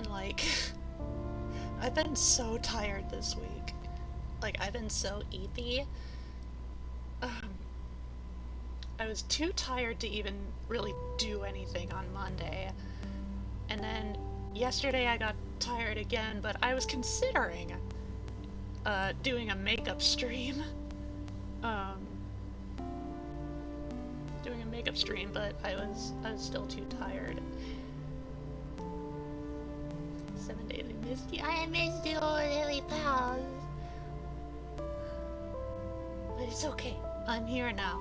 like... I've been so tired this week. Like, I've been so eepy. I was too tired to even really do anything on Monday. And then yesterday I got tired again, but I was considering doing a makeup stream. But I was still too tired. 7 days, I missed you. I missed you, Lily pals. But it's okay. I'm here now.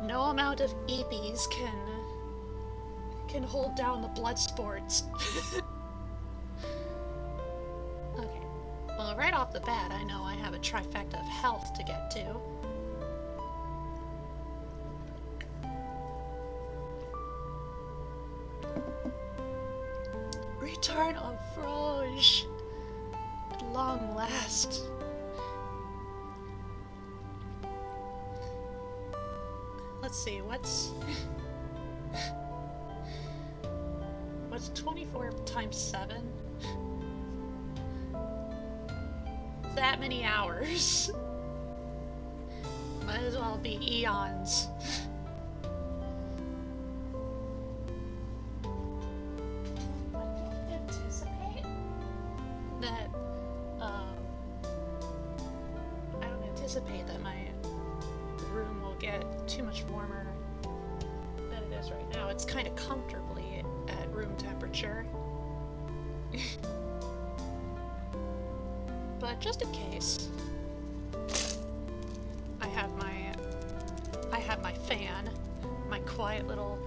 No amount of EPs can hold down the blood sports. Okay. Well, right off the bat, I know I have a trifecta of health to get to. Return of Froge! At long last. Let's see, what's 24 times 7? That many hours. Might as well be eons. I don't anticipate that my room will get too much warmer than it is right now. It's kind of comfortably at room temperature. But just in case, I have my fan, my quiet little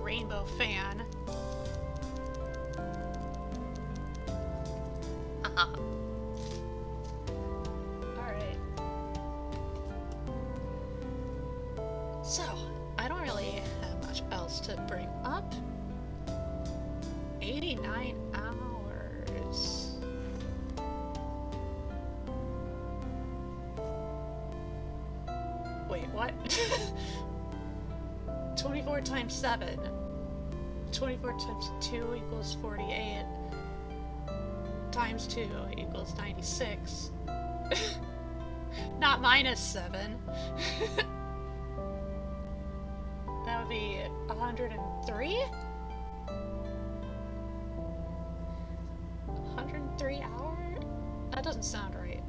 rainbow fan. Alright. So, I don't really have much else to bring up. 89 hours. Wait, what? 24 times 7. 24 times 2 equals 48. Times 2 equals 96. Not minus 7. That would be 103? 103 hours? That doesn't sound right.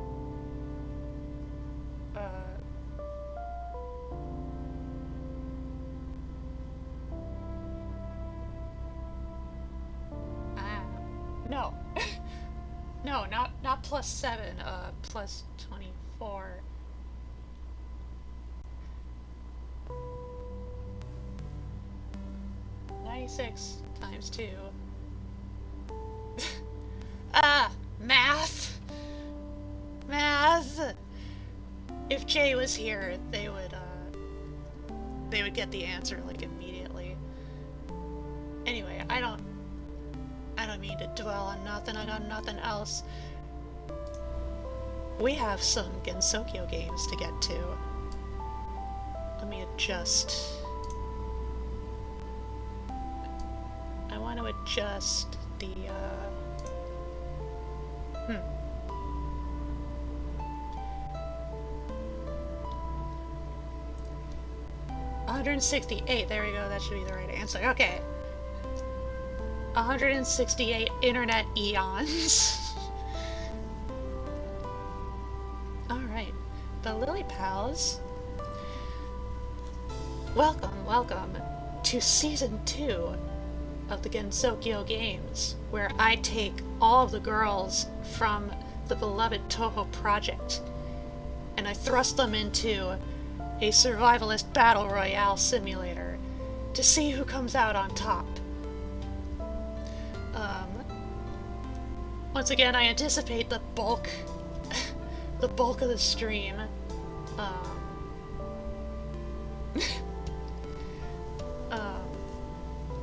No. No, not plus 7, plus 24. Six times 2. Math! Math! If Jay was here, they would get the answer, like, immediately. Anyway, I don't mean to dwell on nothing, I got nothing else. We have some GENSOKYO games to get to. Let me adjust. I want to adjust the, 168, there we go, that should be the right answer. Okay. 168 internet eons. Alright, the Lily Pals. Welcome to Season 2 of the GENSOKYO games, where I take all of the girls from the beloved Toho project and I thrust them into a survivalist battle royale simulator to see who comes out on top. Once again, I anticipate the bulk of the stream.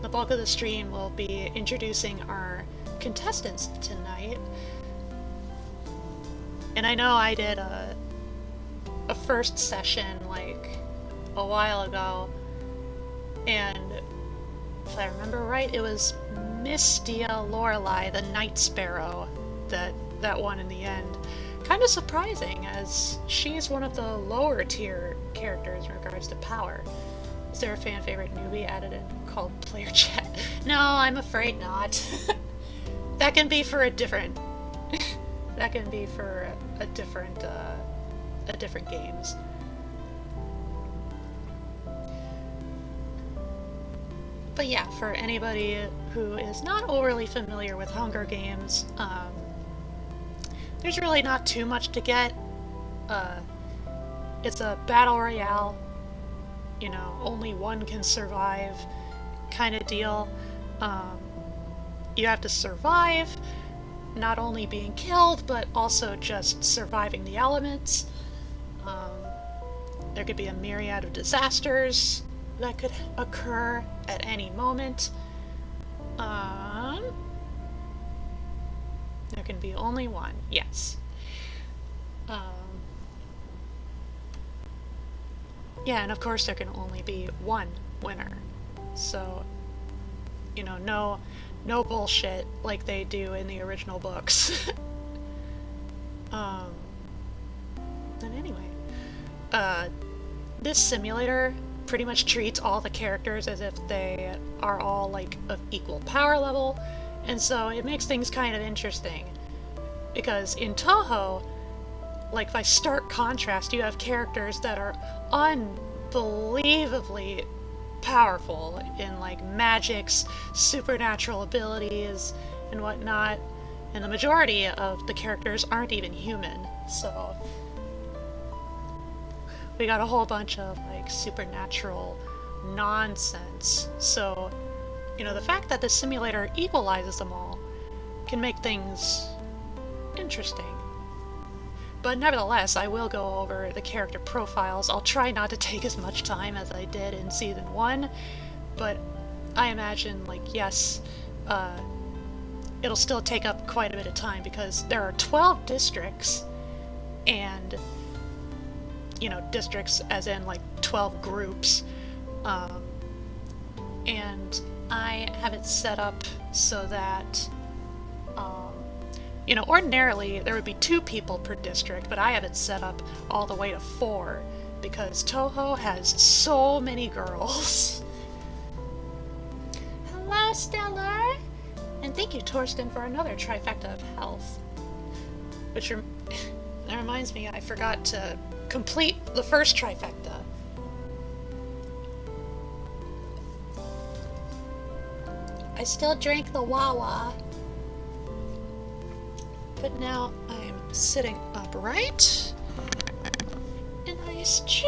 The bulk of the stream will be introducing our contestants tonight. And I know I did a first session like a while ago, and if I remember right, it was Mistia Lorelei, the Night Sparrow, that won in the end. Kind of surprising, as she's one of the lower tier characters in regards to power. Is there a fan favorite newbie added in called player chat? No, I'm afraid not. That can be for a different. That can be for a different games. But yeah, for anybody who is not overly familiar with Hunger Games, there's really not too much to get. It's a battle royale, you know, only one can survive kind of deal. You have to survive, not only being killed, but also just surviving the elements. There could be a myriad of disasters that could occur at any moment. There can be only one, yes. Yeah, and of course there can only be one winner. So, you know, no bullshit like they do in the original books. And anyway, this simulator pretty much treats all the characters as if they are all like of equal power level, and so it makes things kind of interesting. Because in Toho, like by stark contrast, you have characters that are unbelievably powerful in like magics, supernatural abilities, and whatnot, and the majority of the characters aren't even human, so we got a whole bunch of like supernatural nonsense. So, you know, the fact that the simulator equalizes them all can make things interesting. But nevertheless, I will go over the character profiles. I'll try not to take as much time as I did in Season 1, but I imagine, like, yes, it'll still take up quite a bit of time because there are 12 districts, and, you know, districts as in, like, 12 groups, and I have it set up so that, you know, ordinarily there would be 2 people per district, but I have it set up all the way to 4 because Toho has so many girls. Hello, Stellar! And thank you, Torsten, for another trifecta of health. Which that reminds me, I forgot to complete the first trifecta. I still drank the Wawa. But now I'm sitting upright, and I stretch.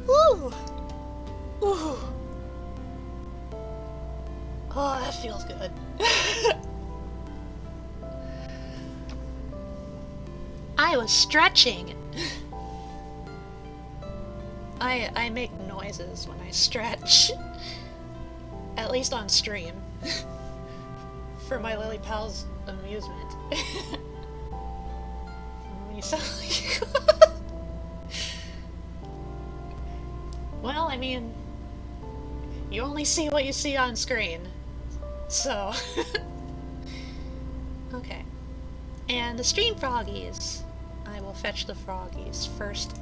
Ooh, ooh. Oh, that feels good. I was stretching. I make noises when I stretch. At least on stream. For my Lily Pal's amusement. You sound like... Well, I mean... You only see what you see on screen. So... Okay. And the stream froggies. I will fetch the froggies first.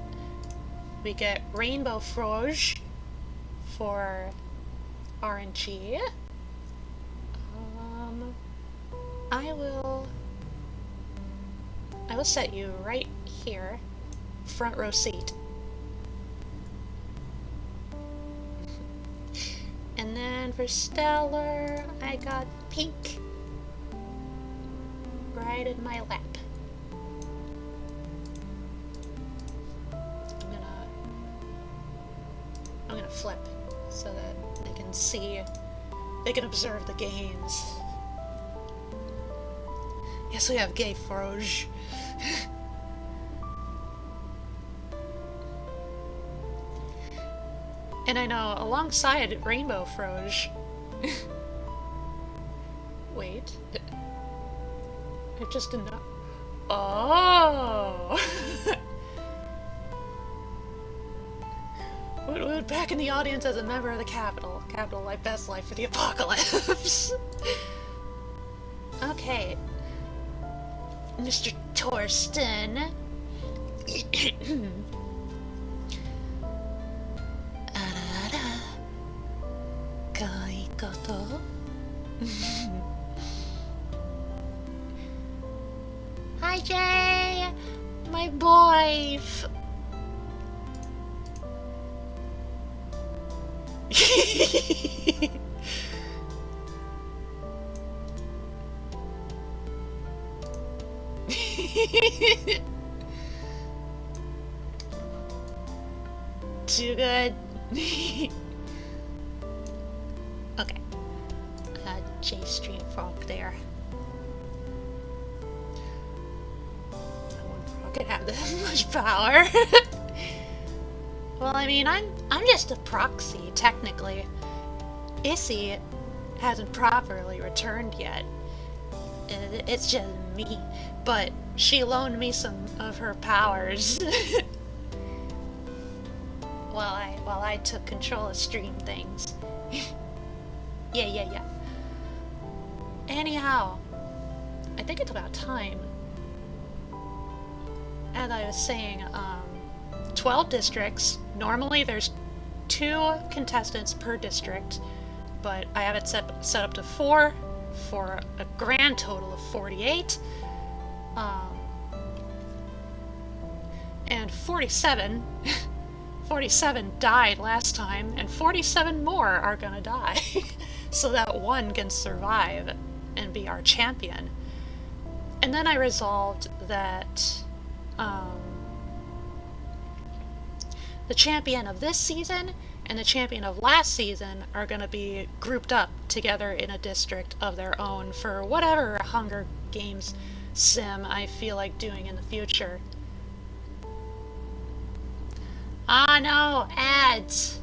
We get Rainbow Froggy for RNG. I will set you right here, front row seat. And then for Stellar, I got Pink right in my lap. I'm gonna flip so that they can see, they can observe the gains. Yes, we have Gay Froge. And I know, alongside Rainbow Froge... Wait. It just did not... Oh! Back in the audience as a member of the Capitol. Capitol Life, best life for the apocalypse. Okay. Mr. Torsten. Kaigoto. Hi, Jay! My boy! Too good. Okay. J Street Frog there. I wonder if I could have that much power. Well, I mean, I'm just a proxy, technically. Issy hasn't properly returned yet. It's just me. But she loaned me some of her powers. while I took control of stream things. Yeah. Anyhow, I think it's about time. As I was saying, 12 districts. Normally there's 2 contestants per district, but I have it set up to 4 for a grand total of 48. And 47 died last time, and 47 more are gonna die. So that one can survive and be our champion. And then I resolved that the champion of this season and the champion of last season are going to be grouped up together in a district of their own for whatever Hunger Games sim I feel like doing in the future. Ah no, ads!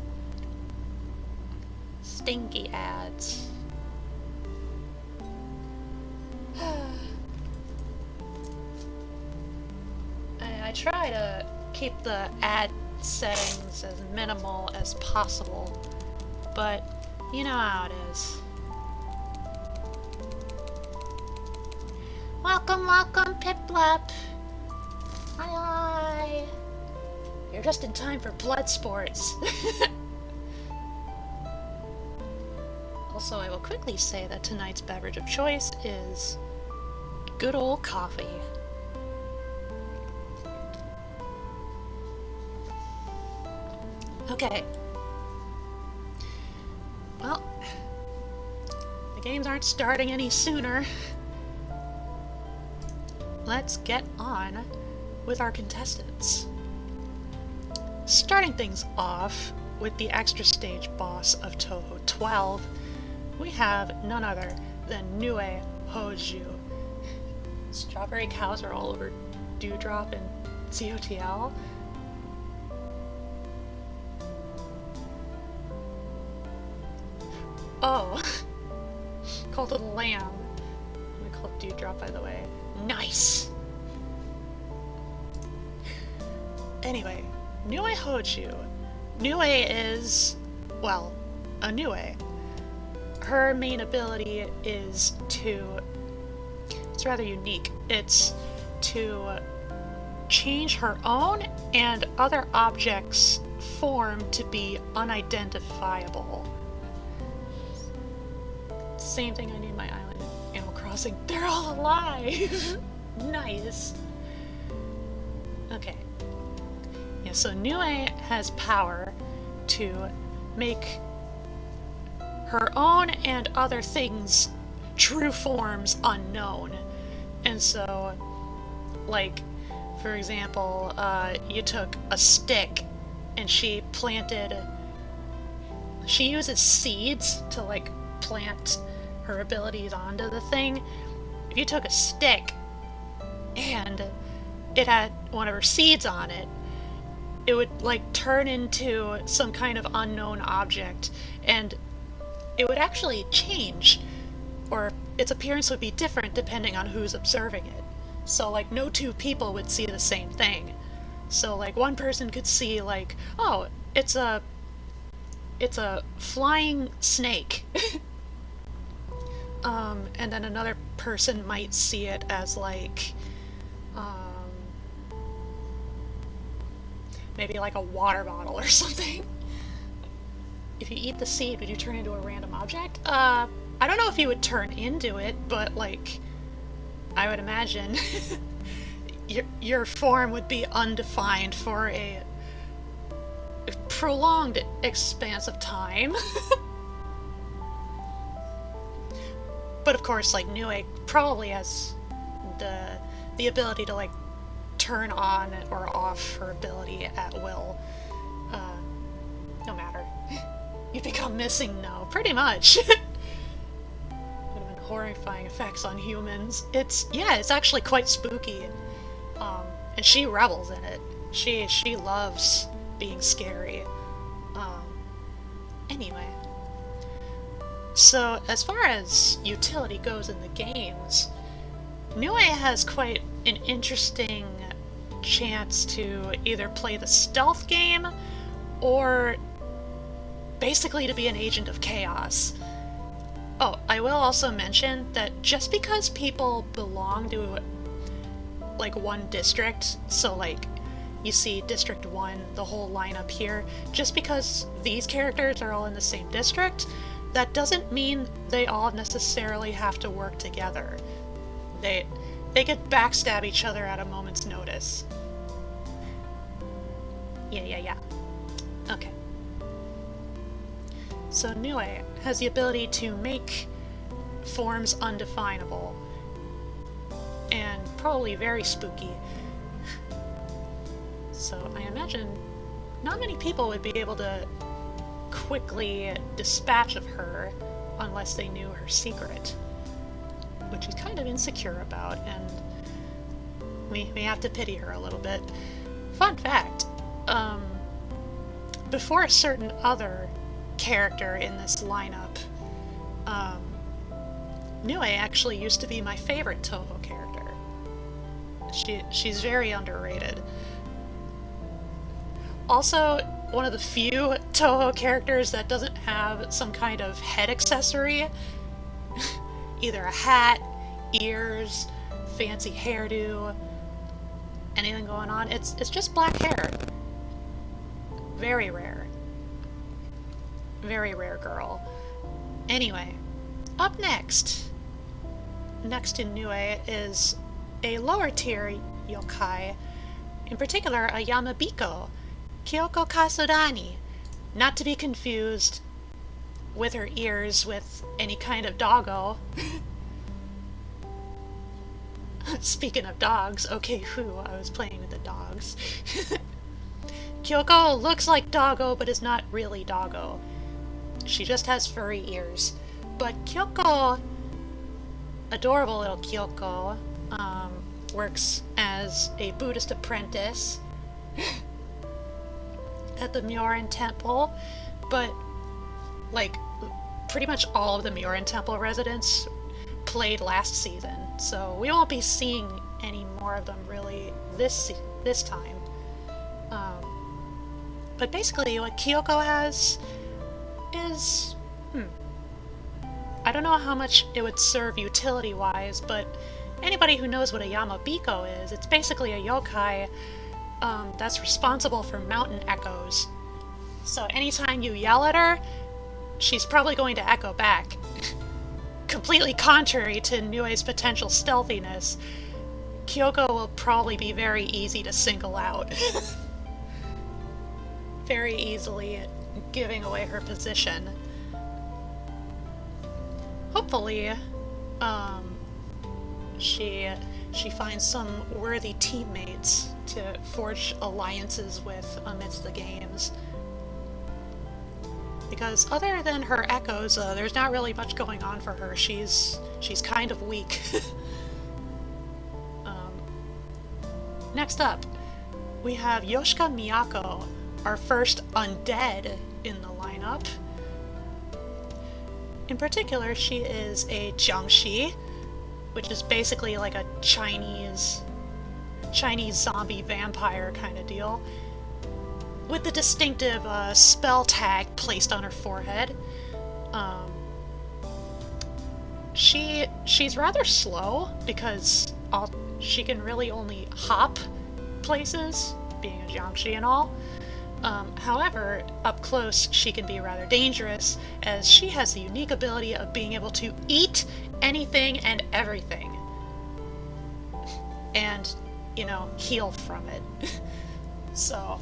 Stinky ads. I try to keep the ad settings as minimal as possible, but you know how it is. Welcome, Piplup! Hi! You're just in time for blood sports. Also, I will quickly say that tonight's beverage of choice is good old coffee. Okay. Well, the games aren't starting any sooner. Let's get on with our contestants. Starting things off with the extra stage boss of Touhou 12, we have none other than Nue Hoju. Strawberry cows are all over Dewdrop and COTL. Oh, called it a lamb. I'm gonna call it Dewdrop, by the way. Nice! Anyway, Nue Hoju. Nue is, well, a Nue. Her main ability is to, it's rather unique, it's to change her own and other objects' form to be unidentifiable. Same thing I named my island in Animal Crossing. They're all alive! Nice! Okay. Yeah, so Nue has power to make her own and other things' true forms unknown. And so, like, for example, you took a stick and she uses seeds to, like, plant her abilities onto the thing. If you took a stick and it had one of her seeds on it, it would like turn into some kind of unknown object, and it would actually change, or its appearance would be different depending on who's observing it. So like no two people would see the same thing. So like one person could see like, oh, it's a it's a flying snake. And then another person might see it as like, maybe like a water bottle or something. If you eat the seed, would you turn into a random object? I don't know if you would turn into it, but like, I would imagine your form would be undefined for a prolonged expanse of time. But of course, like, Nue probably has the ability to, like, turn on or off her ability at will. No matter. You become missing no, pretty much. Would have been horrifying effects on humans. It's actually quite spooky. And she revels in it. She loves being scary. Anyway. So, as far as utility goes in the games, Nue has quite an interesting chance to either play the stealth game, or basically to be an agent of chaos. Oh, I will also mention that just because people belong to, like, one district, so, like, you see District 1, the whole lineup here, just because these characters are all in the same district, that doesn't mean they all necessarily have to work together. They could backstab each other at a moment's notice. Yeah. Okay. So Nue has the ability to make forms undefinable, and probably very spooky. So I imagine not many people would be able to quickly dispatch of her unless they knew her secret, which he's kind of insecure about, and we have to pity her a little bit. Fun fact, before a certain other character in this lineup, Nue actually used to be my favorite Toho character. She's very underrated. Also, one of the few Toho characters that doesn't have some kind of head accessory. Either a hat, ears, fancy hairdo, anything going on. It's just black hair. Very rare. Very rare girl. Anyway, up next in Nue is a lower tier yokai, in particular a Yamabiko, Kyoko Kasudani, not to be confused with her ears with any kind of doggo. Speaking of dogs, okay, I was playing with the dogs. Kyoko looks like doggo, but is not really doggo. She just has furry ears. But Kyoko, adorable little Kyoko, works as a Buddhist apprentice at the Myoran Temple, but like pretty much all of the Myoran Temple residents played last season, so we won't be seeing any more of them really this time. But basically what Kyoko has is, I don't know how much it would serve utility-wise, but anybody who knows what a Yamabiko is, it's basically a yokai that's responsible for mountain echoes. So anytime you yell at her, she's probably going to echo back. Completely contrary to Nue's potential stealthiness, Kyoko will probably be very easy to single out. Very easily giving away her position. Hopefully, she finds some worthy teammates to forge alliances with amidst the games. Because other than her echoes, there's not really much going on for her. She's kind of weak. Next up, we have Yoshika Miyako, our first undead in the lineup. In particular, she is a jiangshi, which is basically like a Chinese zombie vampire kind of deal. with the distinctive spell tag placed on her forehead. Um, she's rather slow because she can really only hop places, being a Jiangshi and all. However, up close she can be rather dangerous, as she has the unique ability of being able to eat anything and everything. And, heal from it. So,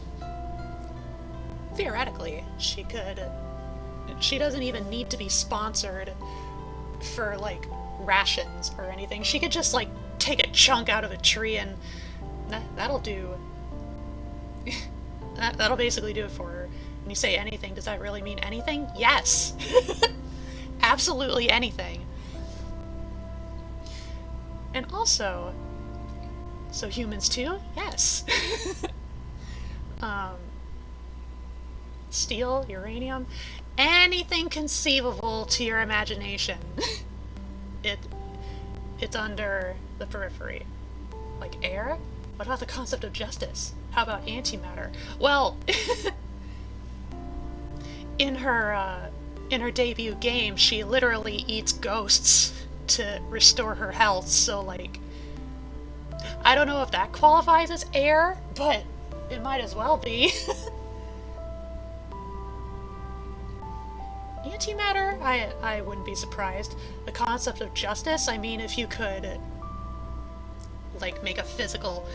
theoretically, she doesn't even need to be sponsored for, like, rations or anything. She could just, like, take a chunk out of a tree and that'll do. That'll basically do it for her. When you say anything, does that really mean anything? Yes! Absolutely anything. And also, so humans too? Yes. Steel, uranium, anything conceivable to your imagination. It's under the periphery. Like air? What about the concept of justice? How about antimatter? Well, in her debut game, she literally eats ghosts to restore her health, so, like, I don't know if that qualifies as air, but it might as well be. Antimatter? I wouldn't be surprised. The concept of justice, I mean, if you could, like, make a physical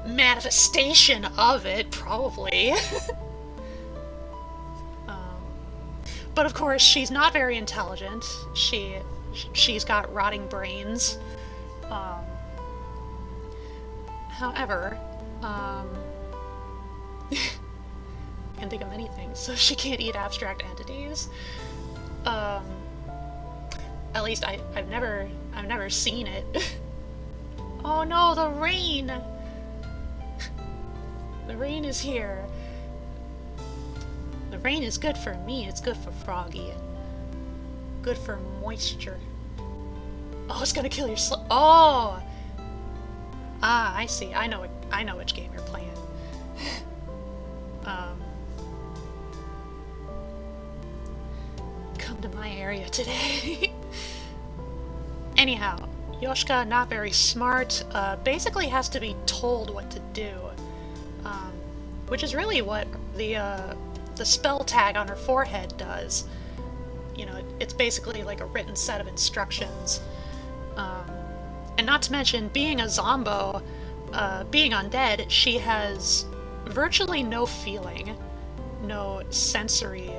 manifestation of it, probably. But of course, she's not very intelligent. She's got rotting brains. However, can't think of many things, so she can't eat abstract entities. At least I've never seen it. Oh no, the rain! The rain is here. The rain is good for me, it's good for Froggy. Good for moisture. Oh, it's gonna kill your Oh! Ah, I see. I know which game you're playing. Come to my area today. Anyhow, Yoshika, not very smart, basically has to be told what to do. Which is really what the spell tag on her forehead does. It's basically like a written set of instructions. And not to mention, being a Zombo, being undead, she has virtually no feeling, no sensory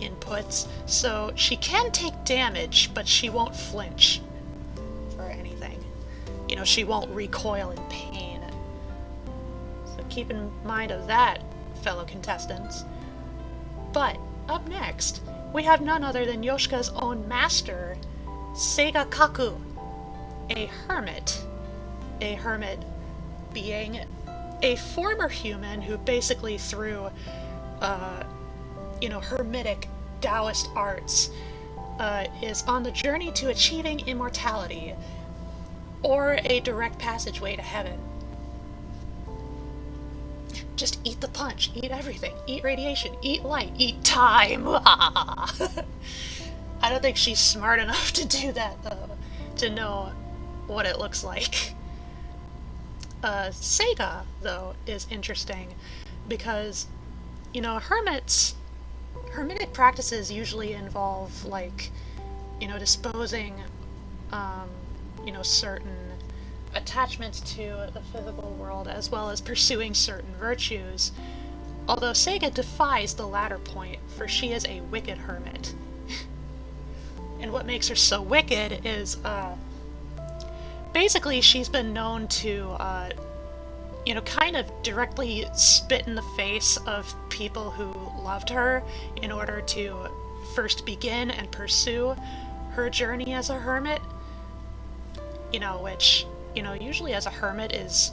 inputs, so she can take damage, but she won't flinch for anything. She won't recoil in pain. So keep in mind of that, fellow contestants. But up next, we have none other than Yoshika's own master, Seiga Kaku, a hermit. A hermit being a former human who basically through, hermetic Taoist arts, is on the journey to achieving immortality, or a direct passageway to heaven. Just eat the punch, eat everything, eat radiation, eat light, eat time! I don't think she's smart enough to do that, though, to know what it looks like. Seiga, though, is interesting, because, hermetic practices usually involve, like, disposing, certain attachments to the physical world, as well as pursuing certain virtues, although Seiga defies the latter point, for she is a wicked hermit. And what makes her so wicked is, basically she's been known to, kind of directly spit in the face of people who loved her in order to first begin and pursue her journey as a hermit. Which, usually as a hermit is,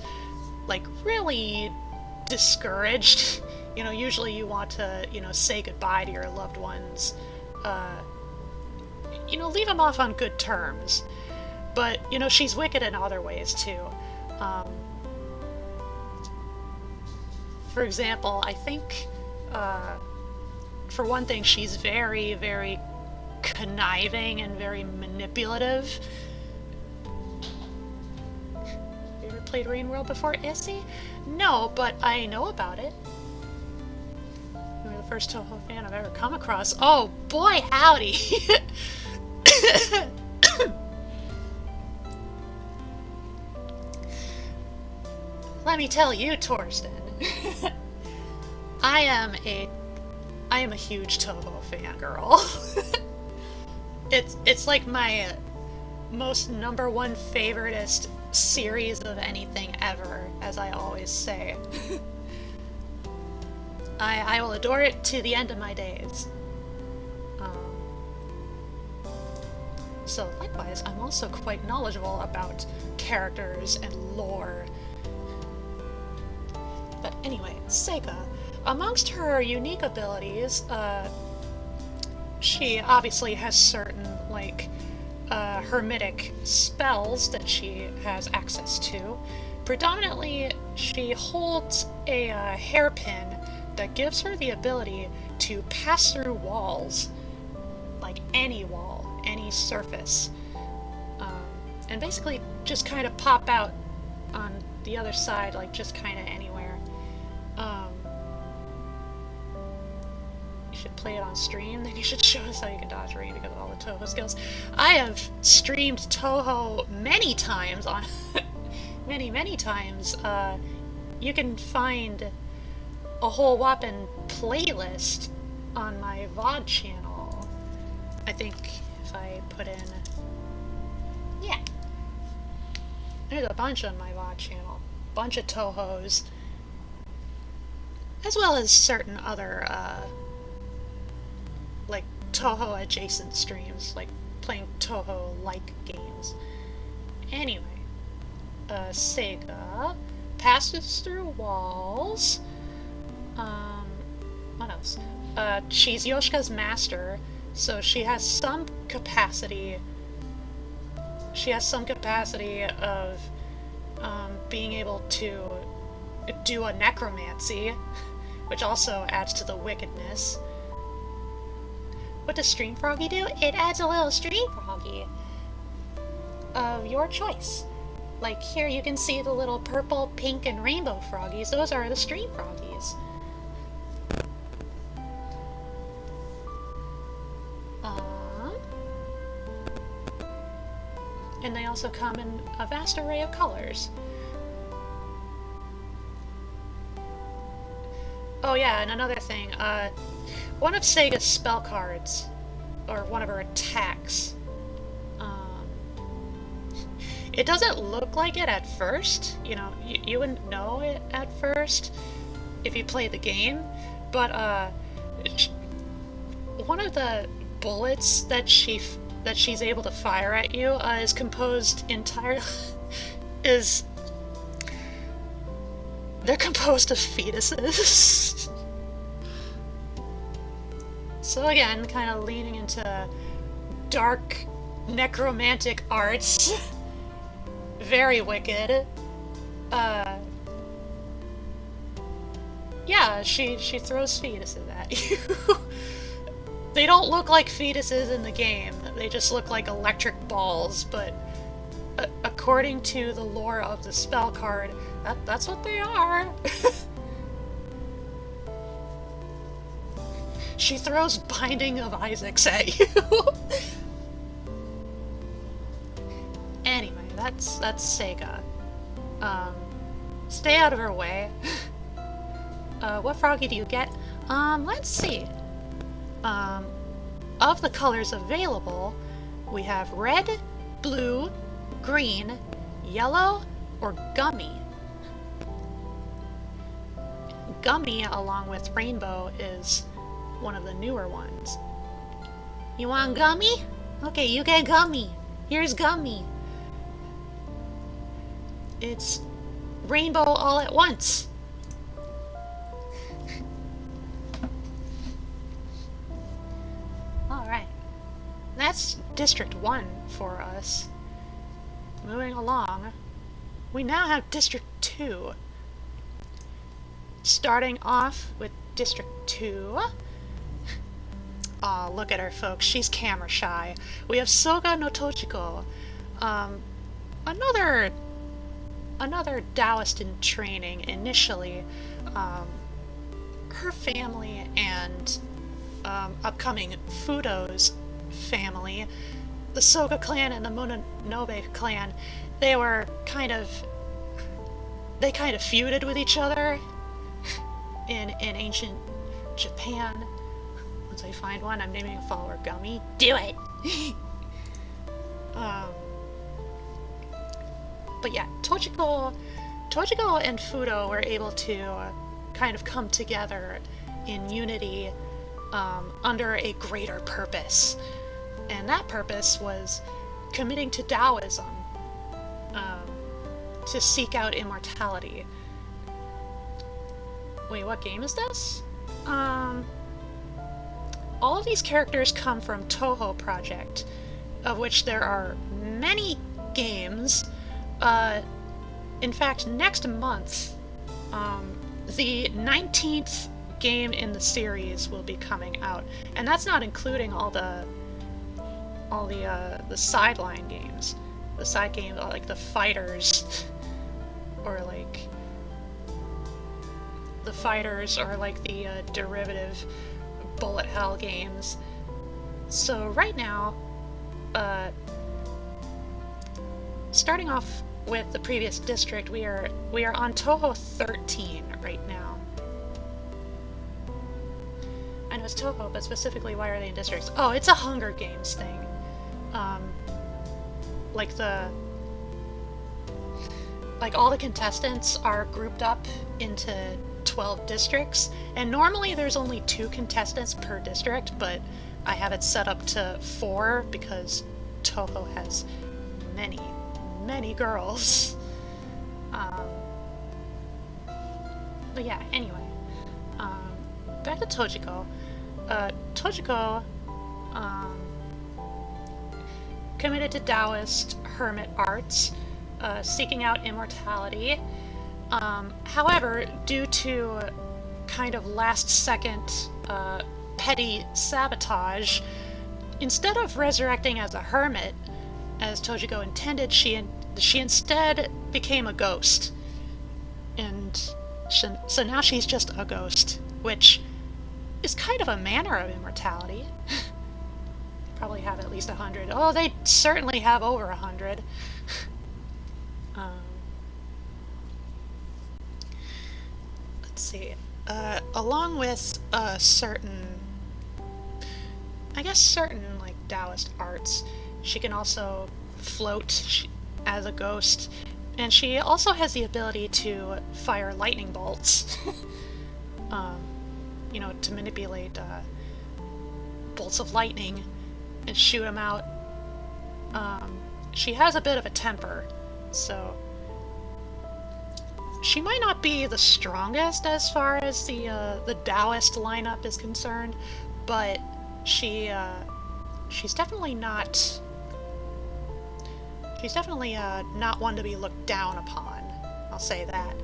like, really discouraged. Usually you want to, say goodbye to your loved ones. Leave them off on good terms. But, she's wicked in other ways, too. For example, I think, for one thing, she's very, very conniving and very manipulative. You ever played Rain World before, Issy? No, but I know about it. You're the first Toho fan I've ever come across. Oh, boy, howdy! Let me tell you, Torsten. I am a huge Toho fangirl. It's like my most #1 favoritist series of anything ever, as I always say. I will adore it to the end of my days. So likewise, I'm also quite knowledgeable about characters and lore. But anyway, Sega. Amongst her unique abilities, she obviously has certain, like, hermetic spells that she has access to. Predominantly, she holds a hairpin that gives her the ability to pass through walls, like any wall, any surface, and basically just kind of pop out on the other side, like just kind of anywhere. You should play it on stream, then you should show us how you can dodge rain because of all the Toho skills. I have streamed Toho many times on many times. You can find a whole whopping playlist on my VOD channel. I think if I put in... yeah. There's a bunch on my VOD channel. Bunch of Tohos. As well as certain other, like, Toho-adjacent streams, like playing Toho-like games. Anyway, Sega passes through walls. What else? She's Yoshika's master, so she has some capacity. She has some capacity of being able to do a necromancy, which also adds to the wickedness. What does Stream Froggy do? It adds a little Stream Froggy of your choice. Like here you can see the little purple, pink, and rainbow froggies. Those are the Stream Froggies. And they also come in a vast array of colors. Oh yeah, and another thing, one of Sega's spell cards, or one of her attacks, it doesn't look like it at first, you know, you wouldn't know it at first if you play the game, but one of the bullets that she's able to fire at you is composed entirely they're composed of fetuses. So again, kind of leaning into dark necromantic arts. Very wicked. Yeah, she throws fetuses at you. They don't look like fetuses in the game, they just look like electric balls, but according to the lore of the spell card, that's what they are. She throws Binding of Isaacs at you. Anyway, that's Sega. Stay out of her way. What Froggy do you get? Let's see. Of the colors available, we have red, blue, green, yellow, or gummy. Gummy, along with rainbow, is one of the newer ones. You want gummy? Okay, you get gummy. Here's gummy. It's rainbow all at once. Alright. That's District 1 for us. Moving along, we now have District 2. Starting off with District 2. Aw, look at her, folks. She's camera shy. We have Soga no Tochiko. Another Taoist in training initially. Her family and upcoming Fudo's family, the Soga clan and the Mononobe clan, they kind of feuded with each other in ancient Japan. Once I find one, I'm naming a follower Gummy. Do it! But yeah, Tochiko and Fudo were able to kind of come together in unity under a greater purpose. And that purpose was committing to Taoism to seek out immortality. Wait, what game is this? All of these characters come from Toho Project, of which there are many games. In fact, next month, the 19th game in the series will be coming out, and that's not including all the sideline games, the side games like the fighters, or like the derivative bullet hell games. So right now, starting off with the previous district, we are on Toho 13 right now. I know it's Toho, but specifically, why are they in districts? Oh, it's a Hunger Games thing. Like all the contestants are grouped up into 12 districts, and normally there's only 2 contestants per district, but I have it set up to 4 because Toho has many girls. But yeah, anyway. Back to Tochiko. Tochiko committed to Taoist hermit arts, seeking out immortality. However, due to kind of last-second petty sabotage, instead of resurrecting as a hermit, as Tochiko intended, she instead became a ghost. And so now she's just a ghost, which is kind of a manner of immortality. Probably have at least 100. Oh, they certainly have over 100. Let's see. Along with certain like Taoist arts, she can also float as a ghost, and she also has the ability to fire lightning bolts. To manipulate bolts of lightning and shoot them out. She has a bit of a temper, so she might not be the strongest as far as the Taoist lineup is concerned, but she's definitely not one to be looked down upon. I'll say that.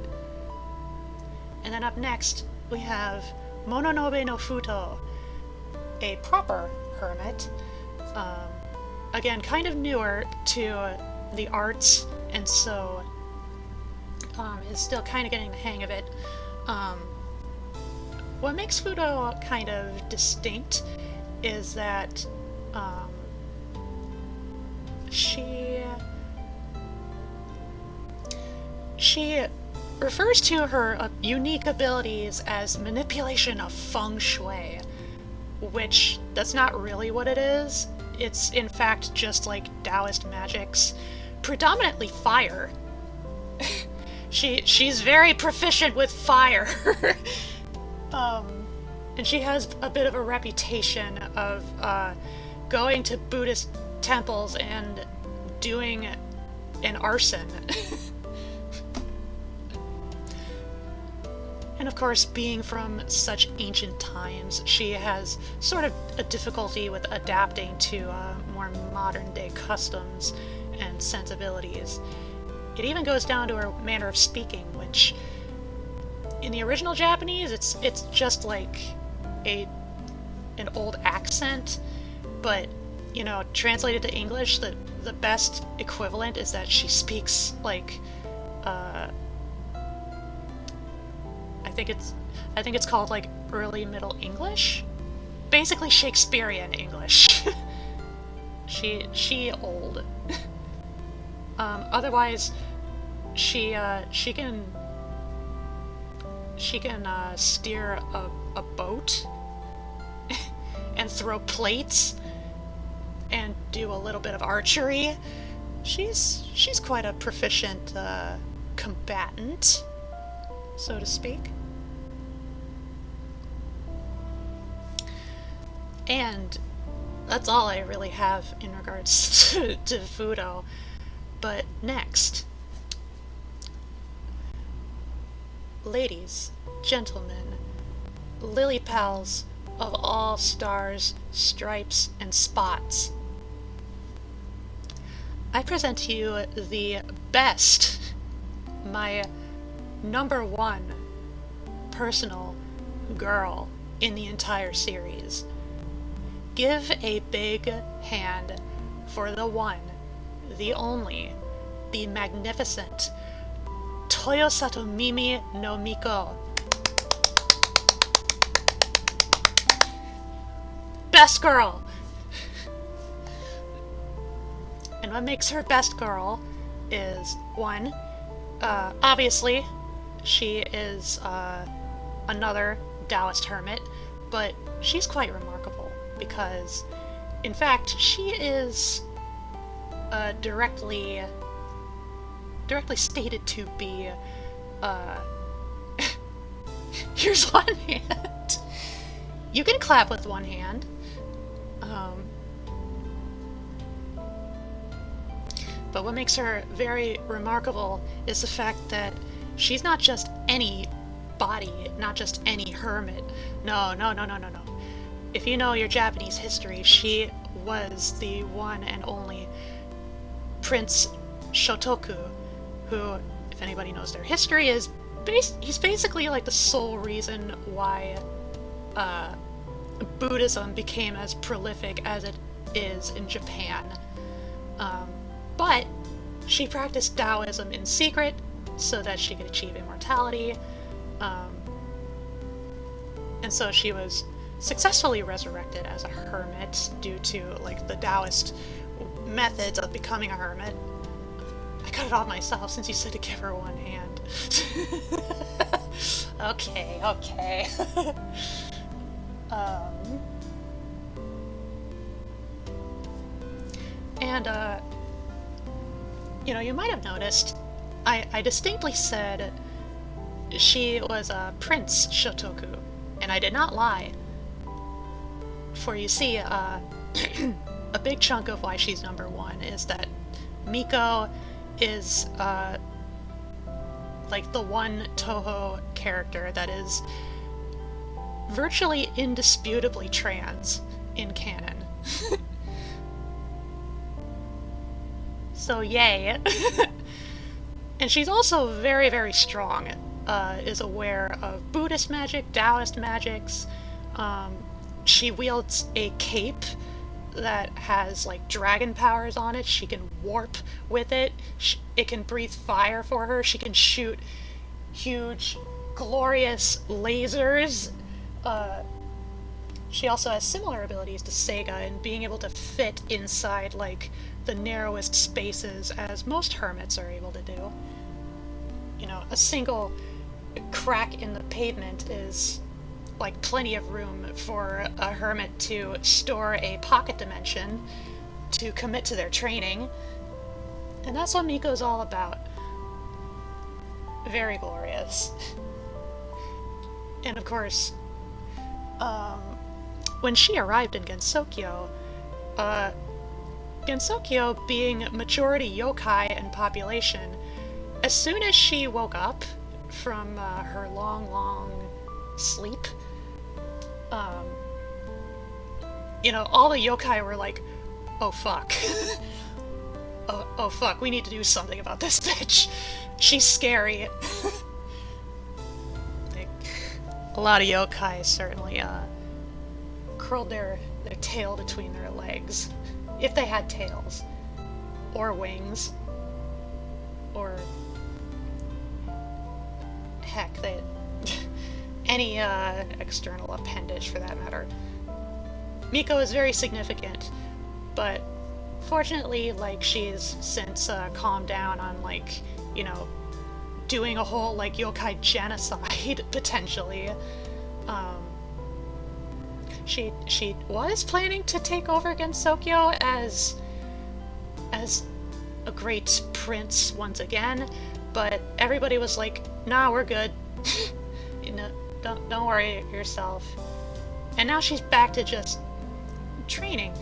And then up next we have Mononobe no Futo, a proper hermit. Again, kind of newer to the arts, and so is still kind of getting the hang of it. What makes Fudo kind of distinct is that she refers to her unique abilities as manipulation of feng shui, which that's not really what it is. It's in fact just like Taoist magics, predominantly fire. She's very proficient with fire. And she has a bit of a reputation of going to Buddhist temples and doing an arson. And of course, being from such ancient times, she has sort of a difficulty with adapting to more modern-day customs and sensibilities. It even goes down to her manner of speaking, which in the original Japanese, it's just like an old accent, but you know, translated to English, the best equivalent is that she speaks like I think it's called like early Middle English, basically Shakespearean English. she old. Otherwise, she can steer a boat and throw plates and do a little bit of archery. She's quite a proficient combatant, so to speak. And that's all I really have in regards to Fudo. But next, ladies, gentlemen, lily pals of all stars, stripes, and spots, I present to you the best, my number one personal girl in the entire series. Give a big hand for the one, the only, the magnificent Toyosato Mimi no Miko. Best girl! And what makes her best girl is, one, obviously, she is another Taoist hermit, but she's quite remarkable because, in fact, she is directly stated to be, here's one hand. You can clap with one hand. But what makes her very remarkable is the fact that she's not just any body, not just any hermit. No. If you know your Japanese history, she was the one and only Prince Shotoku, who, if anybody knows their history, he's basically like the sole reason why Buddhism became as prolific as it is in Japan. But she practiced Taoism in secret so that she could achieve immortality, and so she was successfully resurrected as a hermit due to like the Taoist methods of becoming a hermit. I cut it off myself since you said to give her one hand. Okay. And you know, you might have noticed I distinctly said she was a Prince Shotoku, and I did not lie. For you see, a big chunk of why she's number one is that Miko is like the one Toho character that is virtually indisputably trans in canon. So yay. And she's also very, very strong, is aware of Buddhist magic, Taoist magics. She wields a cape that has like dragon powers on it. She can warp with it. It can breathe fire for her. She can shoot huge, glorious lasers. She also has similar abilities to Seiga in being able to fit inside like the narrowest spaces as most hermits are able to do. You know, a single crack in the pavement is like plenty of room for a hermit to store a pocket dimension to commit to their training. And that's what Miko's all about. Very glorious. And of course, when she arrived in GENSOKYO, GENSOKYO being majority yokai in population, as soon as she woke up from her long sleep, you know, all the yokai were like, oh fuck. oh fuck, we need to do something about this bitch. She's scary. a lot of yokai certainly curled their tail between their legs, if they had tails, or wings, or heck, they any external appendage for that matter. Miko is very significant, but fortunately, like, she's since calmed down on, like, you know, doing a whole, like, yokai genocide, potentially. She was planning to take over Gensokyo as a great prince once again, but everybody was like, nah, we're good. You know, don't worry yourself. And now she's back to just training.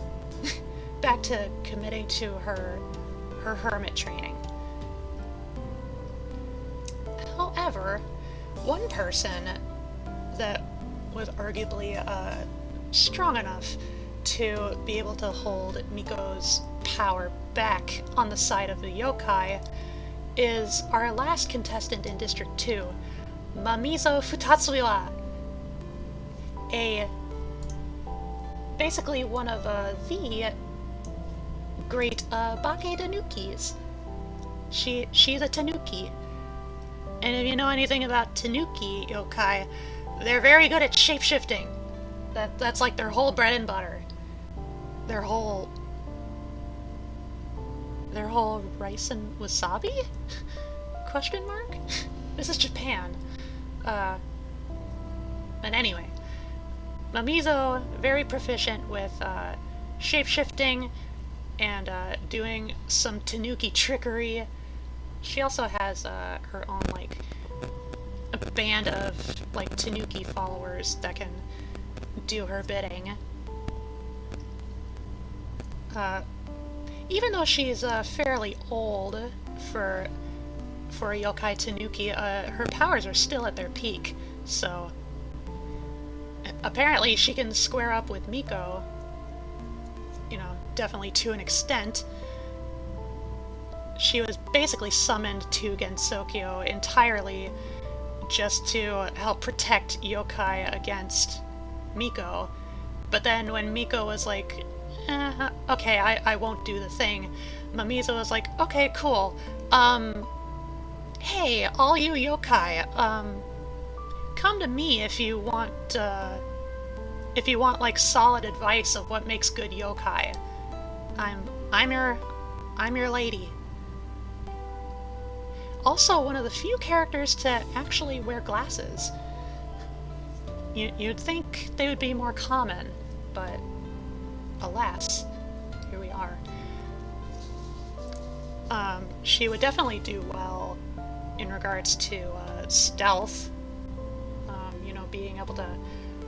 Back to committing to her hermit training. However, one person that was arguably strong enough to be able to hold Miko's power back on the side of the yokai is our last contestant in District 2, Mamizo Futatsuiwa, basically one of the great Bake Tanukis. She's a Tanuki. And if you know anything about Tanuki yokai, they're very good at shapeshifting. That's like their whole bread and butter. Their whole rice and wasabi? Question mark? This is Japan. But anyway, Mamizo, very proficient with shapeshifting and doing some Tanuki trickery. She also has her own, like, a band of, like, Tanuki followers that can do her bidding. Even though she's fairly old for a yokai Tanuki, her powers are still at their peak, so apparently she can square up with Miko, you know, definitely to an extent. She was basically summoned to Gensokyo entirely just to help protect yokai against Miko. But then when Miko was like, okay, I won't do the thing, Mamizo was like, okay, cool. Hey, all you yokai, come to me if you want like solid advice of what makes good yokai. I'm your lady. Also, one of the few characters to actually wear glasses. You'd think they would be more common, but alas, here we are. She would definitely do well in regards to stealth. You know, being able to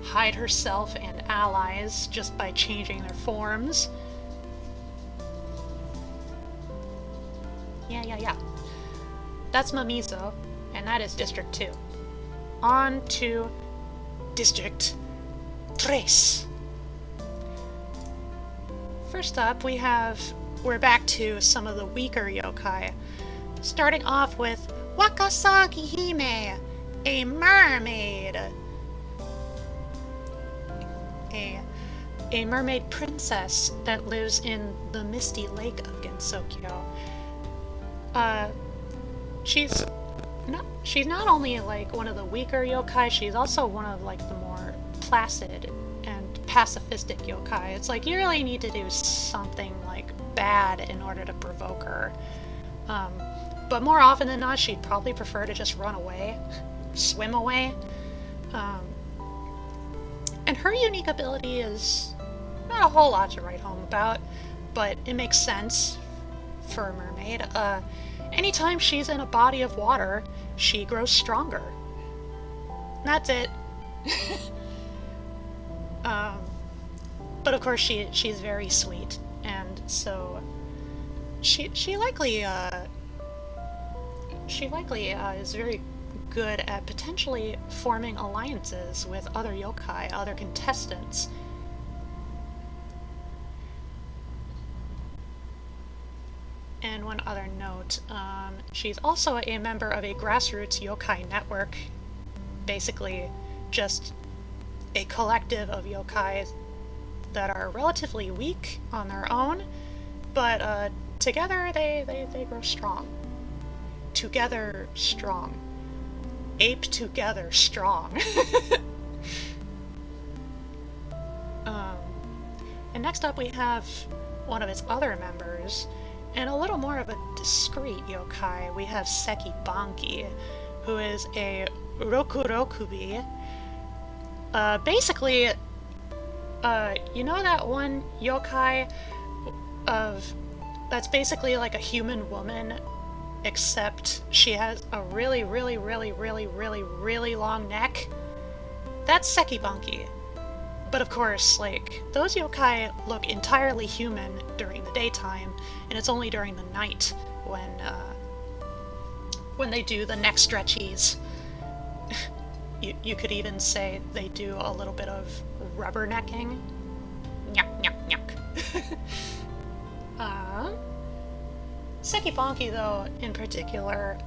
hide herself and allies just by changing their forms. Yeah. That's Mamizo, and that is District 2. On to District 3. First up, we're back to some of the weaker yokai, starting off with Wakasagi Hime, a mermaid. A mermaid princess that lives in the misty lake of Gensokyo. She's not only like one of the weaker yokai, she's also one of like the more placid and pacifistic yokai. It's like you really need to do something like bad in order to provoke her. But more often than not, she'd probably prefer to just run away, swim away. And her unique ability is not a whole lot to write home about, but it makes sense for a mermaid. Anytime she's in a body of water, she grows stronger. That's it. But of course she's very sweet, and so she likely is very good at potentially forming alliances with other yokai, other contestants. And one other note, she's also a member of a grassroots yokai network, basically just a collective of yokai that are relatively weak on their own, but together they grow strong. Together strong. Ape together strong. And next up we have one of its other members, and a little more of a discreet yokai. We have Sekibanki, who is a Rokurokubi. Basically, you know that one yokai that's basically like a human woman, except she has a really, really, really, really, really, really long neck? That's Sekibanki. But of course, like, those yokai look entirely human during the daytime, and it's only during the night when they do the neck stretchies. You could even say they do a little bit of rubbernecking. Nyuk, nyuk, nyuk. Sekibanki, though, in particular,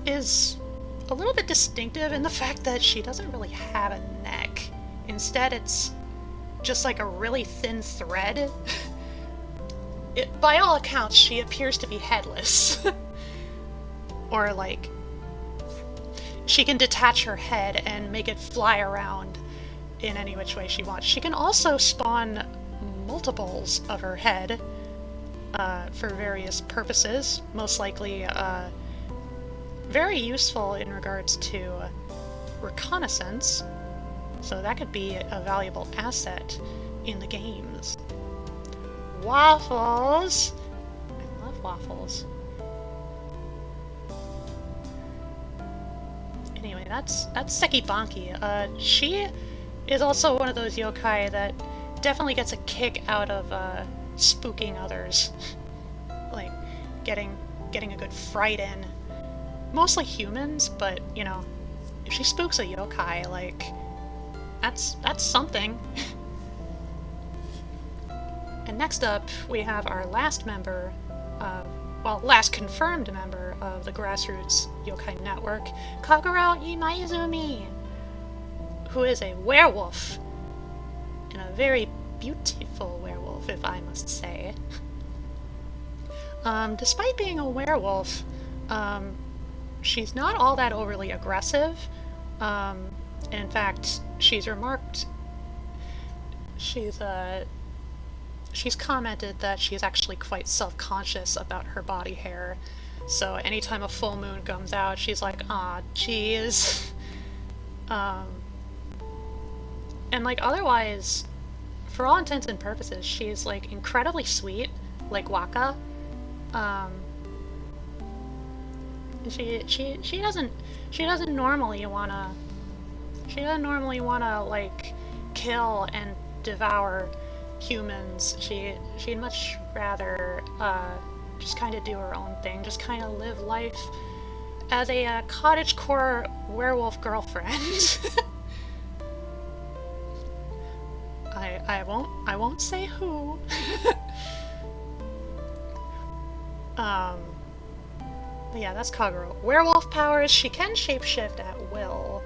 is a little bit distinctive in the fact that she doesn't really have a neck. Instead, it's just like a really thin thread. By all accounts, she appears to be headless. Or, like, she can detach her head and make it fly around in any which way she wants. She can also spawn multiples of her head for various purposes, most likely very useful in regards to reconnaissance, so that could be a valuable asset in the games. Waffles! I love waffles. Anyway, that's Sekibanki. She is also one of those yokai that definitely gets a kick out of spooking others. Like, getting a good fright in. Mostly humans, but, you know, if she spooks a yokai, like, that's something. And next up, we have our last member, last confirmed member of the Grassroots Yokai Network, Kaguro Imaizumi, who is a werewolf, and a very beautiful werewolf, if I must say. Despite being a werewolf, she's not all that overly aggressive. In fact, she's commented that she's actually quite self-conscious about her body hair. So anytime a full moon comes out, she's like, "Aw, jeez." And like otherwise, for all intents and purposes, she's like incredibly sweet, like Waka. She doesn't normally wanna like kill and devour humans. She'd much rather just kind of do her own thing, just kind of live life as a cottagecore werewolf girlfriend. I won't say who. Yeah, that's Kaguro. Werewolf powers, she can shapeshift at will,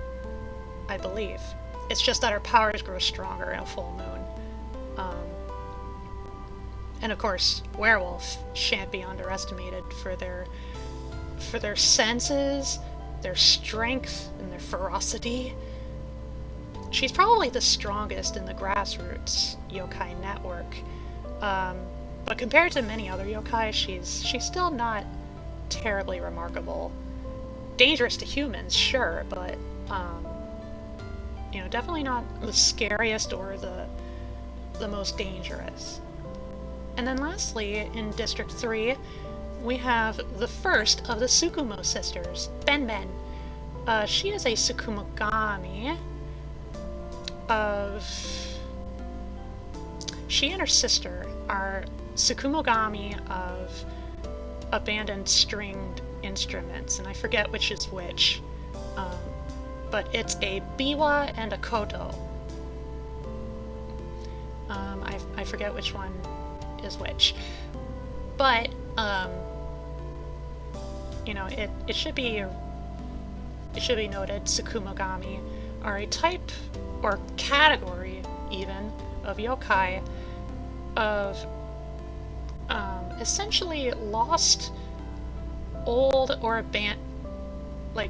I believe. It's just that her powers grow stronger in a full moon. And of course, werewolf shan't be underestimated for their senses, their strength, and their ferocity. She's probably the strongest in the Grassroots Yokai Network. But compared to many other yokai, she's still not terribly remarkable. Dangerous to humans, sure, but you know, definitely not the scariest or the most dangerous. And then lastly, in District 3, we have the first of the Tsukumo sisters, Ben. She is a Tsukumogami She and her sister are Tsukumogami of abandoned stringed instruments, and I forget which is which. But it's a biwa and a koto. I forget which one is which. But, you know, it should be it should be noted, Tsukumogami are a type, or category even, of yokai of essentially lost, old, or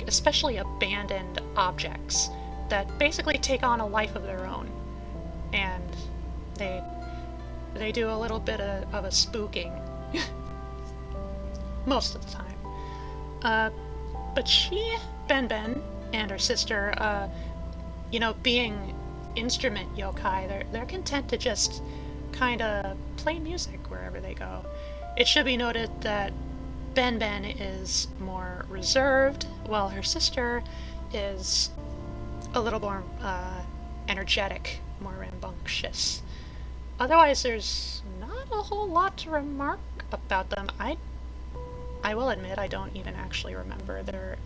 especially abandoned objects that basically take on a life of their own. And they do a little bit of a spooking most of the time. But Ben, and her sister, being instrument yokai, they're content to just kind of play music wherever they go. It should be noted that Ben is more reserved, while her sister is a little more energetic, more rambunctious. Otherwise, there's not a whole lot to remark about them. I will admit I don't even actually remember their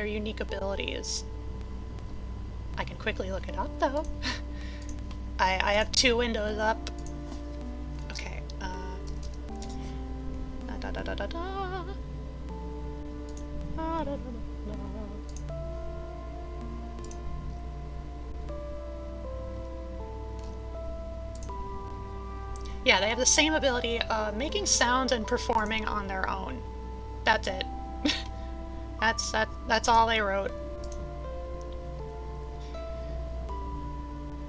unique abilities. I can quickly look it up though. I have two windows up. Okay. Yeah, they have the same ability of making sounds and performing on their own. That's it. That's all they wrote.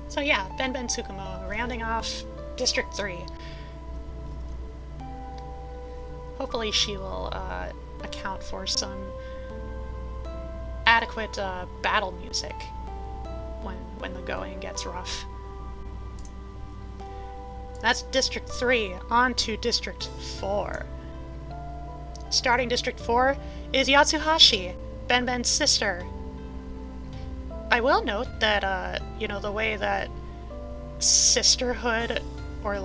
So yeah, Ben Tsukumo, rounding off District 3. Hopefully she will account for some adequate battle music when the going gets rough. That's District 3, on to District 4. Starting District 4 is Yatsuhashi, Ben's sister. I will note that, the way that sisterhood or,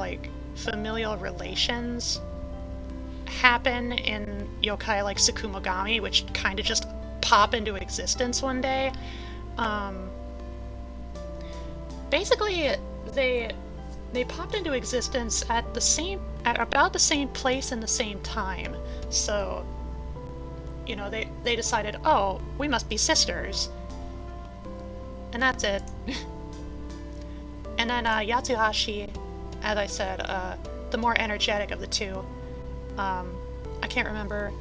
familial relations happen in yokai like Tsukumogami, which kind of just pop into existence one day. Basically, they popped into existence at about the same place and the same time. So, they decided, oh, we must be sisters. And that's it. And then Yatsuhashi, as I said, the more energetic of the two. I can't remember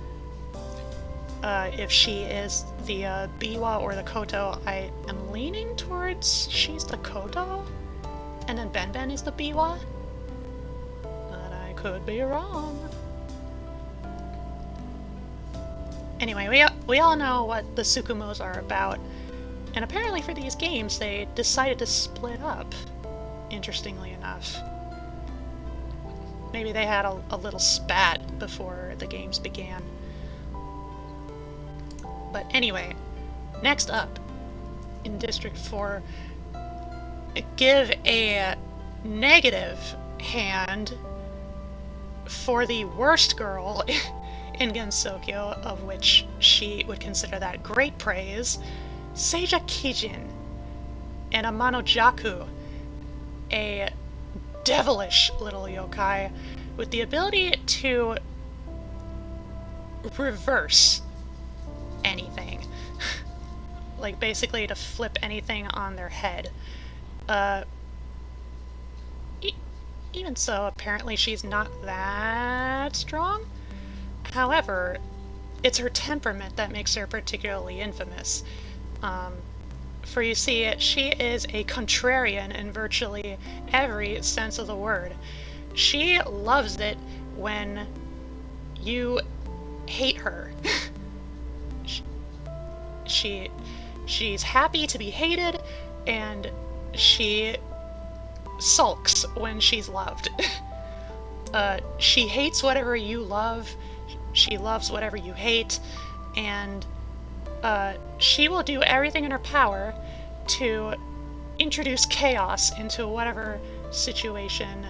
if she is the Biwa or the Koto. I am leaning towards she's the Koto, and then Ben is the Biwa. But I could be wrong. Anyway, we all know what the Tsukumos are about. And apparently for these games, they decided to split up, interestingly enough. Maybe they had a little spat before the games began. But anyway, next up, in District 4, give a negative hand for the worst girl in Gensokyo, of which she would consider that great praise, Seija Kijin, and Amanojaku, a devilish little yokai with the ability to reverse anything. Basically to flip anything on their head. Even so, apparently she's not that strong. However, it's her temperament that makes her particularly infamous. For you see, she is a contrarian in virtually every sense of the word. She loves it when you hate her. She's happy to be hated, and she sulks when she's loved. She hates whatever you love, she loves whatever you hate, and she will do everything in her power to introduce chaos into whatever situation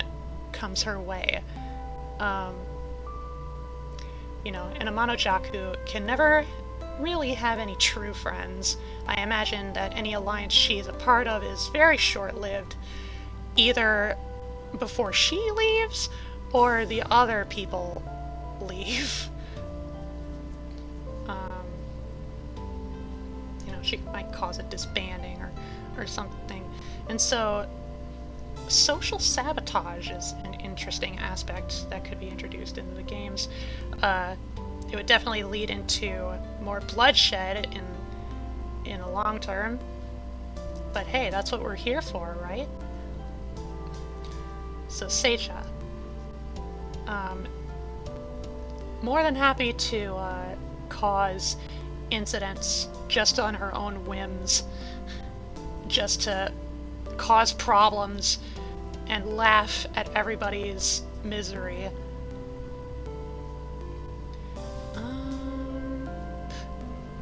comes her way. And Amanojaku can never really have any true friends. I imagine that any alliance she's a part of is very short-lived, either before she leaves or the other people leave. she might cause a disbanding or something. And so social sabotage is an interesting aspect that could be introduced into the games. It would definitely lead into more bloodshed in the long term. But hey, that's what we're here for, right? So Seicha, more than happy to cause incidents just on her own whims, just to cause problems and laugh at everybody's misery.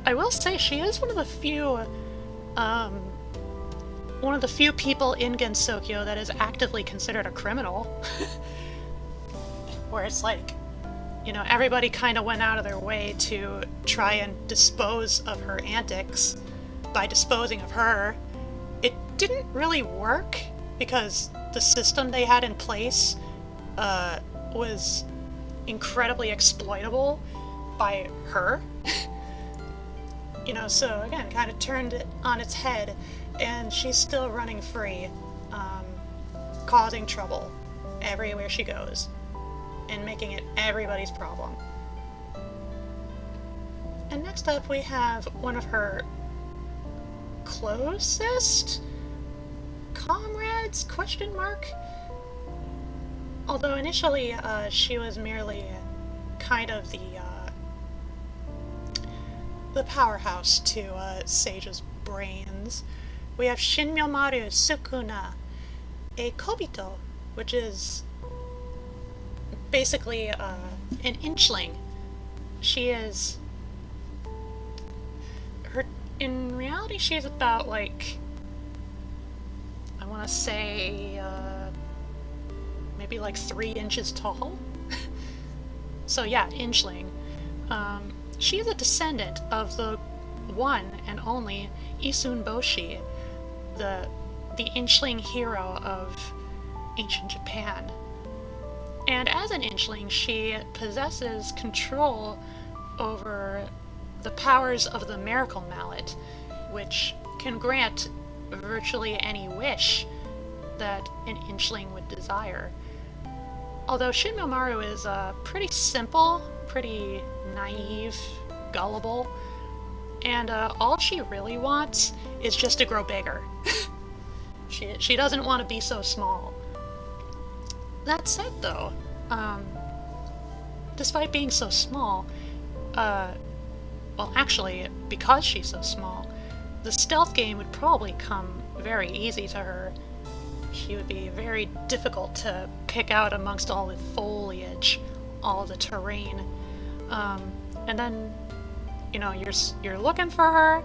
I will say she is one of the few people in Gensokyo that is actively considered a criminal. Where it's like, you know, everybody kind of went out of their way to try and dispose of her antics by disposing of her. It didn't really work because the system they had in place was incredibly exploitable by her. You know, so again, kind of turned it on its head, and she's still running free, causing trouble everywhere she goes, and making it everybody's problem. And next up we have one of her closest comrades, question mark? Although initially she was merely kind of the powerhouse to Sage's brains. We have Shinmyomaru Sukuna, a Kobito, which is basically an inchling. She is... in reality, she's about, like, I want to say, maybe like 3 inches tall? So yeah, inchling. She is a descendant of the one and only Isun Boshi, the inchling hero of ancient Japan. And as an inchling, she possesses control over the powers of the Miracle Mallet, which can grant virtually any wish that an inchling would desire. Although Shinmyomaru is pretty simple, pretty naive, gullible, and all she really wants is just to grow bigger. She doesn't want to be so small. That said, though, despite being so small, well, actually, because she's so small, the stealth game would probably come very easy to her. She would be very difficult to pick out amongst all the foliage, all the terrain. And then, you know, you're looking for her,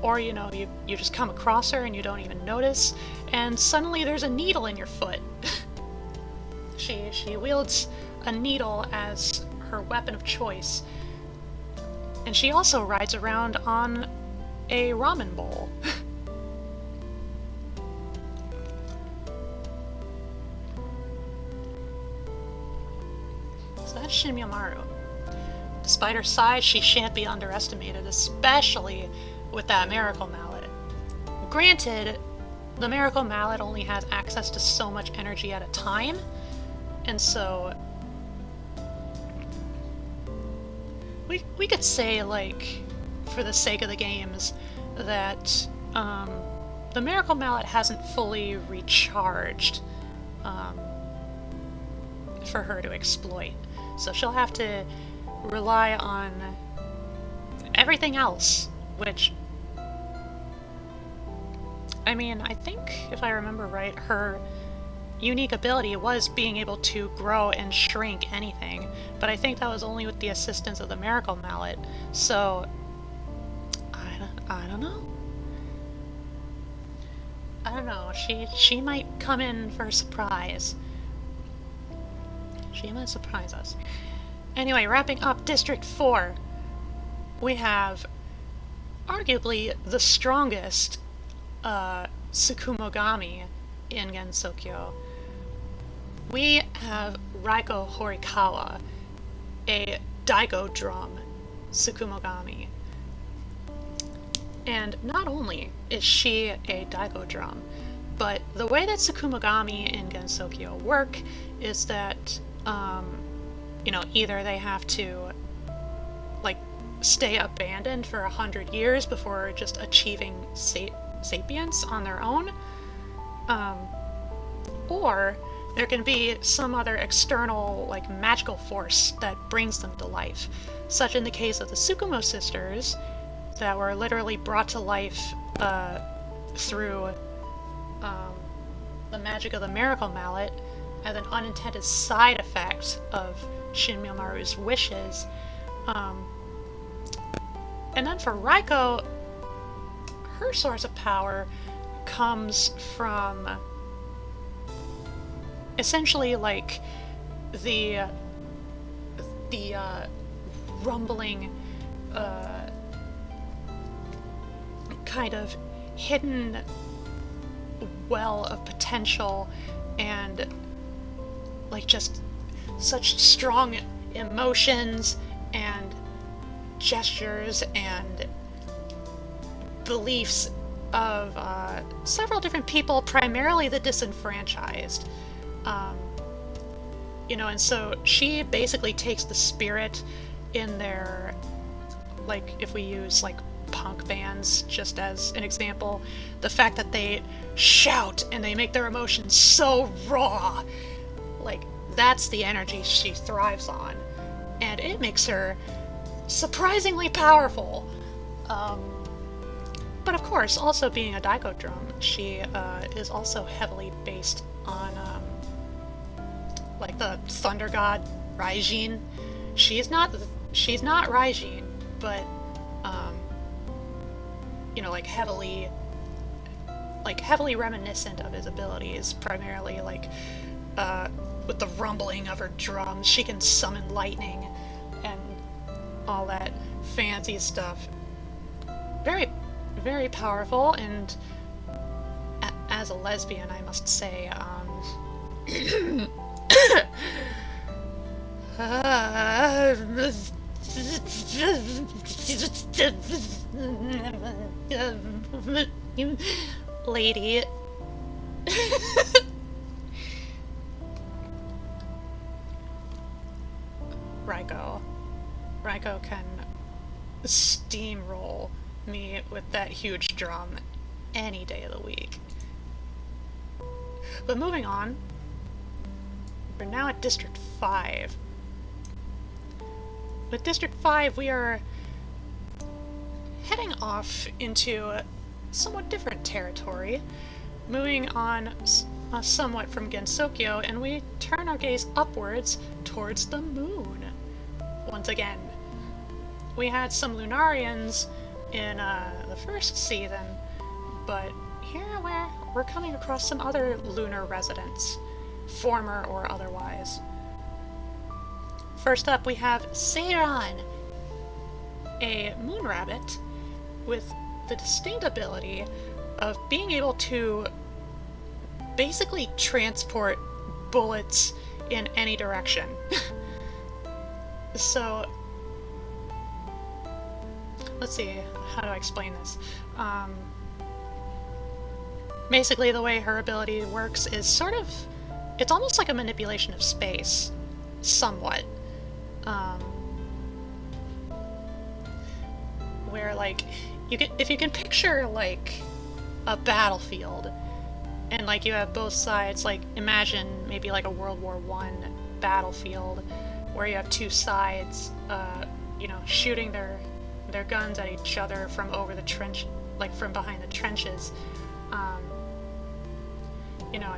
or, you know, you just come across her and you don't even notice, and suddenly there's a needle in your foot. She wields a needle as her weapon of choice. And she also rides around on a ramen bowl. So that's Shinmyomaru. Despite her size, she shan't be underestimated, especially with that Miracle Mallet. Granted, the Miracle Mallet only has access to so much energy at a time, and so we could say, like, for the sake of the games, that the Miracle Mallet hasn't fully recharged for her to exploit. So she'll have to rely on everything else, which, I mean, I think, if I remember right, her unique ability was being able to grow and shrink anything, but I think that was only with the assistance of the Miracle Mallet, so I don't know. I don't know, she might come in for a surprise. She might surprise us. Anyway, wrapping up District 4, we have arguably the strongest Tsukumogami in Gensokyo. We have Raiko Horikawa, a Daigo drum Tsukumogami. And not only is she a Daigo drum, but the way that Tsukumogami in Gensokyo work is that, either they have to, like, stay abandoned for 100 years before just achieving sapience on their own, or there can be some other external, like, magical force that brings them to life, such in the case of the Tsukumo sisters, that were literally brought to life through the magic of the Miracle Mallet as an unintended side effect of Shin Miyomaru's wishes. And then for Raiko, her source of power comes from essentially like the rumbling kind of hidden well of potential and like just such strong emotions and gestures and beliefs of several different people, primarily the disenfranchised. And so she basically takes the spirit in their, like, if we use like punk bands just as an example, the fact that they shout and they make their emotions so raw, like, that's the energy she thrives on, and it makes her surprisingly powerful. But of course, also being a Daigo drum, she is also heavily based on like the thunder god Raijin. She's not Raijin, but heavily reminiscent of his abilities, primarily like with the rumbling of her drums, she can summon lightning and all that fancy stuff. Very, very powerful, and as a lesbian, I must say, lady. Raiko can steamroll me with that huge drum any day of the week. But moving on, we're now at District 5. With District 5, we are heading off into somewhat different territory, moving on somewhat from Gensokyo, and we turn our gaze upwards towards the moon. Once again, we had some Lunarians in the first season, but here we're coming across some other lunar residents, former or otherwise. First up, we have Seiran, a moon rabbit with the distinct ability of being able to basically transport bullets in any direction. So, let's see, how do I explain this? Basically, the way her ability works is sort of, it's almost like a manipulation of space, somewhat. Where, like, if you can picture, like, a battlefield, and, like, you have both sides, like, imagine maybe, like, a World War I battlefield, where you have two sides, shooting their guns at each other from over the trench, like, from behind the trenches,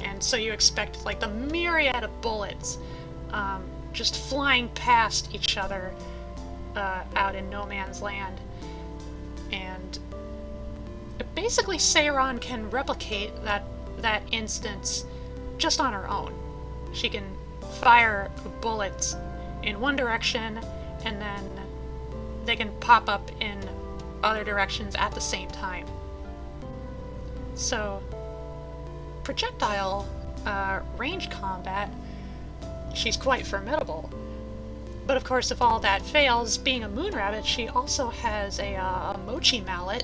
and so you expect, like, the myriad of bullets, just flying past each other, out in no man's land. And basically Seiran can replicate that instance just on her own. She can fire bullets in one direction, and then they can pop up in other directions at the same time. So, projectile range combat, she's quite formidable. But of course, if all that fails, being a moon rabbit, she also has a mochi mallet,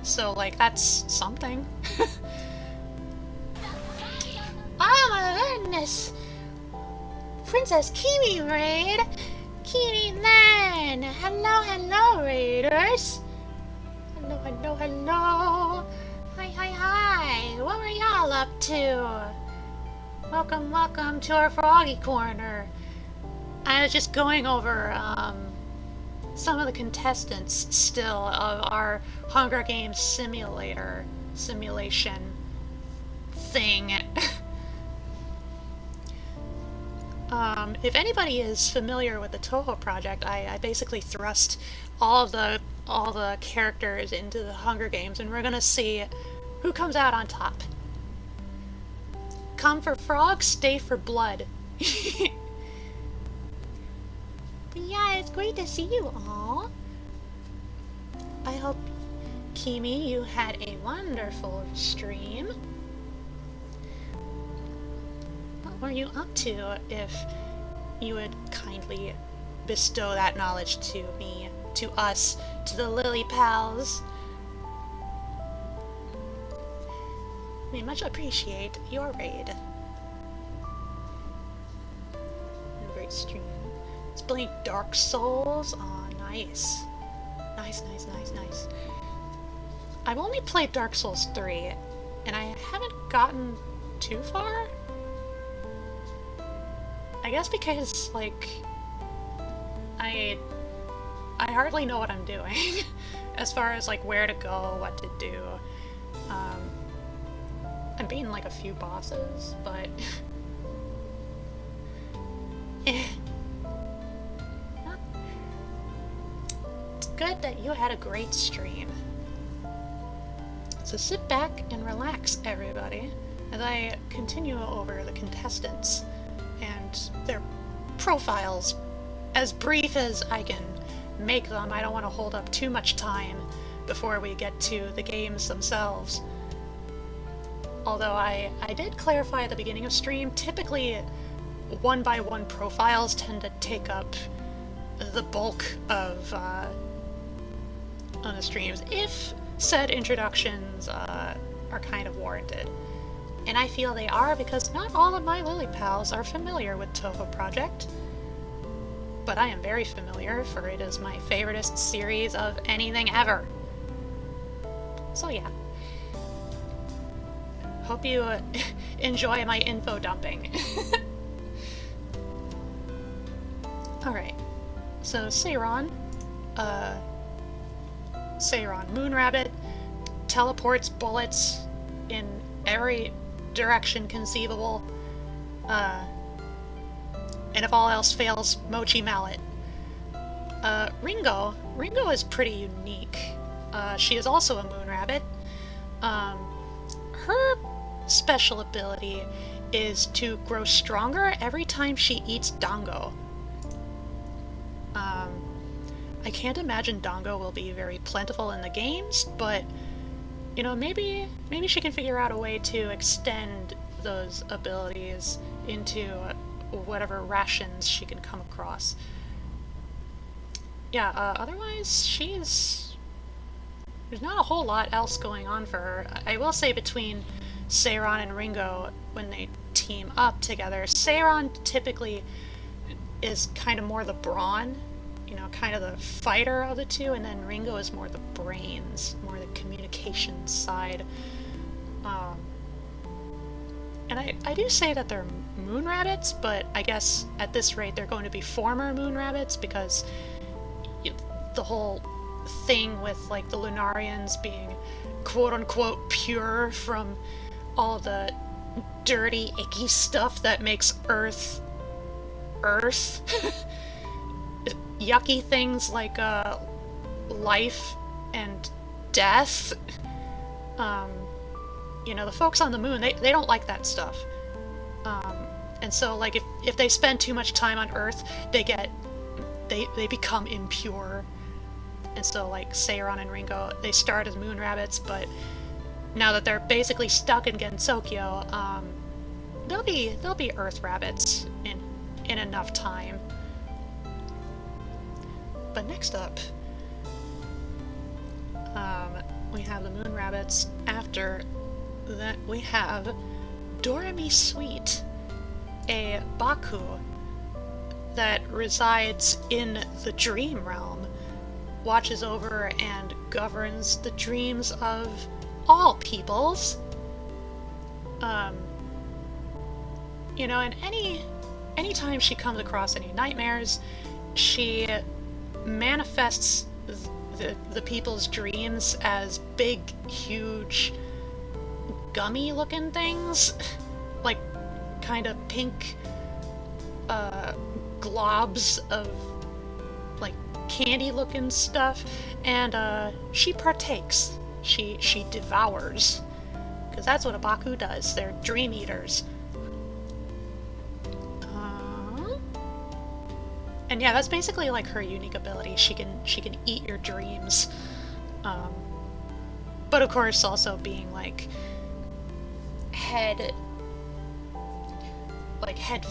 So, like, that's something. Oh my goodness! Princess Kimi raid! Kimi Lan! Hello, hello, raiders! Hello, hello, hello! Hi, hi, hi! What were y'all up to? Welcome, welcome to our Froggy Corner. I was just going over, some of the contestants still of our Hunger Games simulation thing. If anybody is familiar with the Toho project, I basically thrust all the characters into the Hunger Games, and we're gonna see who comes out on top. Come for frog, stay for blood. But yeah, it's great to see you all. I hope, Kimi, you had a wonderful stream. What were you up to, if you would kindly bestow that knowledge to me, to us, to the Lily Pals? We much appreciate your raid. A great stream. It's playing Dark Souls. Aw, nice. Nice, nice, nice, nice. I've only played Dark Souls 3, and I haven't gotten too far. I guess because, like, I hardly know what I'm doing as far as, like, where to go, what to do. I'm beating, like, a few bosses, but it's good that you had a great stream. So sit back and relax, everybody, as I continue over the contestants and their profiles as brief as I can make them. I don't want to hold up too much time before we get to the games themselves. Although I did clarify at the beginning of stream, typically one-by-one profiles tend to take up the bulk of on the streams, if said introductions are kind of warranted. And I feel they are, because not all of my Lily Pals are familiar with Toho Project. But I am very familiar, for it is my favoriteest series of anything ever. So yeah. Hope you enjoy my info dumping. Alright, so Seiron, Moonrabbit, teleports bullets in every direction conceivable, and if all else fails, Mochi Mallet. Ringo is pretty unique. She is also a Moonrabbit. Her special ability is to grow stronger every time she eats dango. I can't imagine dango will be very plentiful in the games, but you know, maybe she can figure out a way to extend those abilities into whatever rations she can come across. Yeah, otherwise there's not a whole lot else going on for her. I will say, between Seiron and Ringo, when they team up together, Seiron typically is kind of more the brawn, you know, kind of the fighter of the two, and then Ringo is more the brains, more the communications side. And I do say that they're moon rabbits, but I guess at this rate they're going to be former moon rabbits, because the whole thing with, like, the Lunarians being quote-unquote pure from all the dirty, icky stuff that makes Earth. Yucky things like life and death. You know, the folks on the moon, they don't like that stuff. And so, like, if they spend too much time on Earth, they become impure. And so, like, Seiron and Ringo, they start as moon rabbits, but now that they're basically stuck in GENSOKYO, they'll be Earth rabbits in enough time. But next up, we have the moon rabbits. After that, we have Doremi Sweet, a Baku that resides in the dream realm, watches over and governs the dreams of all peoples. You know, and anytime she comes across any nightmares, she manifests the people's dreams as big, huge, gummy-looking things, like kind of pink globs of like candy-looking stuff, and she partakes. She devours, because that's what a Baku does. They're dream eaters. And yeah, that's basically like her unique ability. She can eat your dreams, but of course also being like head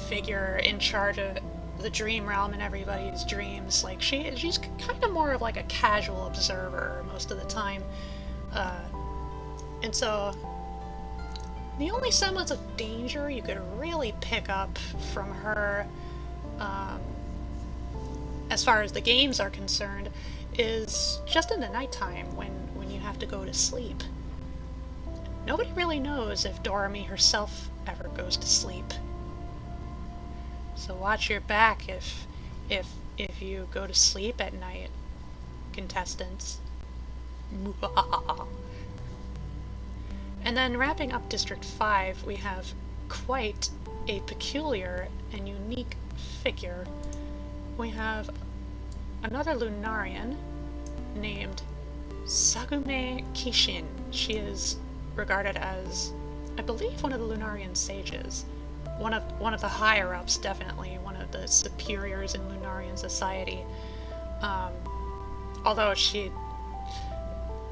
figure in charge of the dream realm and everybody's dreams. Like she's kind of more of like a casual observer most of the time, and so the only semblance of danger you could really pick up from her, as far as the games are concerned, is just in the nighttime when you have to go to sleep. Nobody really knows if Doremi herself ever goes to sleep. So watch your back if you go to sleep at night, contestants. And then wrapping up District 5, we have quite a peculiar and unique figure. We have another Lunarian named Sagume Kishin. She is regarded as, I believe, one of the Lunarian sages. One of the higher-ups, definitely. One of the superiors in Lunarian society. Although she,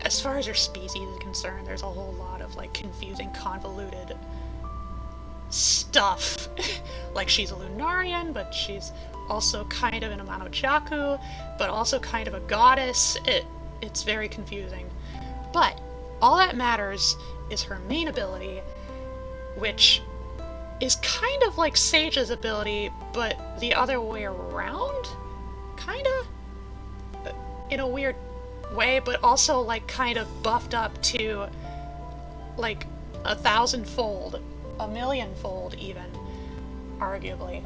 as far as her species is concerned, there's a whole lot of like confusing, convoluted stuff. Like, she's a Lunarian, but she's also kind of an Amano-jaku, but also kind of a goddess. It's very confusing. But all that matters is her main ability, which is kind of like Sage's ability, but the other way around? Kinda? In a weird way, but also like kind of buffed up to like 1,000-fold, 1,000,000-fold even, arguably.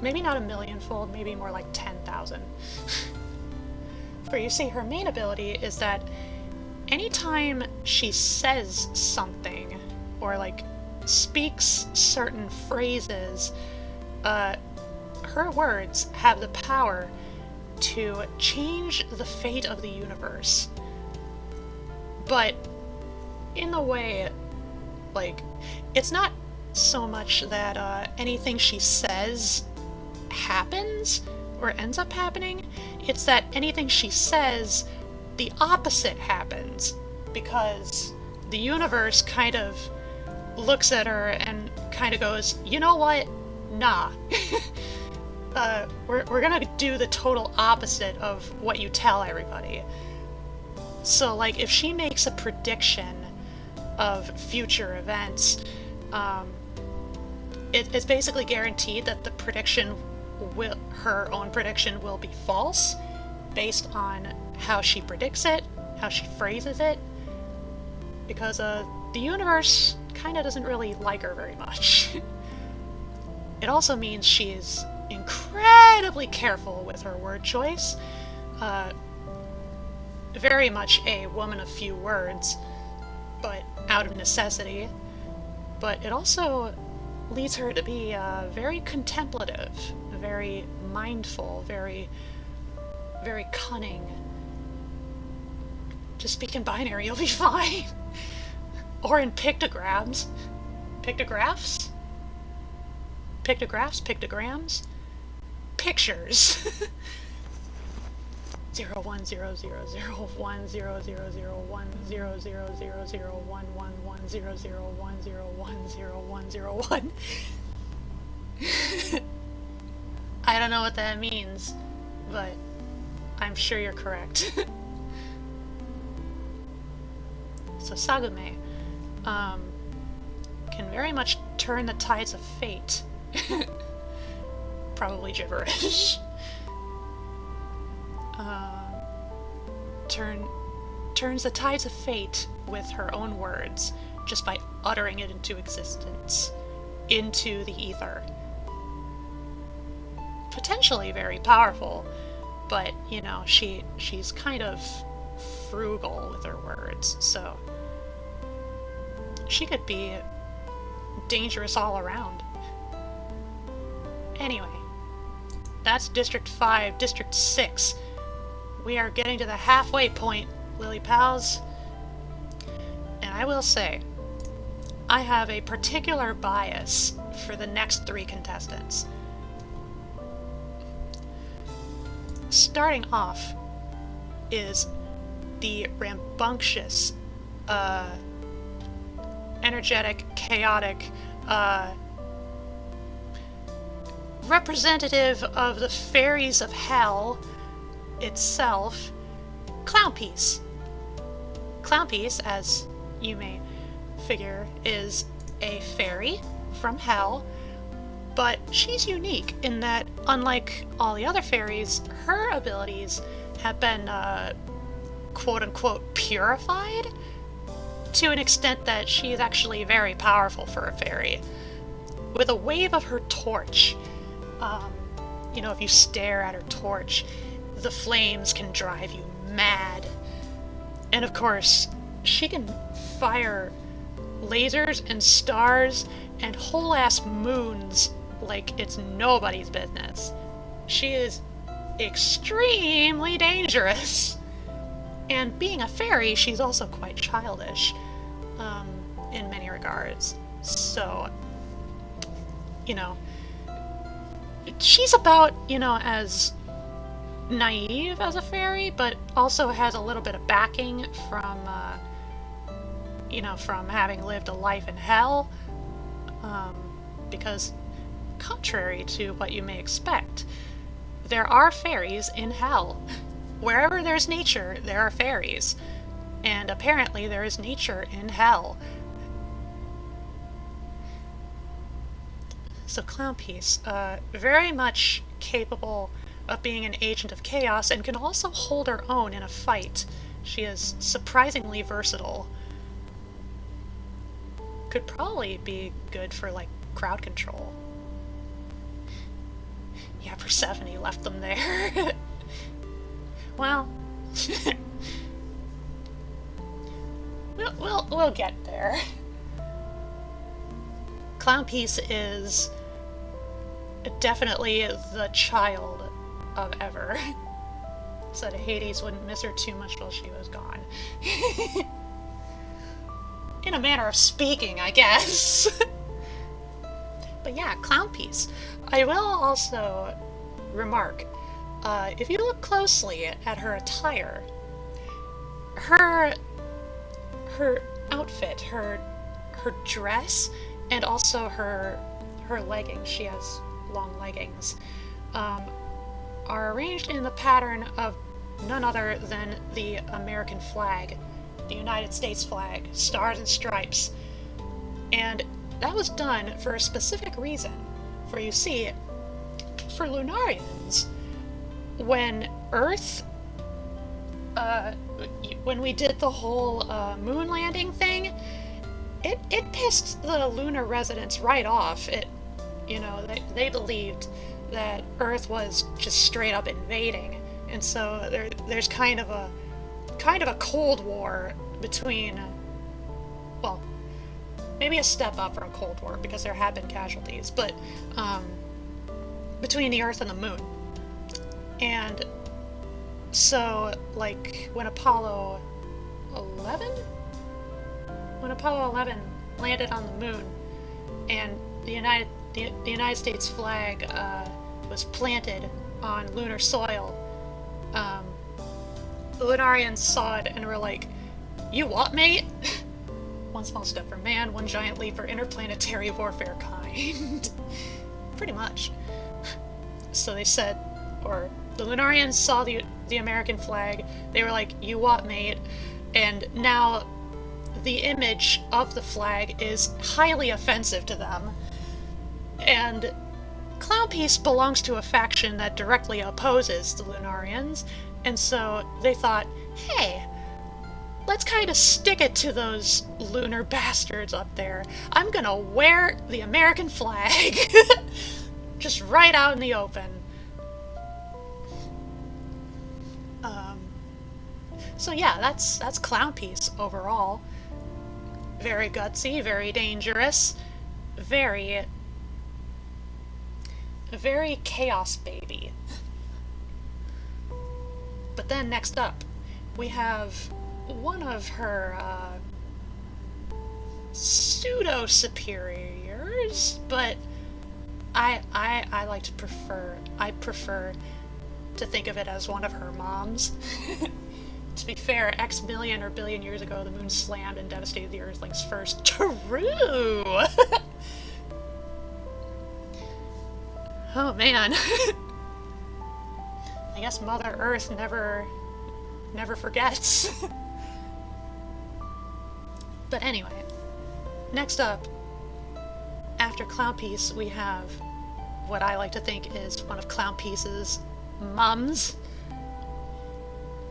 Maybe not 1,000,000-fold, maybe more like 10,000. For you see, her main ability is that anytime she says something, or like speaks certain phrases, her words have the power to change the fate of the universe. But in the way, like, it's not so much that anything she says happens or ends up happening, it's that anything she says, the opposite happens, because the universe kind of looks at her and kind of goes, you know what? Nah. We're gonna do the total opposite of what you tell everybody. So, like, if she makes a prediction of future events, it's basically guaranteed that the prediction her own prediction will be false, based on how she predicts it, how she phrases it, because the universe kind of doesn't really like her very much. It also means she's incredibly careful with her word choice, very much a woman of few words, but out of necessity. But it also leads her to be very contemplative, very mindful, very cunning. Just speak in binary, you'll be fine. Or in pictograms. Pictographs? Pictographs? Pictograms? Pictures. 0 1 0 0 0 1 0 0 0 1 0 0 0 0 1 1 1 0 0 1 0 1 0 1 0 1. I don't know what that means, but I'm sure you're correct. so Sagume, can very much turn the tides of fate. Probably gibberish. Turns the tides of fate with her own words, just by uttering it into existence, into the ether. Potentially very powerful, but, you know, she's kind of frugal with her words, so she could be dangerous all around. Anyway, that's District 5, District 6. We are getting to the halfway point, Lily Pals. And I will say, I have a particular bias for the next 3 contestants. Starting off is the rambunctious, energetic, chaotic, representative of the fairies of hell itself, Clownpiece. Clownpiece, as you may figure, is a fairy from hell, but she's unique in that, unlike all the other fairies, her abilities have been, quote-unquote, purified to an extent that she is actually very powerful for a fairy. With a wave of her torch, you know, if you stare at her torch, the flames can drive you mad. And of course, she can fire lasers and stars and whole-ass moons like it's nobody's business. She is extremely dangerous. And being a fairy, she's also quite childish, in many regards. So, you know, she's about, you know, as naive as a fairy, but also has a little bit of backing from, you know, from having lived a life in hell, because contrary to what you may expect, there are fairies in hell. Wherever there's nature, there are fairies, and apparently there is nature in hell. So Clownpiece, very much capable of being an agent of chaos and can also hold her own in a fight. She is surprisingly versatile. Could probably be good for, like, crowd control. Yeah, Persephone left them there. Well, we'll get there. Clownpiece is definitely the child of Ever. Said Hades wouldn't miss her too much while she was gone. In a manner of speaking, I guess. But yeah, Clownpiece. I will also remark, if you look closely at her attire, her outfit, her dress, and also her leggings, she has long leggings, are arranged in the pattern of none other than the American flag, the United States flag, stars and stripes. And that was done for a specific reason. For you see, for Lunarians, when Earth, when we did the whole moon landing thing, it pissed the lunar residents right off. You know, they believed that Earth was just straight up invading, and so there's kind of a Cold War between, well, maybe a step up from Cold War because there have been casualties, but between the Earth and the Moon. And so, like, when Apollo 11 landed on the moon, and the United States flag was planted on lunar soil, the Lunarians saw it and were like, "You what, mate?" One small step for man, one giant leap for interplanetary warfare kind. Pretty much. So they said, or the Lunarians saw the American flag, they were like, "You what, mate?" And now the image of the flag is highly offensive to them. And Clownpiece belongs to a faction that directly opposes the Lunarians, and so they thought, hey, let's kind of stick it to those lunar bastards up there. I'm gonna wear the American flag. Just right out in the open. So yeah, that's Clownpiece overall. Very gutsy, very dangerous, very chaos baby. But then next up, we have one of her pseudo-superiors, but I prefer to think of it as one of her moms. To be fair, X million or billion years ago, the moon slammed and devastated the Earthlings first. True! Oh man. I guess Mother Earth never forgets. But anyway, next up, after Clownpiece, we have what I like to think is one of Clownpiece's mums.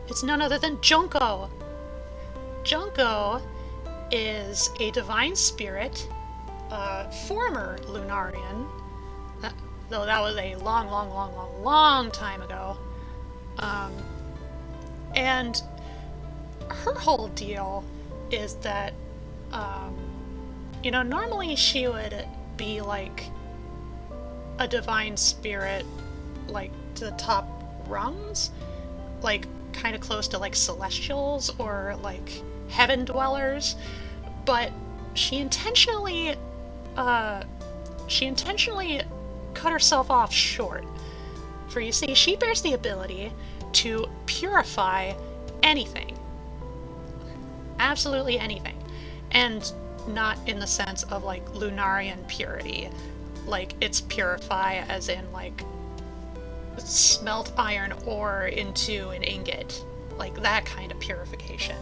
It's none other than Junko! Junko is a divine spirit, former Lunarian, though that was a long time ago. And her whole deal is that, normally she would be like a divine spirit, like to the top rungs, like kind of close to like celestials or like heaven dwellers, but she intentionally cut herself off short. For you see, she bears the ability to purify anything. Absolutely anything. And not in the sense of like Lunarian purity. Like it's purify as in like smelt iron ore into an ingot. Like that kind of purification.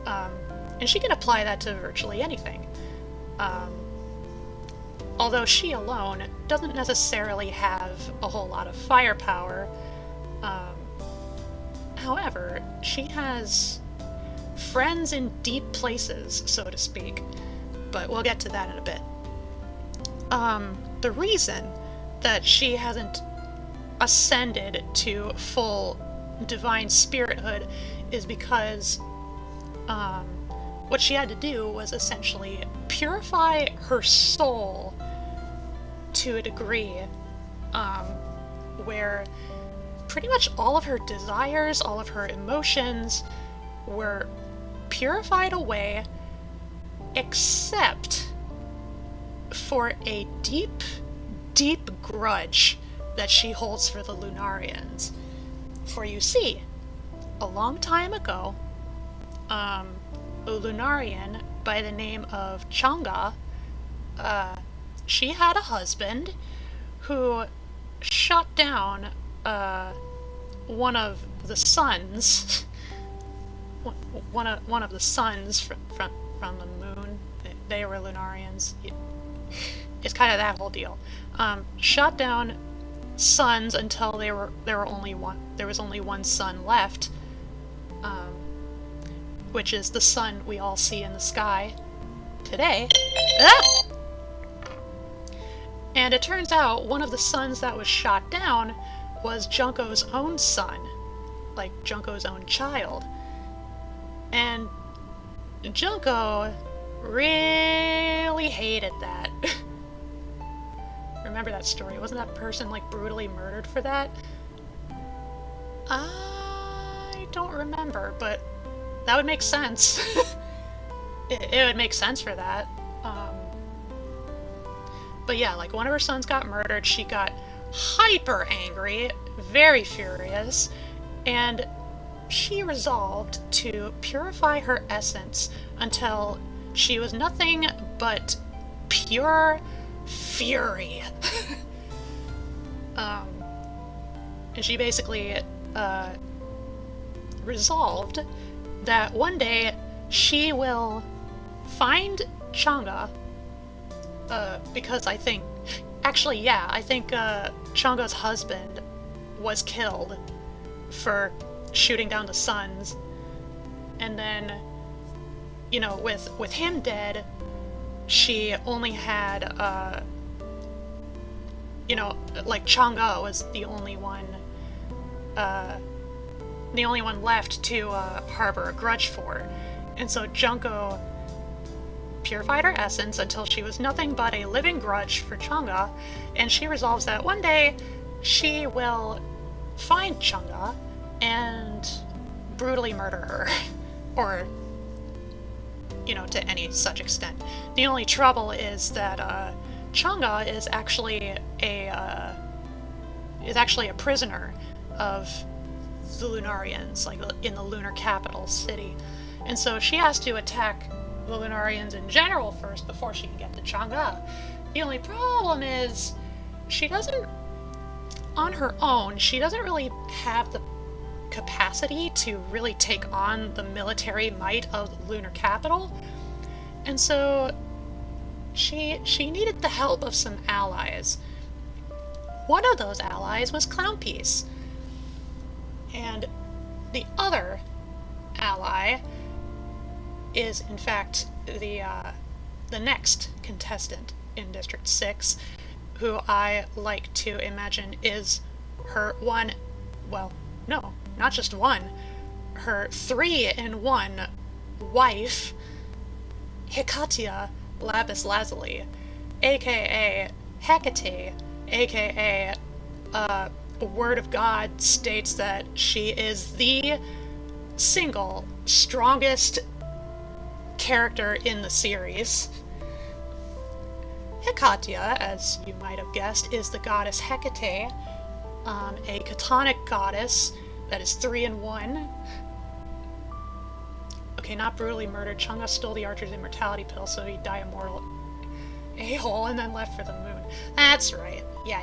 And she can apply that to virtually anything. Although she alone doesn't necessarily have a whole lot of firepower. However, she has friends in deep places, so to speak. But we'll get to that in a bit. The reason that she hasn't ascended to full divine spirithood is because what she had to do was essentially purify her soul to a degree where pretty much all of her desires, all of her emotions were purified away, except for a deep grudge that she holds for the Lunarians. For you see, a long time ago, a Lunarian by the name of Changa, she had a husband who shot down one of the sons, one of the sons from the moon. They were Lunarians. It's kind of that whole deal. Shot down sons until there was only one son left, which is the sun we all see in the sky today. Ah! And it turns out one of the sons that was shot down was Junko's own son, like Junko's own child. And Junko really hated that. Remember that story? Wasn't that person like brutally murdered for that? I don't remember, but that would make sense. it would make sense for that. But yeah, like one of her sons got murdered, she got hyper angry, very furious, and she resolved to purify her essence until she was nothing but pure fury. And she basically resolved that one day she will find Chang'e, because I think Chang'e's husband was killed for shooting down the suns, and then, you know, with him dead, she only had, you know, like, Chang'e was the only one left to harbor a grudge for. And so Junko purified her essence until she was nothing but a living grudge for Chang'e, and she resolves that one day she will find Chang'e and brutally murder her. Or, you know, to any such extent. The only trouble is that Chang'e is actually a prisoner of the Lunarians, like in the lunar capital city. And so she has to attack the Lunarians in general first before she can get to Chang'e. The only problem is she doesn't, on her own, she doesn't really have the capacity to really take on the military might of the lunar capital. And so she needed the help of some allies. One of those allies was Clownpiece. And the other ally is, in fact, the next contestant in District 6, who I like to imagine is her one, well, no, not just one, her 3-in-1 wife, Hekatia Lapis Lazuli, aka Hecate, aka Word of God states that she is the single strongest character in the series. Hekatia, as you might have guessed, is the goddess Hecate, a Chthonic goddess that is 3-in-1. Okay, not brutally murdered. Chang'e stole the Archer's immortality pill, so he'd die immortal a-hole and then left for the moon. That's right. Yeah.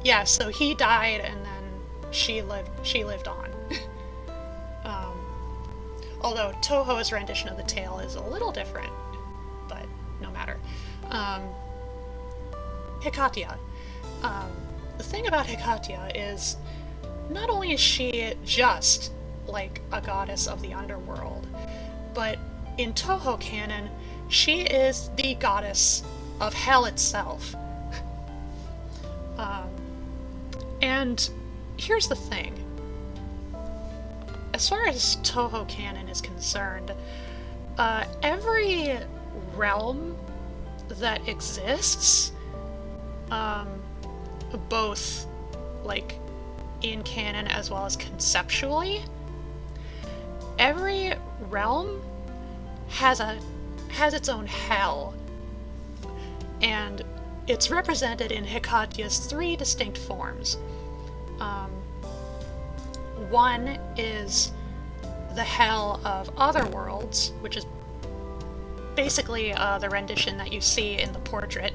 Yeah, so he died and then she lived on. Although Toho's rendition of the tale is a little different, but no matter. Hekatia. The thing about Hekatia is, not only is she just like a goddess of the underworld, but in Toho canon, she is the goddess of hell itself. And here's the thing. As far as Toho canon is concerned, every realm that exists, both like in canon as well as conceptually, every realm has its own hell, and it's represented in Hekatia's 3 distinct forms. One is the hell of Otherworlds, which is basically the rendition that you see in the portrait.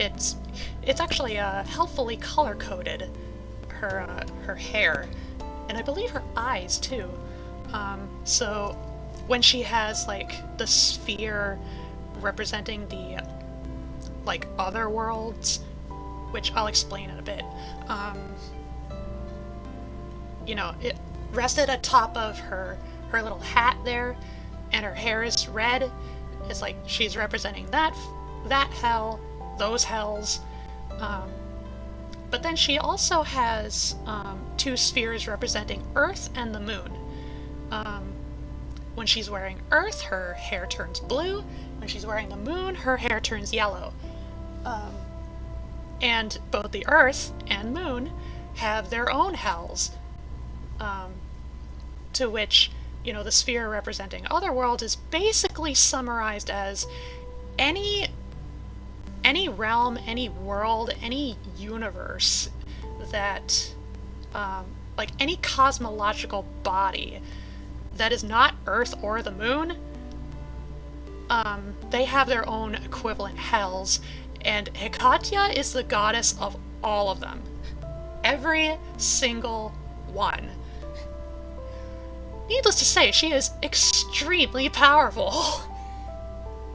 It's actually helpfully color-coded, her hair, and I believe her eyes too. So when she has like the sphere representing the like other worlds, which I'll explain in a bit, you know, it rested atop of her little hat there, and her hair is red. It's like she's representing that hell, those hells. But then she also has 2 spheres representing Earth and the Moon. When she's wearing Earth, her hair turns blue. When she's wearing the Moon, her hair turns yellow. And both the Earth and Moon have their own hells, to which, you know, the sphere representing Otherworld is basically summarized as any realm, any world, any universe that, like any cosmological body that is not Earth or the Moon, they have their own equivalent hells, and Hekatia is the goddess of all of them. Every single one. needless to say, she is extremely powerful.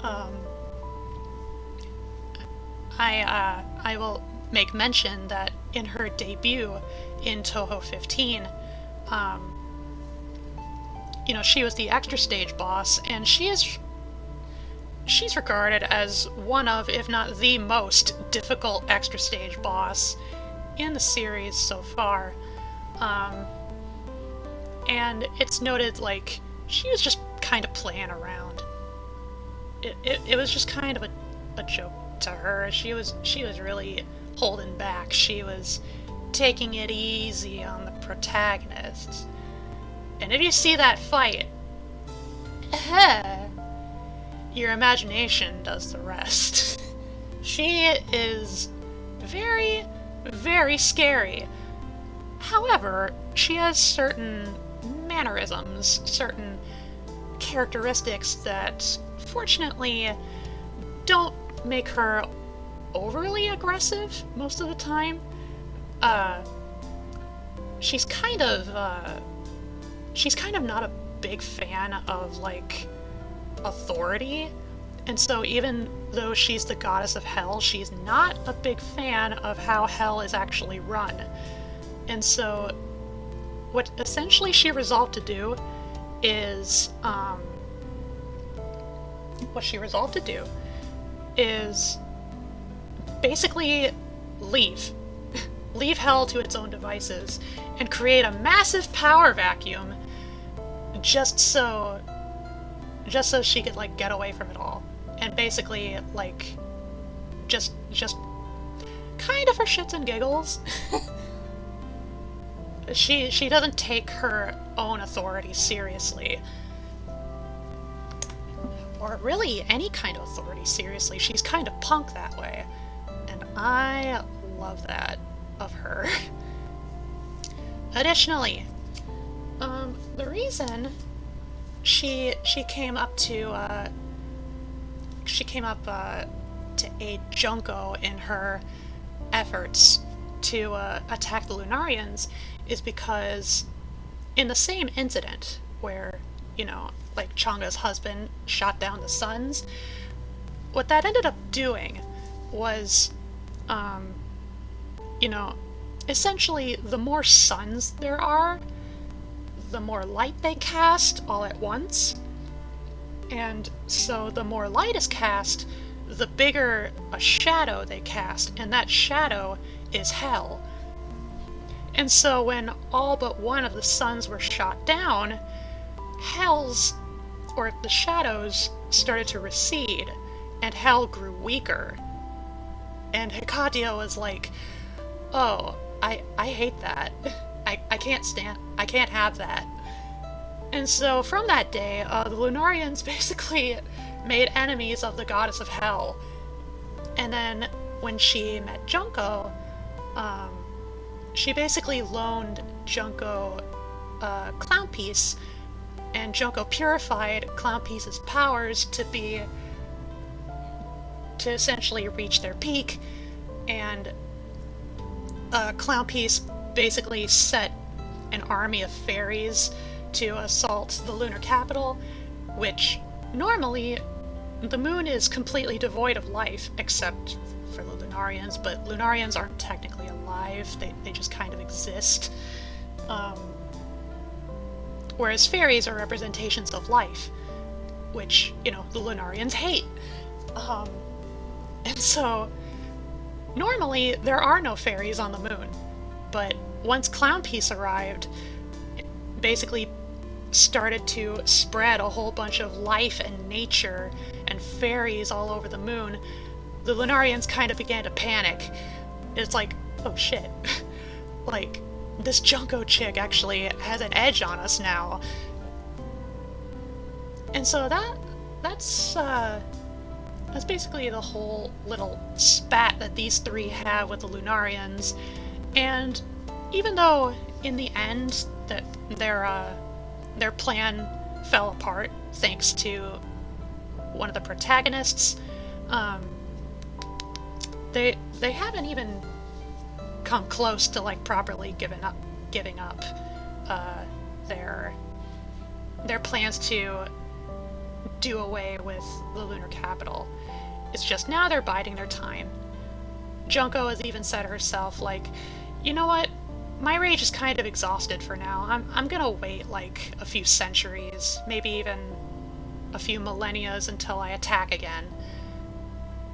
um, I will make mention that in her debut in Toho 15, you know, she was the extra stage boss, and she's regarded as one of, if not the most difficult extra stage boss in the series so far. And it's noted, like, she was just kind of playing around. It was just kind of a joke to her. She was really holding back. She was taking it easy on the protagonists. And if you see that fight, your imagination does the rest. She is very, very scary. However, she has certain mannerisms, certain characteristics that fortunately don't make her overly aggressive most of the time. She's kind of not a big fan of, like, authority, and so even though she's the goddess of hell, she's not a big fan of how hell is actually run. And so what essentially she resolved to do is basically leave hell to its own devices and create a massive power vacuum just so she could, like, get away from it all, and basically, like, just kind of for shits and giggles. She doesn't take her own authority seriously, or really any kind of authority seriously. She's kind of punk that way, and I love that of her. Additionally, the reason she came up to aid Junko in her efforts to attack the Lunarians is because in the same incident where, you know, like, Changa's husband shot down the sons, what that ended up doing was, you know, essentially the more suns there are, the more light they cast all at once. And so the more light is cast, the bigger a shadow they cast, and that shadow is hell. And so when all but one of the suns were shot down, the shadows started to recede, and hell grew weaker. And Hikadio was like, oh, I hate that. I can't have that. And so from that day, the Lunarians basically made enemies of the goddess of hell. And then when she met Junko, she basically loaned Junko Clown Piece, and Junko purified Clown Piece's powers to essentially reach their peak, and Clown Piece basically set an army of fairies to assault the lunar capital, which normally the moon is completely devoid of life except for the Lunarians, but Lunarians aren't technically alive, they just kind of exist. Whereas fairies are representations of life, which, you know, the Lunarians hate. And so normally there are no fairies on the moon, but once Clown Piece arrived, it basically started to spread a whole bunch of life and nature and fairies all over the moon. The Lunarians kind of began to panic. It's like, oh shit, like, this Junko chick actually has an edge on us now. And so that's basically the whole little spat that these three have with the Lunarians. And even though in the end that their plan fell apart thanks to one of the protagonists, they haven't even come close to, like, properly giving up their plans to do away with the lunar capital. It's just now they're biding their time. Junko has even said herself, like, you know what? My rage is kind of exhausted for now. I'm gonna wait like a few centuries, maybe even a few millennia until I attack again.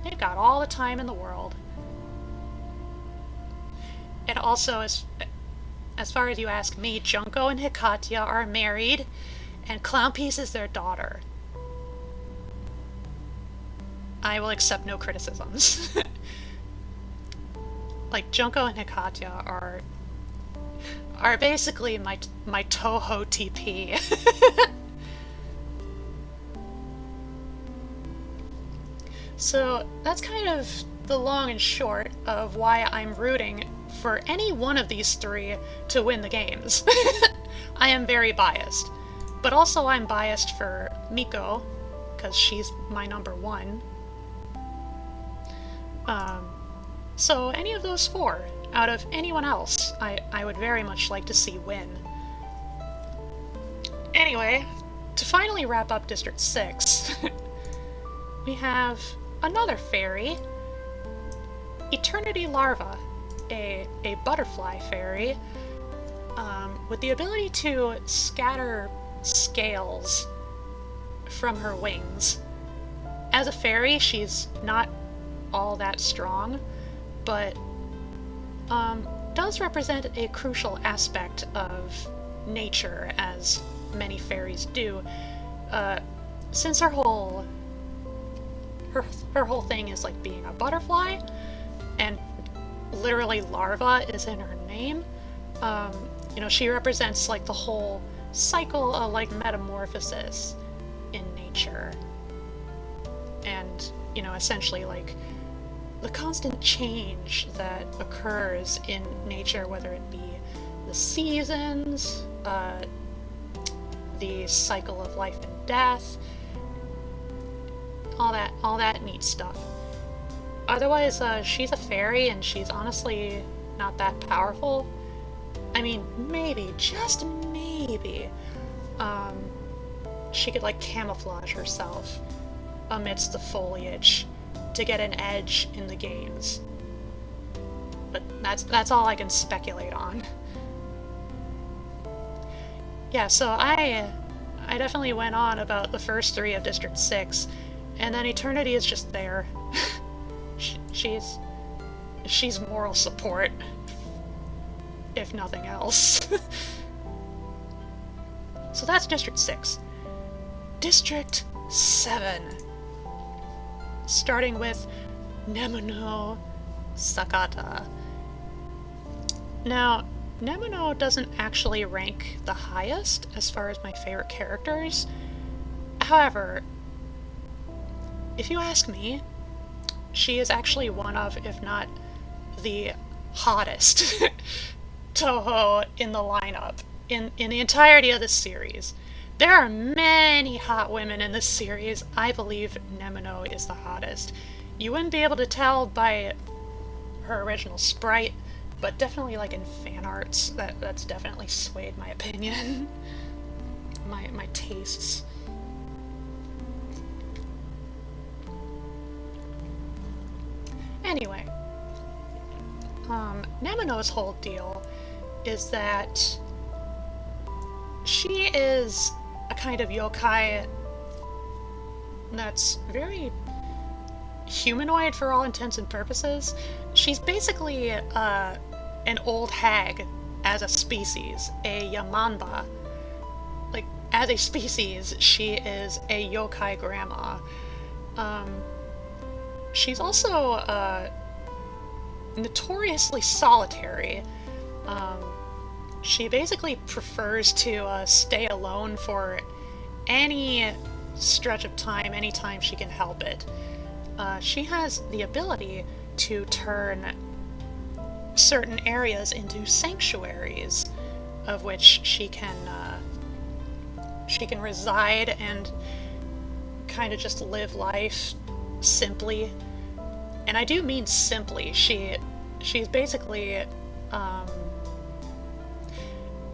They've got all the time in the world. And also, as far as you ask me, Junko and Hikatya are married, and Clownpiece is their daughter. I will accept no criticisms. Like, Junko and Hikatya are basically my Toho TP. So that's kind of the long and short of why I'm rooting for any one of these three to win the games. I am very biased. But also I'm biased for Miko, because she's my number one. So any of those four, out of anyone else, I would very much like to see win. Anyway, to finally wrap up District 6, we have another fairy, Eternity Larva, a butterfly fairy, with the ability to scatter scales from her wings. As a fairy, she's not all that strong, but does represent a crucial aspect of nature, as many fairies do, since her whole thing is like being a butterfly, and literally larva is in her name. You know, she represents like the whole cycle of like metamorphosis in nature, and you know, essentially like the constant change that occurs in nature, whether it be the seasons, the cycle of life and death, all that neat stuff. Otherwise, she's a fairy, and she's honestly not that powerful. I mean, maybe, just maybe, she could like camouflage herself amidst the foliage to get an edge in the games. But that's all I can speculate on. Yeah, so I definitely went on about the first three of District 6, and then Eternity is just there. She's moral support, if nothing else. So that's District 6. District 7. Starting with Nemuno Sakata. Now, Nemuno doesn't actually rank the highest as far as my favorite characters. However, if you ask me, she is actually one of, if not the hottest Toho in the lineup in the entirety of this series. There are many hot women in this series. I believe Nemuno is the hottest. You wouldn't be able to tell by her original sprite, but definitely like in fan arts, that's definitely swayed my opinion. my tastes. Anyway, Nemuno's whole deal is that she is a kind of yokai that's very humanoid for all intents and purposes. She's basically an old hag as a species, a Yamanba. Like, as a species, she is a yokai grandma. She's also notoriously solitary. She basically prefers to stay alone for any stretch of time, anytime she can help it. She has the ability to turn certain areas into sanctuaries, of which she can reside and kind of just live life simply. And I do mean simply. She's basically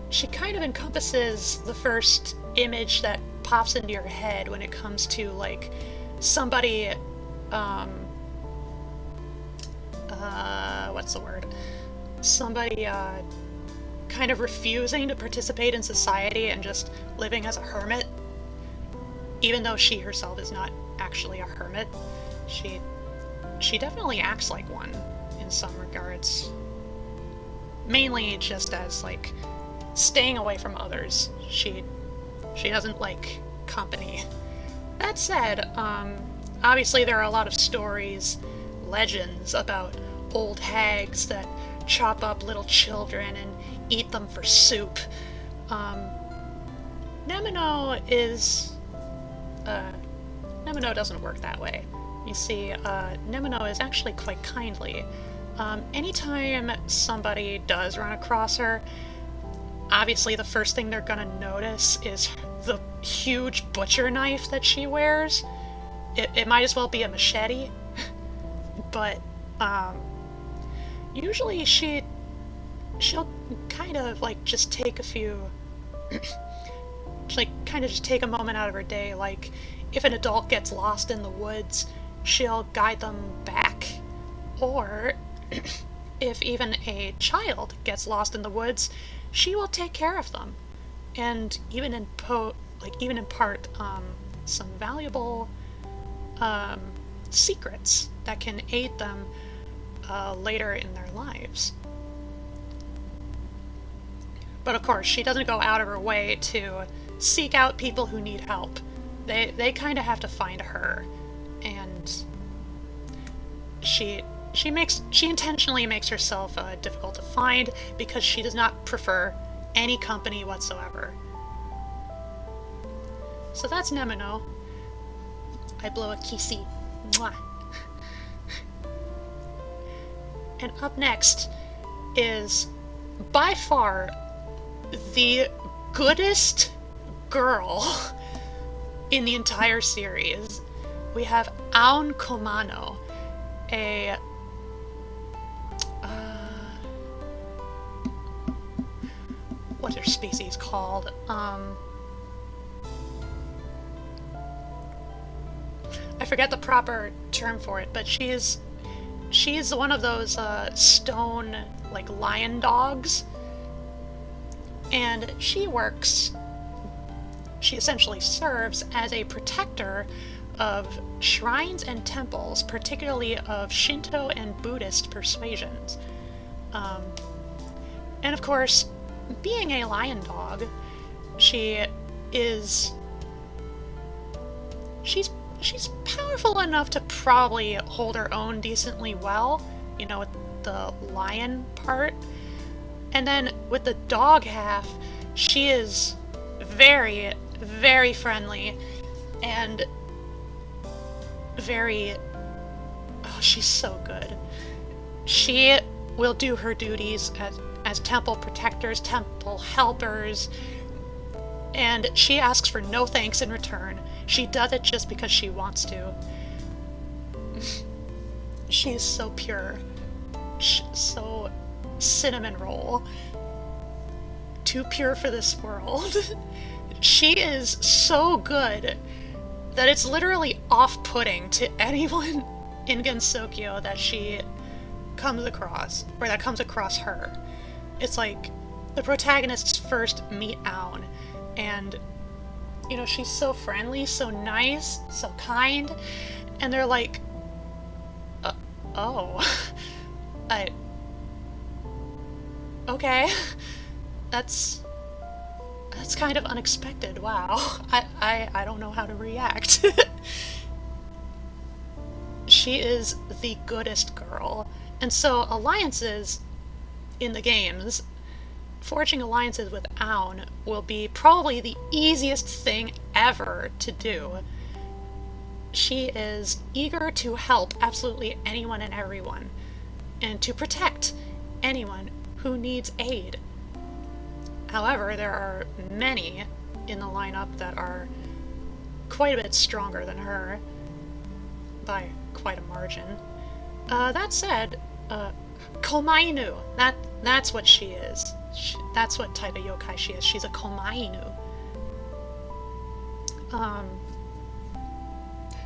she kind of encompasses the first image that pops into your head when it comes to, like, somebody, what's the word? Somebody, kind of refusing to participate in society and just living as a hermit, even though she herself is not actually a hermit. She definitely acts like one in some regards. Mainly just as, like, staying away from others. She doesn't like company. That said, obviously there are a lot of stories, legends about old hags that chop up little children and eat them for soup. Nemino doesn't work that way. You see, Nemino is actually quite kindly. Anytime somebody does run across her, obviously the first thing they're gonna notice is the huge butcher knife that she wears. It might as well be a machete, but usually she'll kind of like just take a few, like kind of just take a moment out of her day. Like if an adult gets lost in the woods, she'll guide them back, or if even a child gets lost in the woods, she will take care of them, and even impart some valuable secrets that can aid them later in their lives. But of course, she doesn't go out of her way to seek out people who need help. They kind of have to find her, and she intentionally makes herself difficult to find because she does not prefer any company whatsoever. So that's Nemino. I blow a kissy. Mwah. And up next is by far the goodest girl in the entire series. We have Aon Komano, a what's her species called? I forget the proper term for it, but she's one of those stone, like, lion dogs, and she essentially serves as a protector of shrines and temples, particularly of Shinto and Buddhist persuasions. And of course, being a lion dog, she's powerful enough to probably hold her own decently well, you know, with the lion part. And then with the dog half, she is very, very friendly and very... oh, she's so good. She will do her duties as temple protectors, temple helpers, and she asks for no thanks in return. She does it just because she wants to. She is so pure. So cinnamon roll. Too pure for this world. She is so good that it's literally off-putting to anyone in Gensokyo that she comes across, or that comes across her. It's like the protagonists first meet Aon, and you know, she's so friendly, so nice, so kind, and they're like, oh, okay, that's kind of unexpected, wow, I don't know how to react. She is the goodest girl, and so alliances in the games, forging alliances with Aon will be probably the easiest thing ever to do. She is eager to help absolutely anyone and everyone, and to protect anyone who needs aid. However, there are many in the lineup that are quite a bit stronger than her, by quite a margin. That said, Komainu, that's what she is. That's what type of yokai she is. She's a Komainu. Um,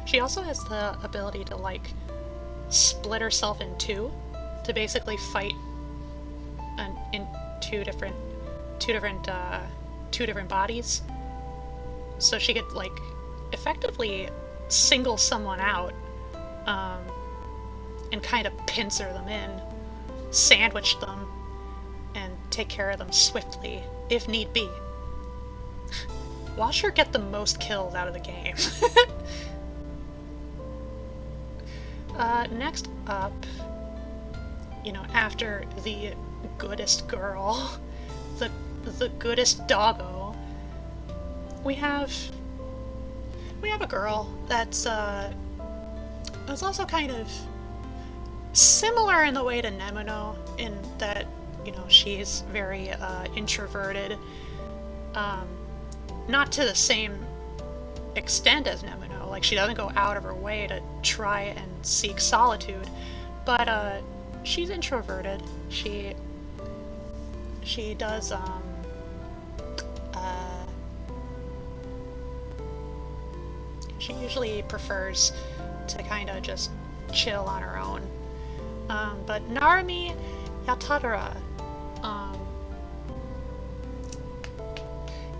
she also has the ability to, like, split herself in two to basically fight in two different bodies. So she could, like, effectively single someone out, and kind of pincer them in, sandwich them, and take care of them swiftly, if need be. Watch her get the most kills out of the game. Next up, you know, after the goodest girl, the goodest doggo, we have a girl that's also kind of similar in the way to Nemuno, in that, you know, she's very introverted. Not to the same extent as Nemuno, like, she doesn't go out of her way to try and seek solitude, but she's introverted. She does she usually prefers to kind of just chill on her own. But Narumi Yatadara,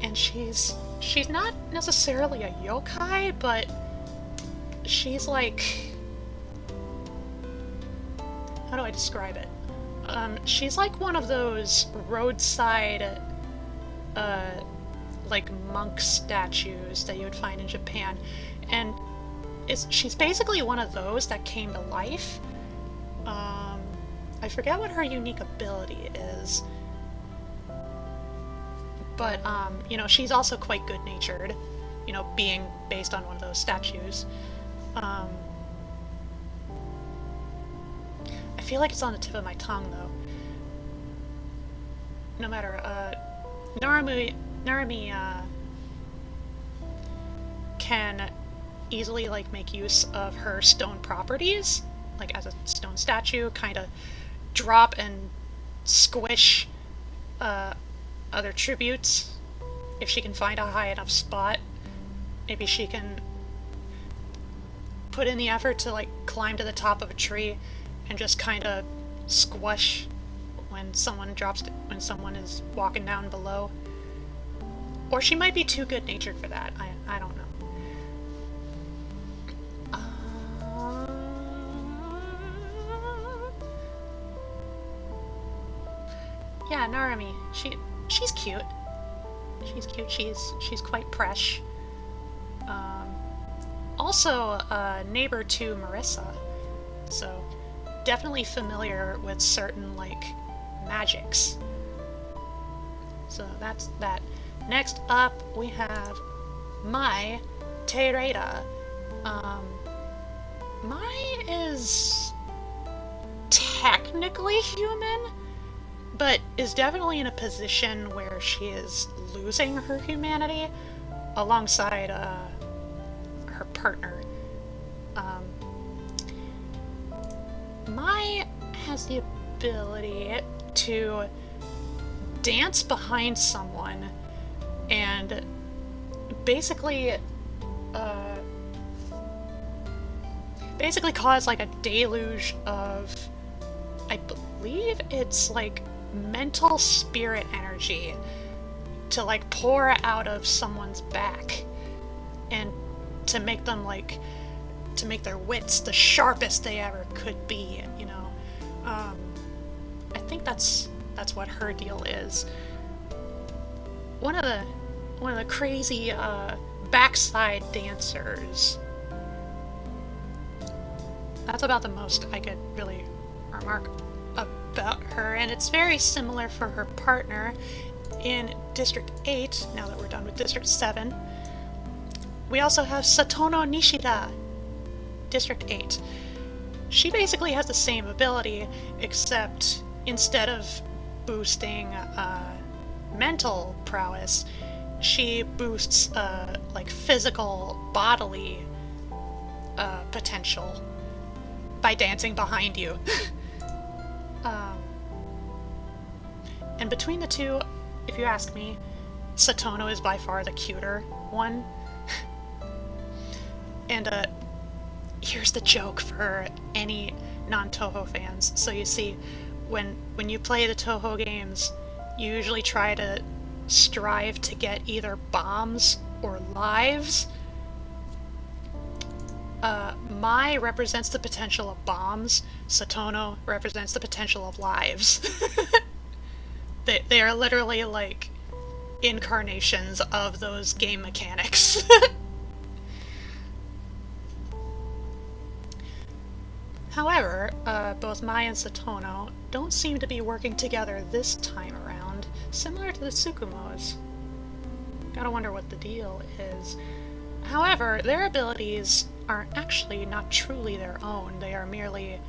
and she's not necessarily a yokai, but she's like, how do I describe it? She's like one of those roadside, like, monk statues that you would find in Japan, and she's basically one of those that came to life. I forget what her unique ability is, but you know, she's also quite good-natured, you know, being based on one of those statues. I feel like it's on the tip of my tongue, though. No matter, Narumi can easily, like, make use of her stone properties, like, as a stone statue, kind of drop and squish other tributes. If she can find a high enough spot, maybe she can put in the effort to, like, climb to the top of a tree and just kind of squash when someone is walking down below. Or she might be too good-natured for that. I don't know. Yeah, Narumi. She's cute. She's cute. She's quite fresh. Also a neighbor to Marissa, so definitely familiar with certain, like, magics. So that's that. Next up, we have Mai Teireda. Mai is technically human, but is definitely in a position where she is losing her humanity alongside her partner. Mai has the ability to dance behind someone and basically cause, like, a deluge of, I believe it's, like, mental spirit energy to, like, pour out of someone's back, and to make them, like, to make their wits the sharpest they ever could be, you know. I think that's what her deal is. One of the crazy backside dancers. That's about the most I could really remark about her, and it's very similar for her partner in District 8, now that we're done with District 7. We also have Satono Nishida, District 8. She basically has the same ability, except instead of boosting mental prowess, she boosts like physical, bodily potential by dancing behind you. And between the two, if you ask me, Satono is by far the cuter one. And here's the joke for any non-Toho fans. So you see, when you play the Toho games, you usually try to strive to get either bombs or lives. Mai represents the potential of bombs, Satono represents the potential of lives. They are literally like incarnations of those game mechanics. However, both Mai and Satono don't seem to be working together this time around, similar to the Tsukumos. Gotta wonder what the deal is. However, their abilities are actually not truly their own, they are merely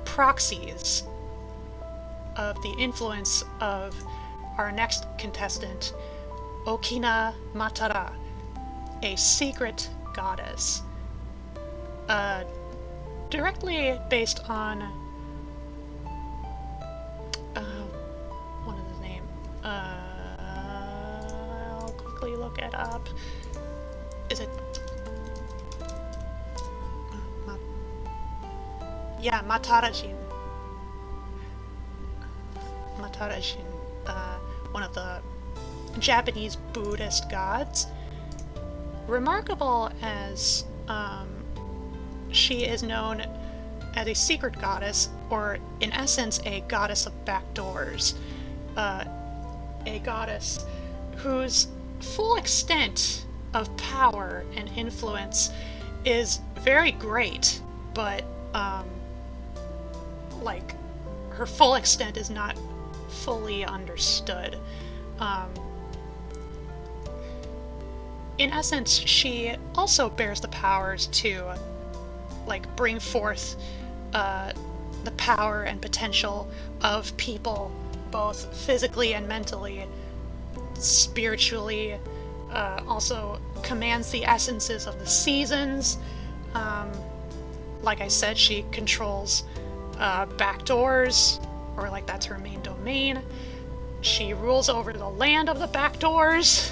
proxies of the influence of our next contestant, Okina Matara, a secret goddess. Directly based on what is his name? I'll quickly look it up. Is it? Yeah, Matarajin. Matarajin, one of the Japanese Buddhist gods. Remarkable as she is known as a secret goddess, or in essence a goddess of backdoors. A goddess whose full extent of power and influence is very great, but like, her full extent is not fully understood. In essence, she also bears the powers to like bring forth the power and potential of people, both physically and mentally, spiritually, also commands the essences of the seasons. Like I said, she controls backdoors, or like that's her main domain. She rules over the land of the backdoors.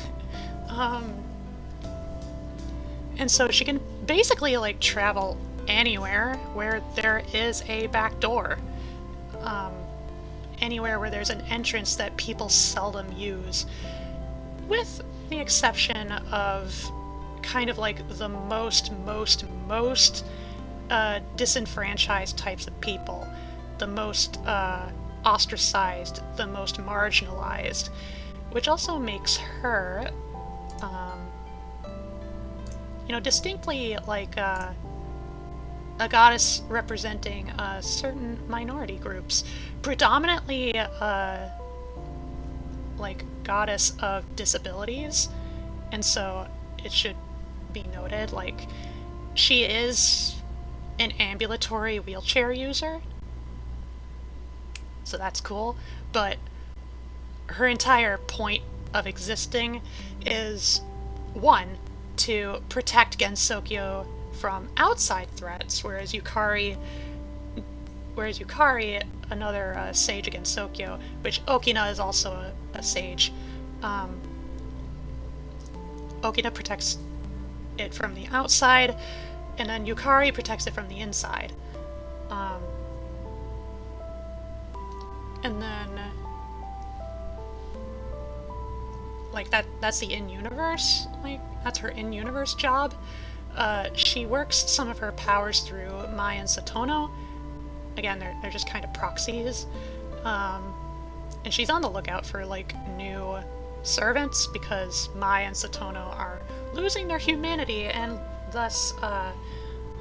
And so she can basically like travel anywhere where there is a back door. Anywhere where there's an entrance that people seldom use, with the exception of kind of like the most disenfranchised types of people, the most ostracized, the most marginalized, which also makes her distinctly like a goddess representing certain minority groups, predominantly like goddess of disabilities. And so it should be noted, like, she is an ambulatory wheelchair user, so that's cool, but her entire point of existing is, one, to protect Gensokyo from outside threats, whereas Yukari, another sage of Gensokyo, which Okina is also a sage, Okina protects it from the outside, and then Yukari protects it from the inside. And then, like, that's the in-universe, like, that's her in-universe job. She works some of her powers through Mai and Satono. Again, they're just kind of proxies. And she's on the lookout for, like, new servants, because Mai and Satono are losing their humanity and thus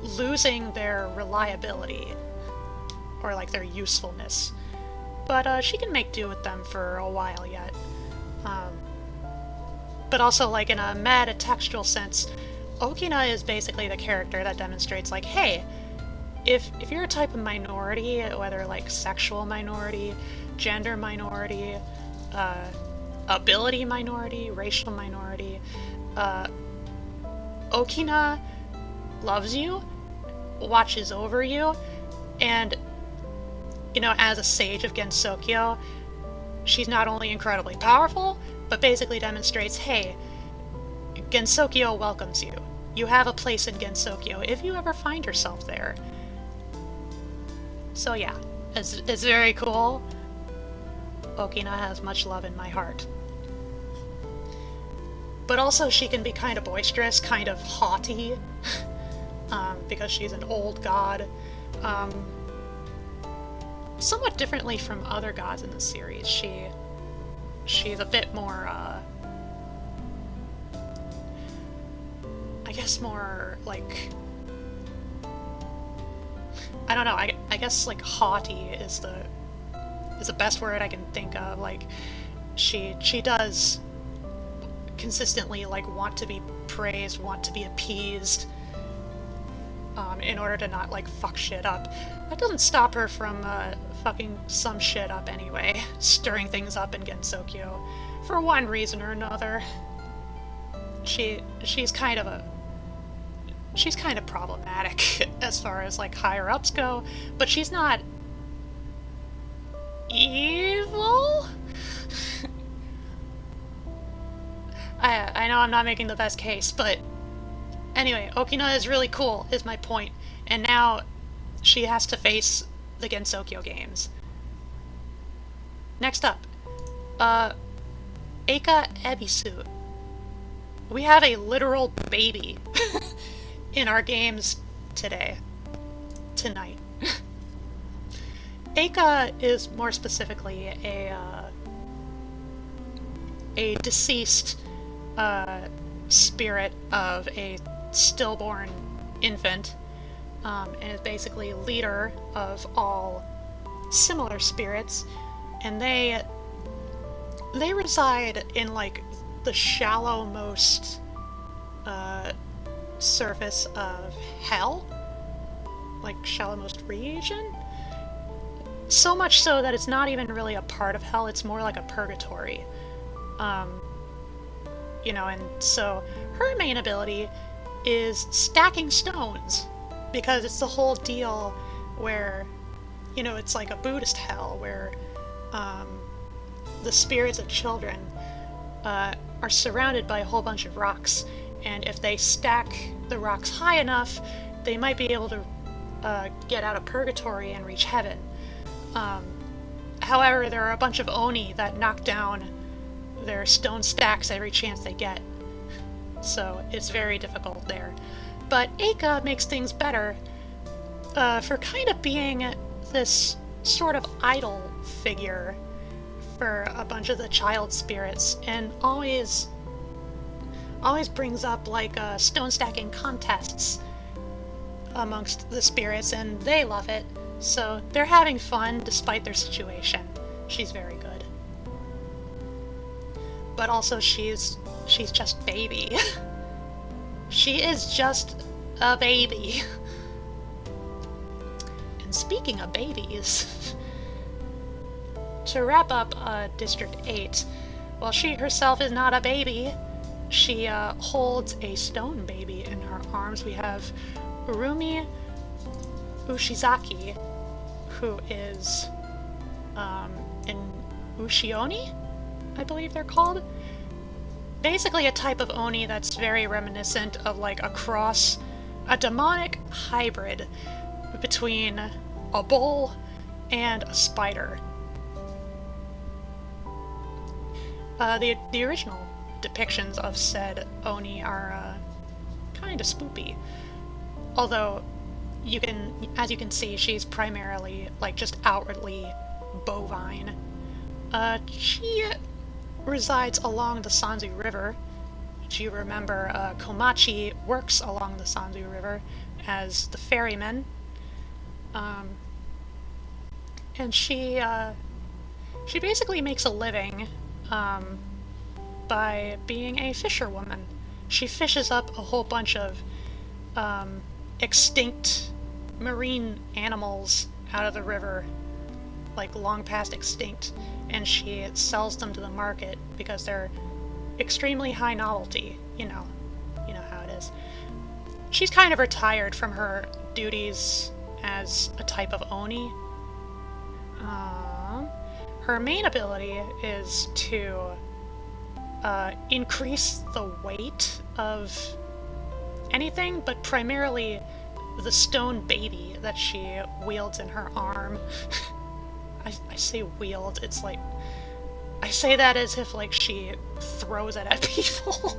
losing their reliability, or like their usefulness. But she can make do with them for a while yet. But also, like, in a meta-textual sense, Okina is basically the character that demonstrates, like, hey, if you're a type of minority, whether like sexual minority, gender minority, ability minority, racial minority, Okina loves you, watches over you, and, as a sage of Gensokyo, she's not only incredibly powerful, but basically demonstrates, hey, Gensokyo welcomes you. you have a place in Gensokyo if you ever find yourself there. So yeah, it's very cool. Okina has much love in my heart. But also she can be kind of boisterous, kind of haughty, because she's an old god. Somewhat differently from other gods in the series, she's a bit more, I guess more, like, I don't know, I guess, like, haughty is the best word I can think of. Like, she does consistently, like, want to be praised, want to be appeased, in order to not, like, fuck shit up. That doesn't stop her from, fucking some shit up anyway, stirring things up in Gensokyo, for one reason or another. She's kind of problematic as far as, like, higher-ups go, but she's not evil? I know I'm not making the best case, but anyway, Okina is really cool, is my point, and now she has to face the Gensokyo games. Next up, Eika Ebisu. We have a literal baby in our games tonight. Eika is more specifically a deceased spirit of a stillborn infant, and is basically leader of all similar spirits, and they reside in, like, the shallowmost surface of hell, like shallowmost region. So much so that it's not even really a part of hell, it's more like a purgatory. You know, and so her main ability is stacking stones, because it's the whole deal where, you know, it's like a Buddhist hell where the spirits of children are surrounded by a whole bunch of rocks, and if they stack the rocks high enough, they might be able to get out of purgatory and reach heaven. However, there are a bunch of Oni that knock down their stone stacks every chance they get, so it's very difficult there. But Eika makes things better for kind of being this sort of idol figure for a bunch of the child spirits, and always brings up, like, stone stacking contests amongst the spirits, and they love it, so they're having fun despite their situation. She's very good. But also she's just baby. She is just a baby. And speaking of babies, to wrap up District 8, while she herself is not a baby, she holds a stone baby in her arms. We have Urumi Ushizaki, who is an Ushioni, I believe they're called. Basically a type of Oni that's very reminiscent of, like, a demonic hybrid between a bull and a spider. The original depictions of said Oni are kind of spoopy. Although, as you can see, she's primarily, like, just outwardly bovine. She resides along the Sanzu River. Do you remember Komachi works along the Sanzu River as the ferryman? And she basically makes a living by being a fisherwoman. She fishes up a whole bunch of extinct marine animals out of the river, like long past extinct, and she sells them to the market because they're extremely high novelty. You know how it is. She's kind of retired from her duties as a type of Oni. Her main ability is to increase the weight of anything, but primarily the stone baby that she wields in her arm. I say wield, it's like... I say that as if, like, she throws it at people.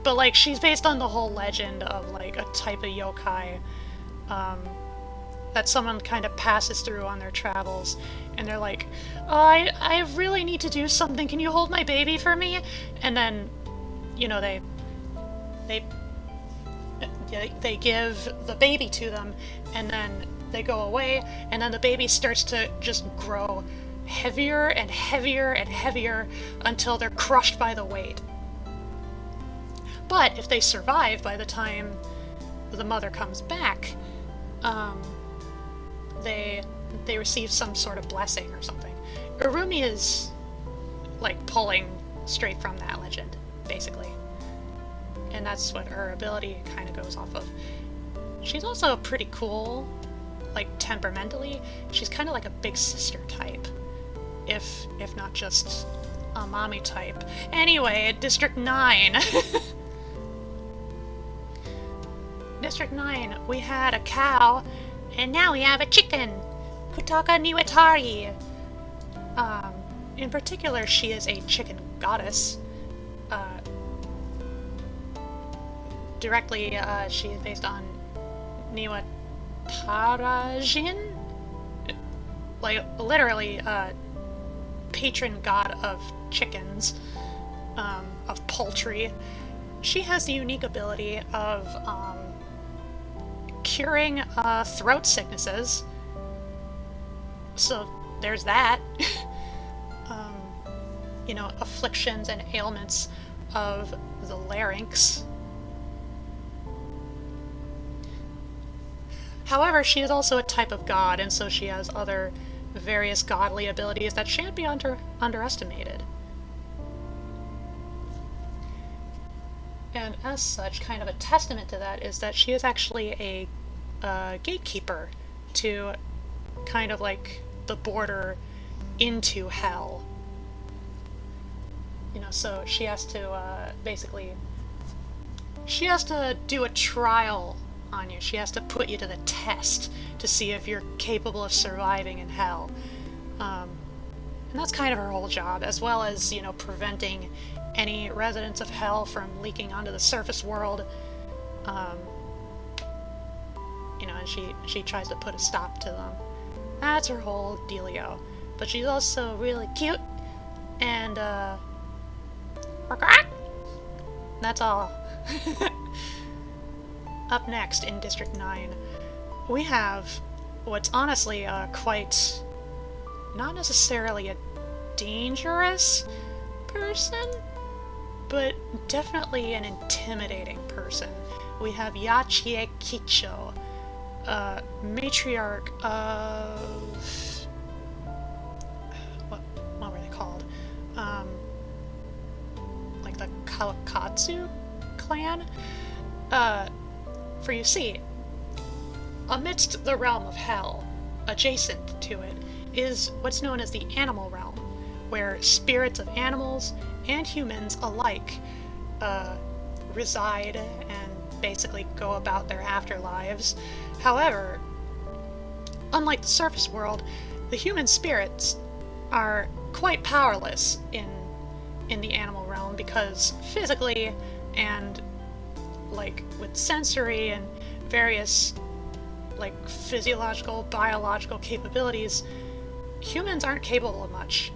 But, like, she's based on the whole legend of, like, a type of yokai, that someone kind of passes through on their travels, and they're like, oh, I really need to do something, can you hold my baby for me? And then, you know, they give the baby to them, and then they go away, and then the baby starts to just grow heavier and heavier and heavier until they're crushed by the weight. But if they survive by the time the mother comes back, they receive some sort of blessing or something. Urumi is, like, pulling straight from that legend, basically. And that's what her ability kind of goes off of. She's also pretty cool, like, temperamentally. She's kind of like a big sister type, if not just a mommy type. Anyway, District 9. District 9, we had a cow, and now we have a chicken! Kutaka Niwatari! In particular, she is a chicken goddess. Directly, she is based on Niwatarajin? Like, literally, patron god of chickens, of poultry. She has the unique ability of, curing, throat sicknesses. So, there's that. You know, afflictions and ailments of the larynx. However, she is also a type of god, and so she has other various godly abilities that shan't be underestimated. And as such, kind of a testament to that is that she is actually a gatekeeper to kind of like the border into hell. You know, so she has to basically, she has to do a trial on you. She has to put you to the test to see if you're capable of surviving in hell. And that's kind of her whole job, as well as, you know, preventing any residents of hell from leaking onto the surface world. You know, and she tries to put a stop to them. That's her whole dealio. But she's also really cute, and that's all. Up next in District 9, we have what's honestly quite, not necessarily a dangerous person, but definitely an intimidating person. We have Yachie Kicho, matriarch of... what were they called? Like the Kawakatsu clan? For you see, amidst the realm of hell, adjacent to it, is what's known as the animal realm, where spirits of animals and humans alike reside and basically go about their afterlives. However, unlike the surface world, the human spirits are quite powerless in the animal realm, because physically and like with sensory and various like physiological, biological capabilities, humans aren't capable of much.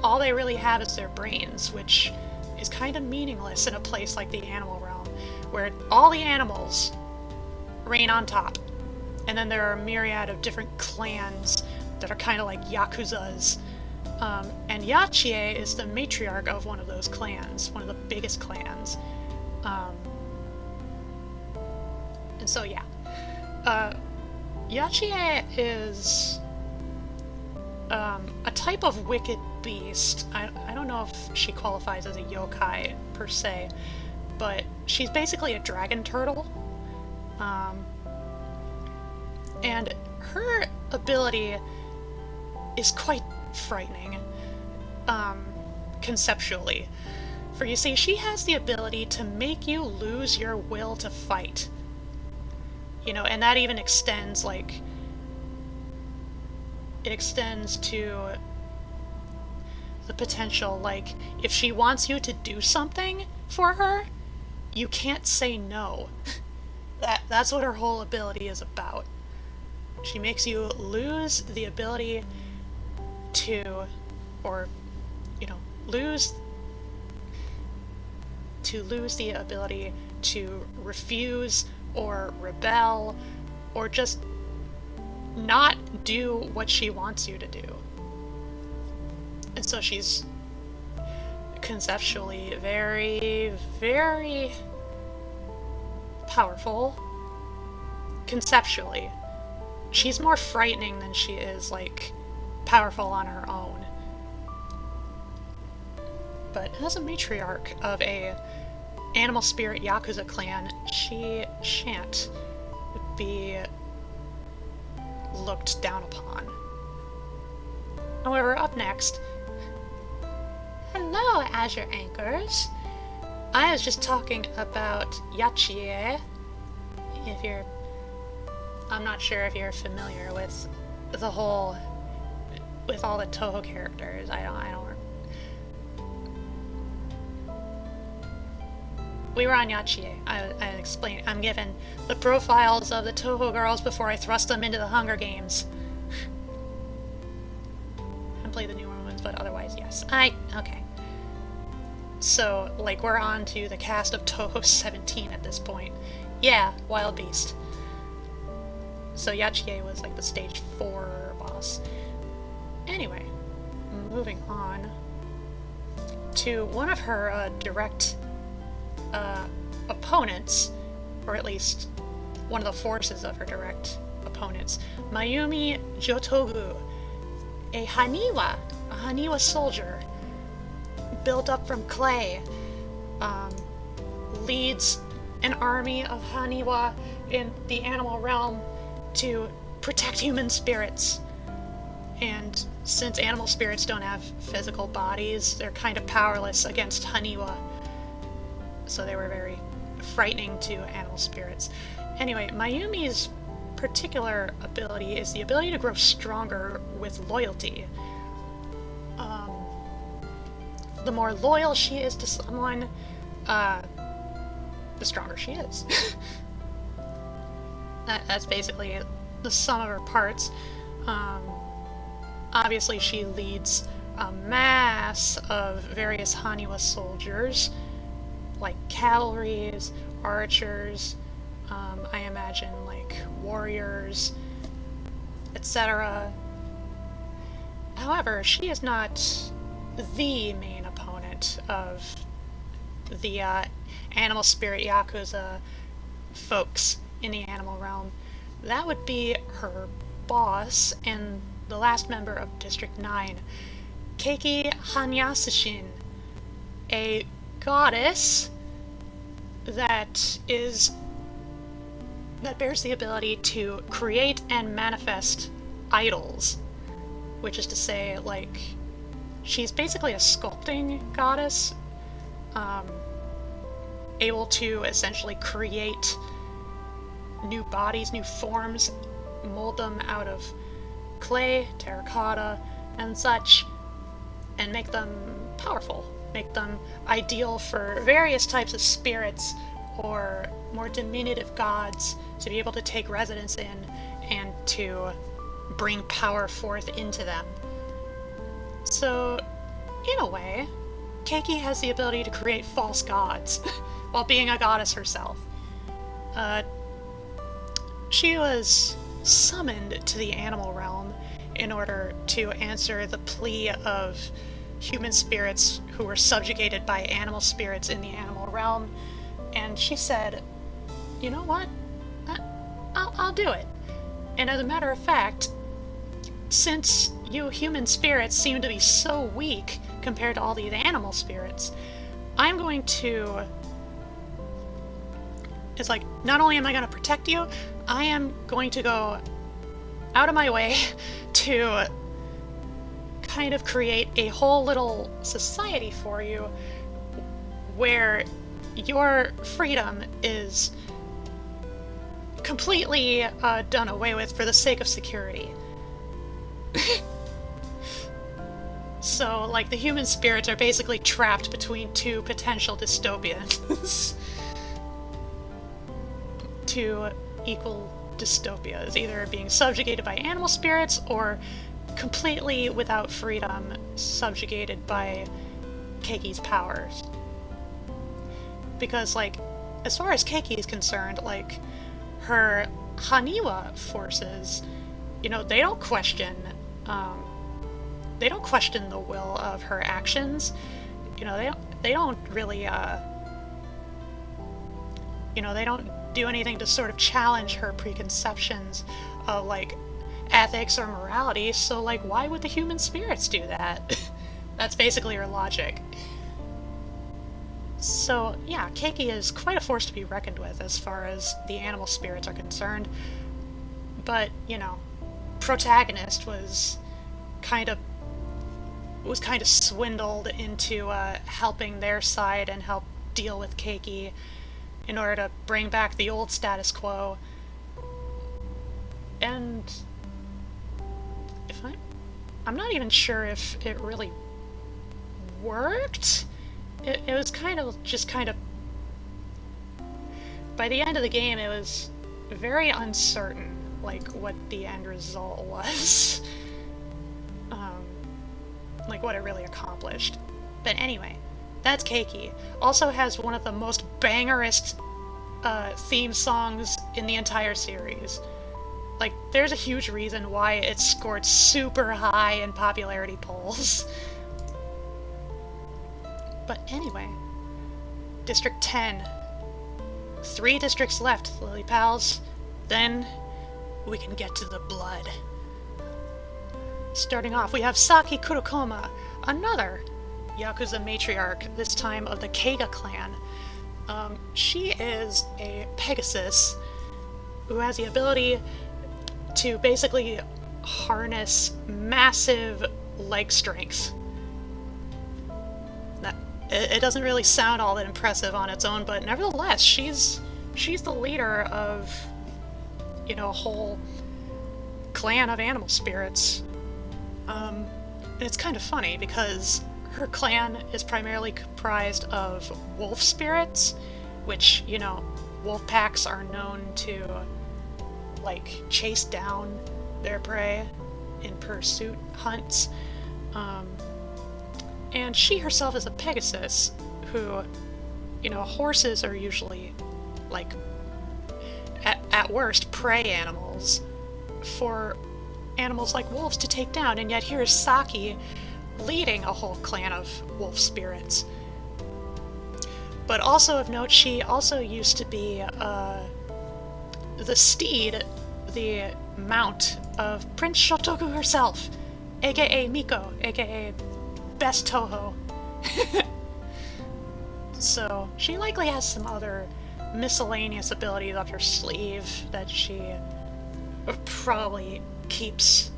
All they really have is their brains, which is kind of meaningless in a place like the animal realm, where all the animals reign on top. And then there are a myriad of different clans that are kind of like Yakuzas. And Yachie is the matriarch of one of those clans, one of the biggest clans. And so, yeah. Yachie is a type of wicked beast. I don't know if she qualifies as a yokai, per se, but she's basically a dragon turtle. And her ability is quite frightening, conceptually. For you see, she has the ability to make you lose your will to fight. You know, and that even extends, like, it extends to the potential, like, if she wants you to do something for her, you can't say no. That's what her whole ability is about. She makes you lose the ability to, or, you know, lose the ability to refuse or rebel or just not do what she wants you to do. And so she's conceptually very, very powerful. Conceptually. She's more frightening than she is, like, powerful on her own. But as a matriarch of a animal spirit Yakuza clan, she shan't be looked down upon. However, up next... Hello, Azure Anchors! I was just talking about Yachie. I'm not sure if you're familiar with the whole... with all the Toho characters. I don't... We were on Yachie. I'm given the profiles of the Toho girls before I thrust them into the Hunger Games. I haven't played the newer ones, but otherwise, yes. Okay. So, like, we're on to the cast of Toho 17 at this point. Yeah, Wild Beast. So Yachie was, like, the stage 4 boss. Anyway, moving on to one of her direct opponents, or at least one of the forces of her direct opponents, Mayumi Jotogu, a Haniwa soldier, built up from clay, leads an army of Haniwa in the animal realm to protect human spirits. And since animal spirits don't have physical bodies, they're kind of powerless against Haniwa. So they were very frightening to animal spirits. Anyway, Mayumi's particular ability is the ability to grow stronger with loyalty. The more loyal she is to someone, the stronger she is. That's basically the sum of her parts. Obviously she leads a mass of various Haniwa soldiers, like cavalries, archers, I imagine, like, warriors, etc. However, she is not the main opponent of the animal spirit Yakuza folks in the animal realm. That would be her boss and the last member of District 9, Keiki Hanyasushin, a goddess that bears the ability to create and manifest idols, which is to say, like, she's basically a sculpting goddess, able to essentially create new bodies, new forms, mold them out of clay, terracotta, and such, and make them powerful, make them ideal for various types of spirits or more diminutive gods to be able to take residence in and to bring power forth into them. So, in a way, Keiki has the ability to create false gods while being a goddess herself. She was summoned to the animal realm in order to answer the plea of human spirits who were subjugated by animal spirits in the animal realm, and she said, you know what, I'll do it. And as a matter of fact, since you human spirits seem to be so weak compared to all these animal spirits, I'm going to... It's like, not only am I going to protect you, I am going to go out of my way to kind of create a whole little society for you where your freedom is completely done away with for the sake of security. So, like, the human spirits are basically trapped between two potential dystopias. Two equal dystopias, either being subjugated by animal spirits or completely without freedom, subjugated by Keiki's powers. Because, like, as far as Keiki is concerned, like, her Haniwa forces, you know, they don't question the will of her actions. You know, they don't really, you know, they don't do anything to sort of challenge her preconceptions of, like, ethics or morality, so, like, why would the human spirits do that? That's basically her logic. So, yeah, Keiki is quite a force to be reckoned with as far as the animal spirits are concerned. But, you know, protagonist was kind of swindled into helping their side and help deal with Keiki in order to bring back the old status quo. And I'm not even sure if it really worked. It was kind of by the end of the game, it was very uncertain, like, what the end result was. Like, what it really accomplished. But anyway, that's Keiki. Also has one of the most bangerist theme songs in the entire series. Like, there's a huge reason why it scored super high in popularity polls. But anyway, District 10. 3 districts left, Lily Pals. Then we can get to the blood. Starting off, we have Saki Kurokoma, another Yakuza matriarch, this time of the Keiga clan. She is a Pegasus who has the ability to basically harness massive leg strength. It doesn't really sound all that impressive on its own, but nevertheless, she's the leader of, you know, a whole clan of animal spirits. And it's kind of funny because her clan is primarily comprised of wolf spirits, which, you know, wolf packs are known to, like, chase down their prey in pursuit hunts. And she herself is a Pegasus, who, you know, horses are usually, like, at worst, prey animals for animals like wolves to take down, and yet here's Saki leading a whole clan of wolf spirits. But also of note, she also used to be the steed, the mount of Prince Shotoku herself, aka Miko, aka Best Toho. So she likely has some other miscellaneous abilities up her sleeve that she probably keeps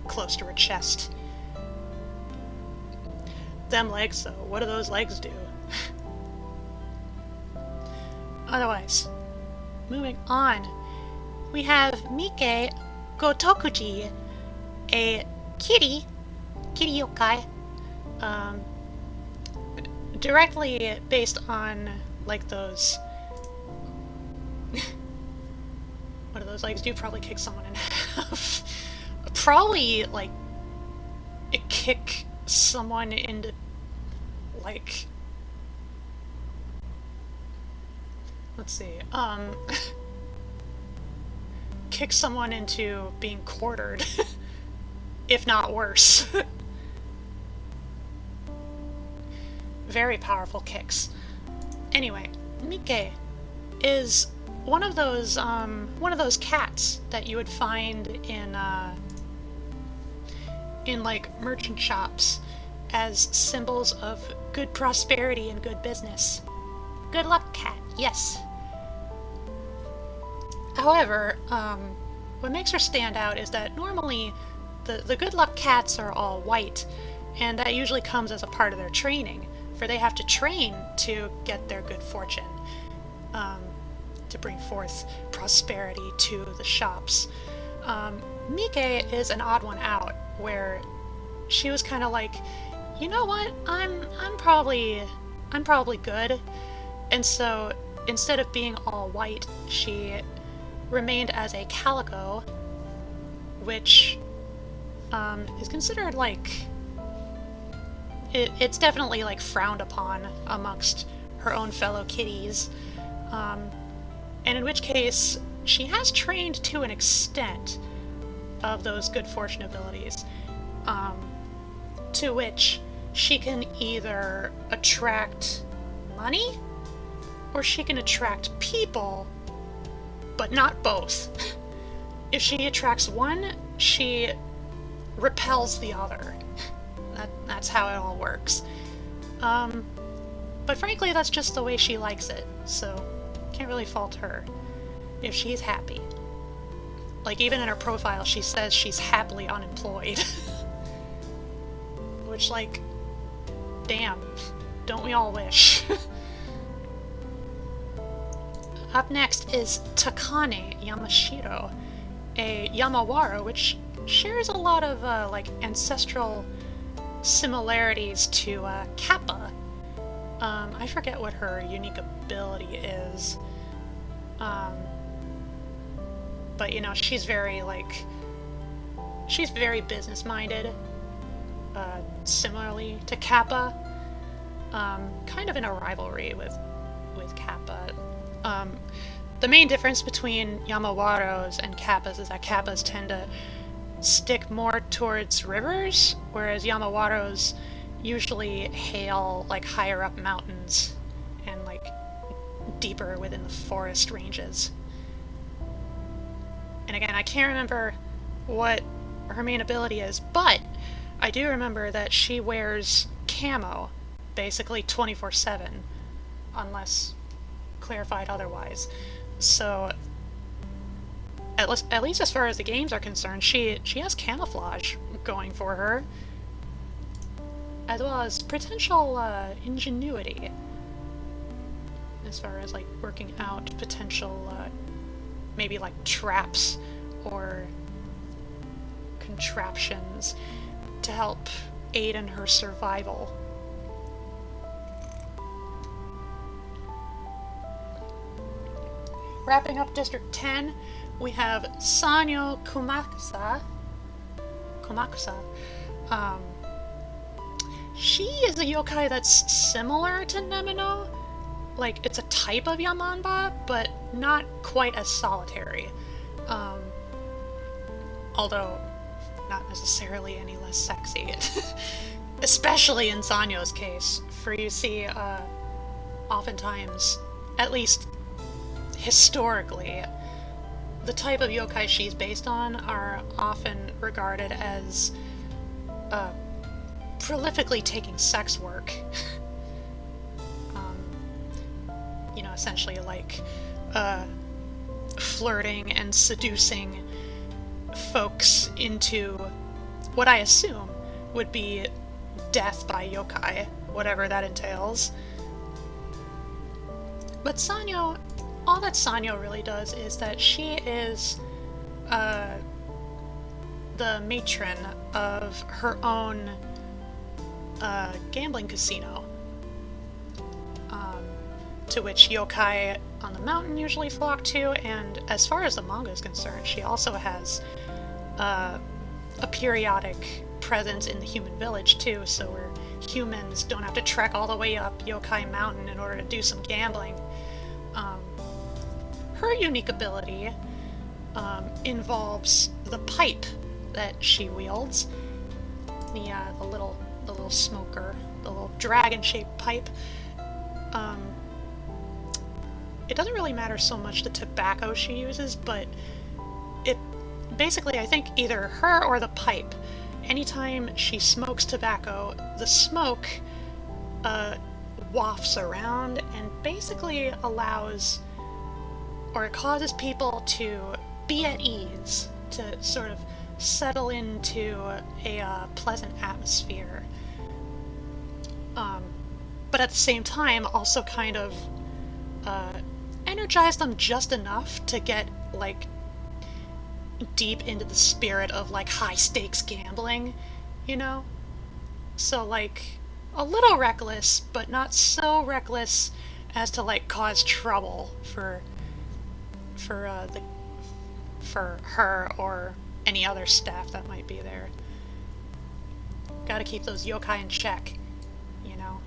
close to her chest. Them legs, though, what do those legs do? Otherwise, moving on, we have Mike Gotokuji, a kitty yokai, directly based on, like, those... what do those legs do? Probably kick someone in half. Probably, like, kick someone into, like... let's see, kick someone into being quartered, if not worse. Very powerful kicks. Anyway, Mike is one of those cats that you would find in like merchant shops as symbols of good prosperity and good business. Good luck cat, yes. However, what makes her stand out is that normally the good luck cats are all white, and that usually comes as a part of their training for they have to train to get their good fortune, to bring forth prosperity to the shops. Mike is an odd one out, where she was kind of like, you know what, I'm probably good, and so instead of being all white, she remained as a calico, which is considered like it's definitely like frowned upon amongst her own fellow kitties, and in which case she has trained to an extent of those good fortune abilities, to which she can either attract money or she can attract people, but not both. If she attracts one, she repels the other. That's how it all works. But frankly, that's just the way she likes it, so can't really fault her if she's happy. Like, even in her profile, she says she's happily unemployed. Which, like, damn, don't we all wish? Up next is Takane Yamashiro, a Yamawaro, which shares a lot of, like, ancestral similarities to, Kappa. I forget what her unique ability is. But, you know, she's very, like, she's very business-minded, similarly to Kappa, kind of in a rivalry with Kappa. The main difference between Yamawaros and Kappas is that Kappas tend to stick more towards rivers, whereas Yamawaros usually hail, like, higher up mountains and, like, deeper within the forest ranges. And again, I can't remember what her main ability is, but I do remember that she wears camo basically 24/7, unless clarified otherwise. So, at least as far as the games are concerned, she has camouflage going for her, as well as potential ingenuity, as far as, like, working out potential maybe, like, traps or contraptions to help aid in her survival. Wrapping up District 10, we have Sanyo Kumakusa. She is a yokai that's similar to Nemino. Like, it's a type of Yamanba, but not quite as solitary. Although, not necessarily any less sexy. Especially in Sanyo's case, for you see, oftentimes, at least historically, the type of yokai she's based on are often regarded as prolifically taking sex work. You know, essentially like flirting and seducing folks into what I assume would be death by yokai, whatever that entails. But Sanyo, all that Sanyo really does is that she is the matron of her own gambling casino, to which yokai on the mountain usually flock to, and as far as the manga is concerned, she also has a periodic presence in the human village too, so where humans don't have to trek all the way up Yokai Mountain in order to do some gambling. Her unique ability involves the pipe that she wields, the little smoker, the little dragon-shaped pipe. It doesn't really matter so much the tobacco she uses, but it basically, I think, either her or the pipe, anytime she smokes tobacco, the smoke wafts around and basically allows, or it causes people to be at ease, to sort of settle into a pleasant atmosphere. But but at the same time also kind of energize them just enough to get, like, deep into the spirit of, like, high-stakes gambling, you know? So, like, a little reckless, but not so reckless as to, like, cause trouble for her or any other staff that might be there. Gotta keep those yokai in check, you know?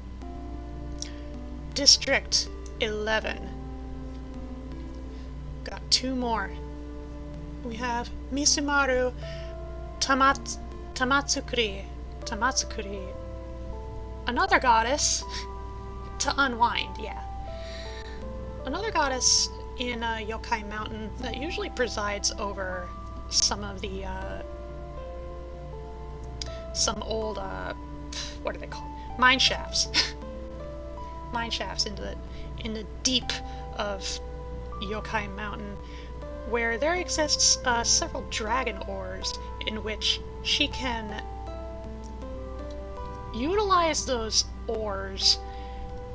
District 11. Got 2 more. We have Misumaru Tamatsukuri. Another goddess to unwind, yeah. Another goddess in Yokai Mountain that usually presides over some of the, some old, what are they called? Mine shafts. Mine shafts in the deep of Yokai Mountain, where there exists several dragon ores in which she can utilize those ores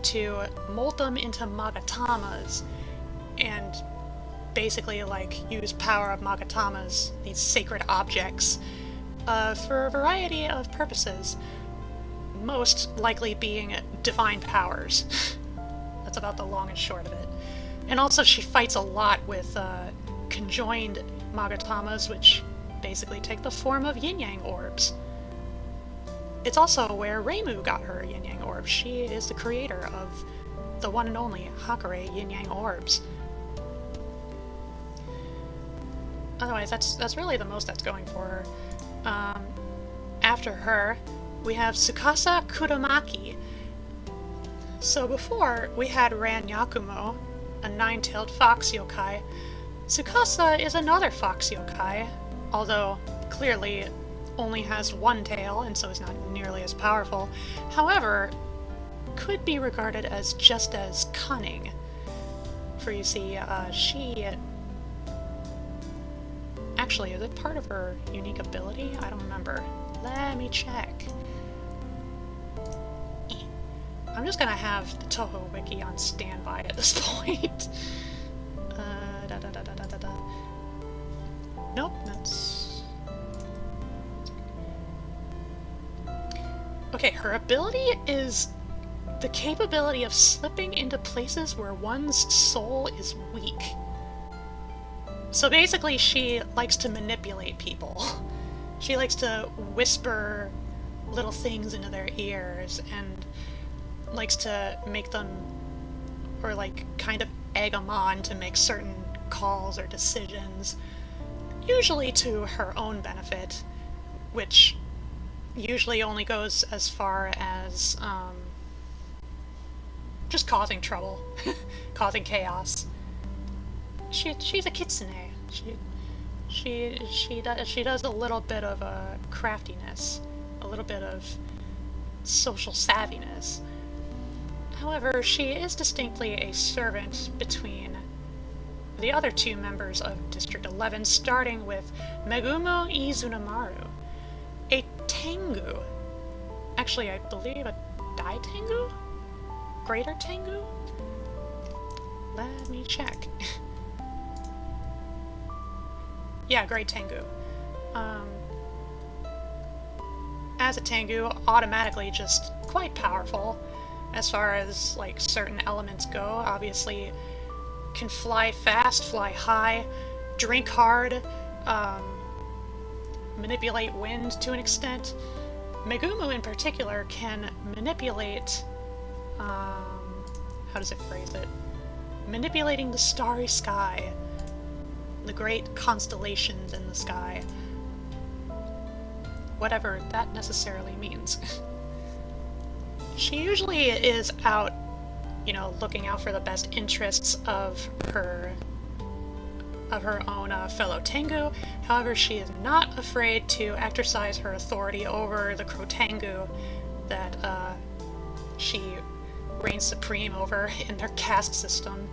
to mold them into magatamas and basically, like, use power of magatamas, these sacred objects, for a variety of purposes, most likely being divine powers. That's about the long and short of it. And also she fights a lot with conjoined magatamas, which basically take the form of yin-yang orbs. It's also where Reimu got her yin-yang orbs. She is the creator of the one and only Hakare yin-yang orbs. Otherwise, that's really the most that's going for her. After her, we have Tsukasa Kudomaki. So before, we had Ran Yakumo, a 9-tailed fox yokai. Tsukasa is another fox yokai, although clearly only has 1 tail and so is not nearly as powerful. However, could be regarded as just as cunning. For you see, she... Actually, is it part of her unique ability? I don't remember. Let me check. I'm just gonna have the Toho Wiki on standby at this point. Nope, that's... Okay, her ability is the capability of slipping into places where one's soul is weak. So basically, she likes to manipulate people. She likes to whisper little things into their ears and likes to make them, or like kind of egg them on to make certain calls or decisions, usually to her own benefit, which usually only goes as far as just causing trouble, causing chaos. She's a kitsune. She does a little bit of craftiness, a little bit of social savviness. However, she is distinctly a servant between the other 2 members of District 11, starting with Megumo Izunamaru, a Tengu. Actually, I believe a Dai Tengu? Greater Tengu? Let me check. Yeah, Great Tengu. As a Tengu, automatically just quite powerful as far as, like, certain elements go. Obviously, can fly fast, fly high, drink hard, manipulate wind to an extent. Megumu in particular can manipulate, how does it phrase it? Manipulating the starry sky, the great constellations in the sky. Whatever that necessarily means. She usually is out, you know, looking out for the best interests of her own fellow Tengu. However, she is not afraid to exercise her authority over the Crotengu that she reigns supreme over in their caste system.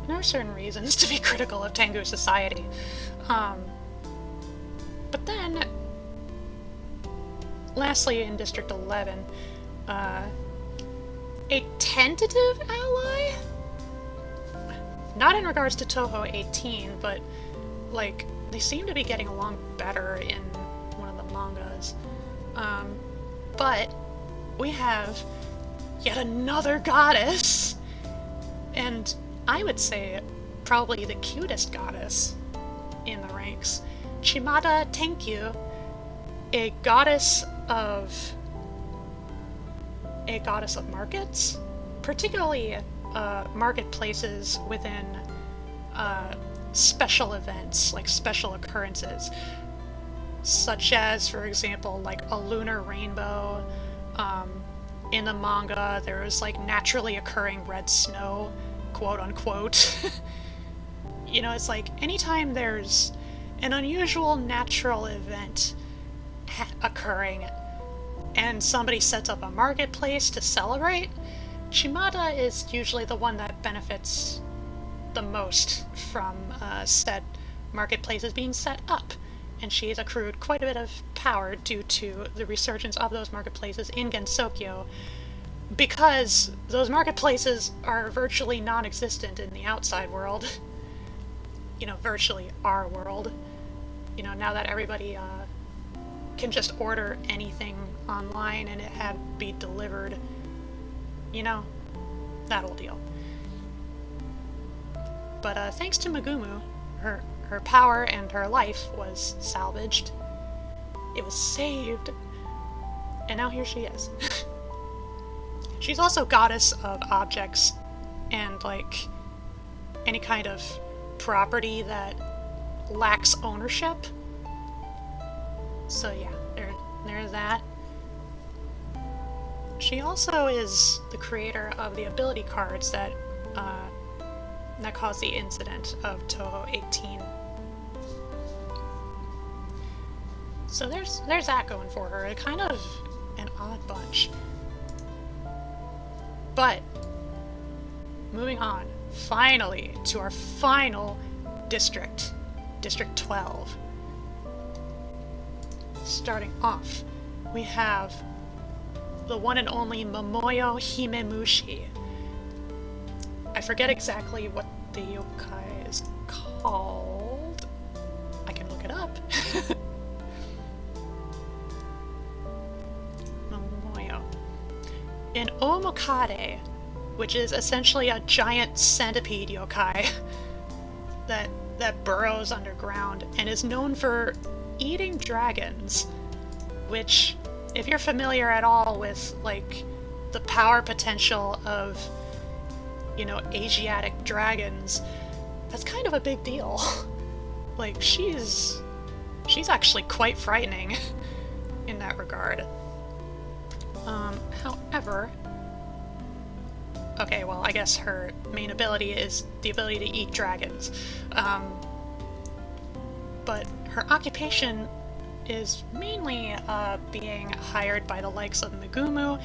There are certain reasons to be critical of Tengu society. But then, lastly, in District 11, a tentative ally? Not in regards to Toho 18, but, like, they seem to be getting along better in one of the mangas. But we have yet another goddess! And I would say probably the cutest goddess in the ranks. Chimada Tenkyu, a goddess of markets, particularly marketplaces within special events, like special occurrences, such as, for example, like a lunar rainbow. In the manga, there was like naturally occurring red snow, quote unquote. You know, it's like anytime there's an unusual natural event occurring and somebody sets up a marketplace to celebrate, Shimada is usually the one that benefits the most from said marketplaces being set up, and she's accrued quite a bit of power due to the resurgence of those marketplaces in Gensokyo, because those marketplaces are virtually non-existent in the outside world. You know, virtually our world. You know, now that everybody can just order anything online and it be delivered. You know, that whole deal. But thanks to Megumu, her power and her life was salvaged. It was saved. And now here she is. She's also goddess of objects and, like, any kind of property that lacks ownership. So yeah, there's that. She also is the creator of the ability cards that caused the incident of Toho 18. So there's that going for her. A kind of an odd bunch. But moving on, finally, to our final district, District 12. Starting off, we have the one and only Momoyo Himemushi. I forget exactly what the yokai is called. I can look it up. Momoyo. An Omokade, which is essentially a giant centipede yokai that burrows underground and is known for eating dragons, which, if you're familiar at all with, like, the power potential of, you know, Asiatic dragons, that's kind of a big deal. Like, she's actually quite frightening in that regard. However, okay, well, I guess her main ability is the ability to eat dragons. But her occupation is mainly being hired by the likes of Megumu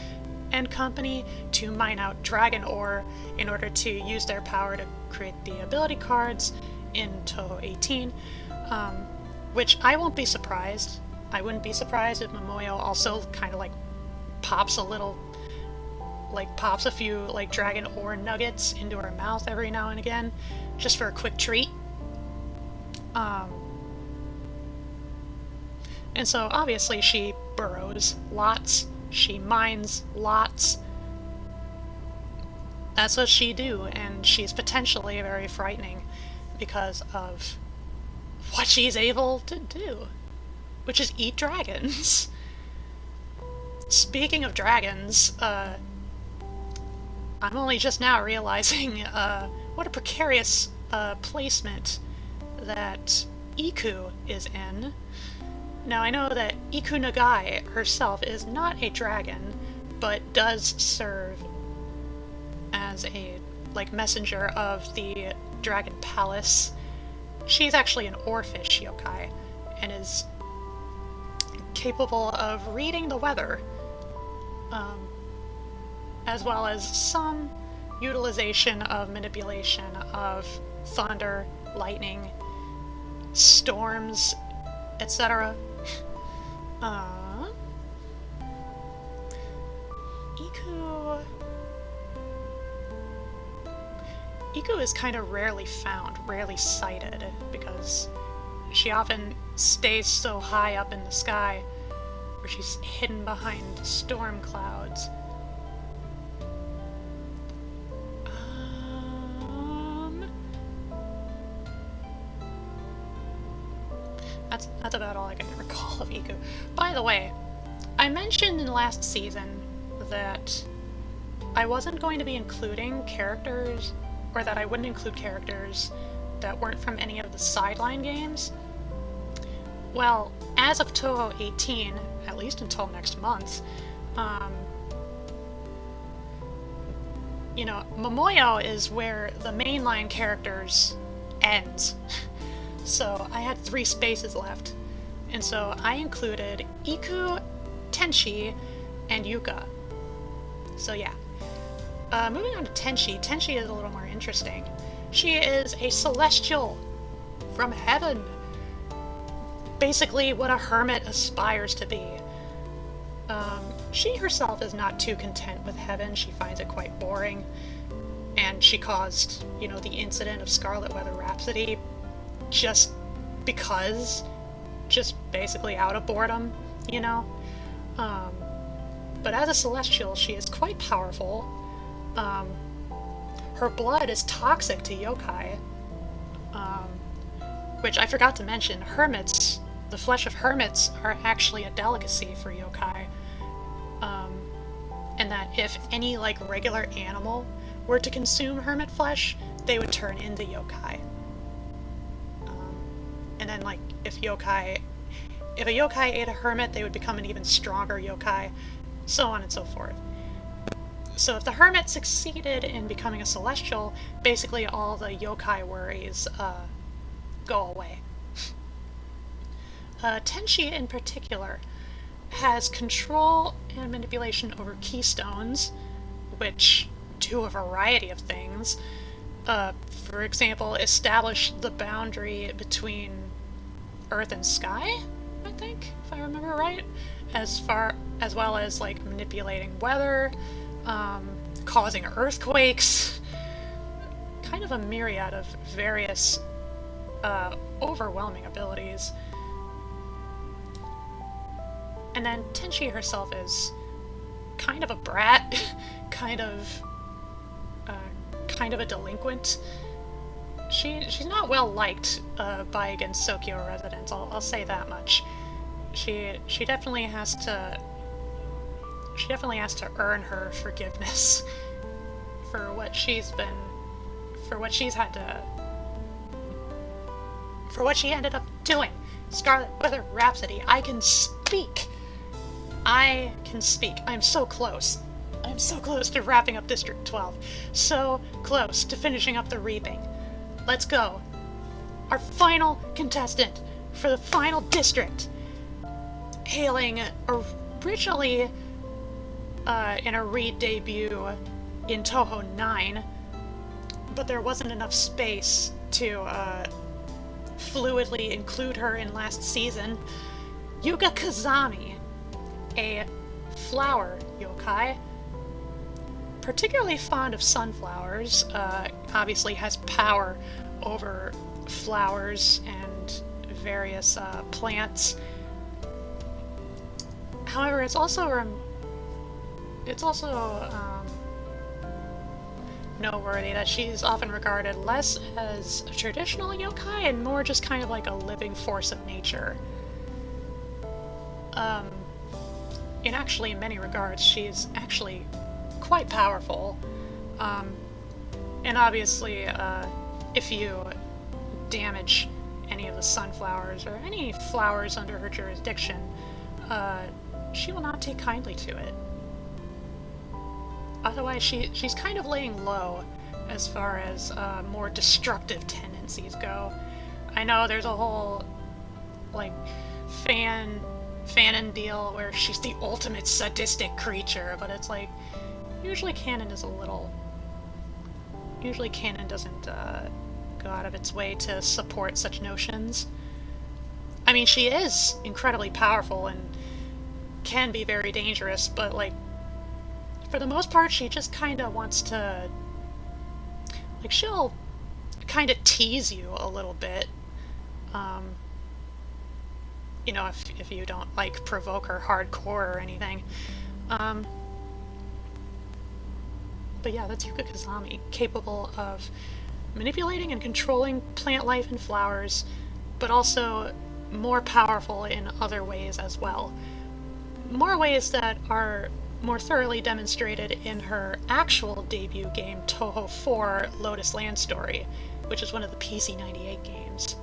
and company to mine out dragon ore in order to use their power to create the ability cards in Toho 18, which I won't be surprised. I wouldn't be surprised if Momoyo also kind of like pops a few like dragon ore nuggets into her mouth every now and again, just for a quick treat. And so obviously she burrows lots, she mines lots. That's what she do, and she's potentially very frightening because of what she's able to do, which is eat dragons. Speaking of dragons, I'm only just now realizing what a precarious placement that Iku is in. Now, I know that Iku Nagai herself is not a dragon, but does serve as a, like, messenger of the Dragon Palace. She's actually an oarfish yokai, and is capable of reading the weather, as well as some utilization of manipulation of thunder, lightning, storms, etc. Iku... Iku is kind of rarely found, rarely sighted, because she often stays so high up in the sky where she's hidden behind storm clouds. That's about all I can recall of Iku. By the way, I mentioned in the last season that I wasn't going to be including characters, or that I wouldn't include characters that weren't from any of the sideline games. Well, as of Touhou 18, at least until next month, you know, Momoyo is where the mainline characters ends. So I had 3 spaces left. And so I included Iku, Tenchi, and Yuka. So yeah. Moving on to Tenchi. Tenchi is a little more interesting. She is a celestial from heaven. Basically what a hermit aspires to be. She herself is not too content with heaven. She finds it quite boring. And she caused, you know, the incident of Scarlet Weather Rhapsody just because. Just basically out of boredom, you know? But as a celestial, she is quite powerful. Her blood is toxic to yokai. Which I forgot to mention, hermits, the flesh of hermits are actually a delicacy for yokai. And that if any, like, regular animal were to consume hermit flesh, they would turn into yokai. And then, like, if a yokai ate a hermit, they would become an even stronger yokai, so on and so forth. So if the hermit succeeded in becoming a celestial, basically all the yokai worries go away. Tenchi in particular has control and manipulation over keystones, which do a variety of things. For example, establish the boundary between Earth and Sky, I think, if I remember right, as well as like manipulating weather, causing earthquakes, kind of a myriad of various overwhelming abilities. And then Tenchi herself is kind of a brat, kind of a delinquent. She's not well liked by GENSOKYO residents. I'll say that much. She definitely has to earn her forgiveness for what she ended up doing. Scarlet Weather Rhapsody. I can speak. I'm so close. I'm so close to wrapping up District 12. So close to finishing up the reaping. Let's go. Our final contestant for the final district. Hailing originally in a re-debut in Touhou 9, but there wasn't enough space to fluidly include her in last season. Yuka Kazami, a flower yokai, particularly fond of sunflowers, obviously has power over flowers and various plants. However, it's also noteworthy that she's often regarded less as a traditional yokai and more just kind of like a living force of nature. In actually many regards, she's actually quite powerful. And obviously, if you damage any of the sunflowers or any flowers under her jurisdiction, she will not take kindly to it. Otherwise, she's kind of laying low as far as more destructive tendencies go. I know there's a whole, like, fanon deal where she's the ultimate sadistic creature, but it's like, usually canon doesn't go out of its way to support such notions. I mean, she is incredibly powerful and can be very dangerous, but, like, for the most part, she just kind of wants to, like, she'll kind of tease you a little bit. Um, you know, if you don't, like, provoke her hardcore or anything. Um, but yeah, that's Yuka Kazami, capable of manipulating and controlling plant life and flowers, but also more powerful in other ways as well. More ways that are more thoroughly demonstrated in her actual debut game, Touhou 4 Lotus Land Story, which is one of the PC 98 games.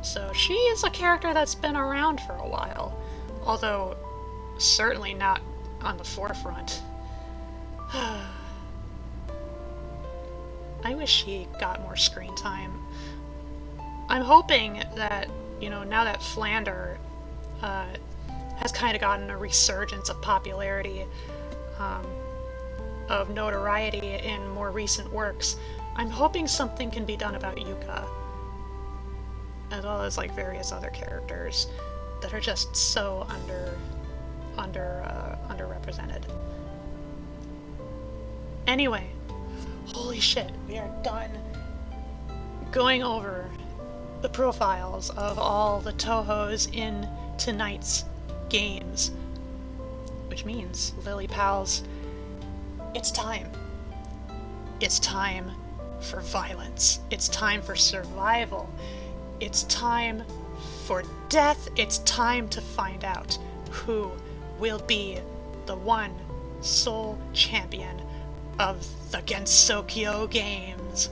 So she is a character that's been around for a while, although certainly not on the forefront. I wish she got more screen time. I'm hoping that, you know, now that Flander has kind of gotten a resurgence of popularity, um, of notoriety in more recent works, I'm hoping something can be done about Yuka, as well as like various other characters that are just so underrepresented. Anyway, holy shit, we are done going over the profiles of all the Touhous in tonight's games. Which means, Lily Pals, it's time. It's time for violence. It's time for survival. It's time for death. It's time to find out who will be the one sole champion of the GENSOKYO games.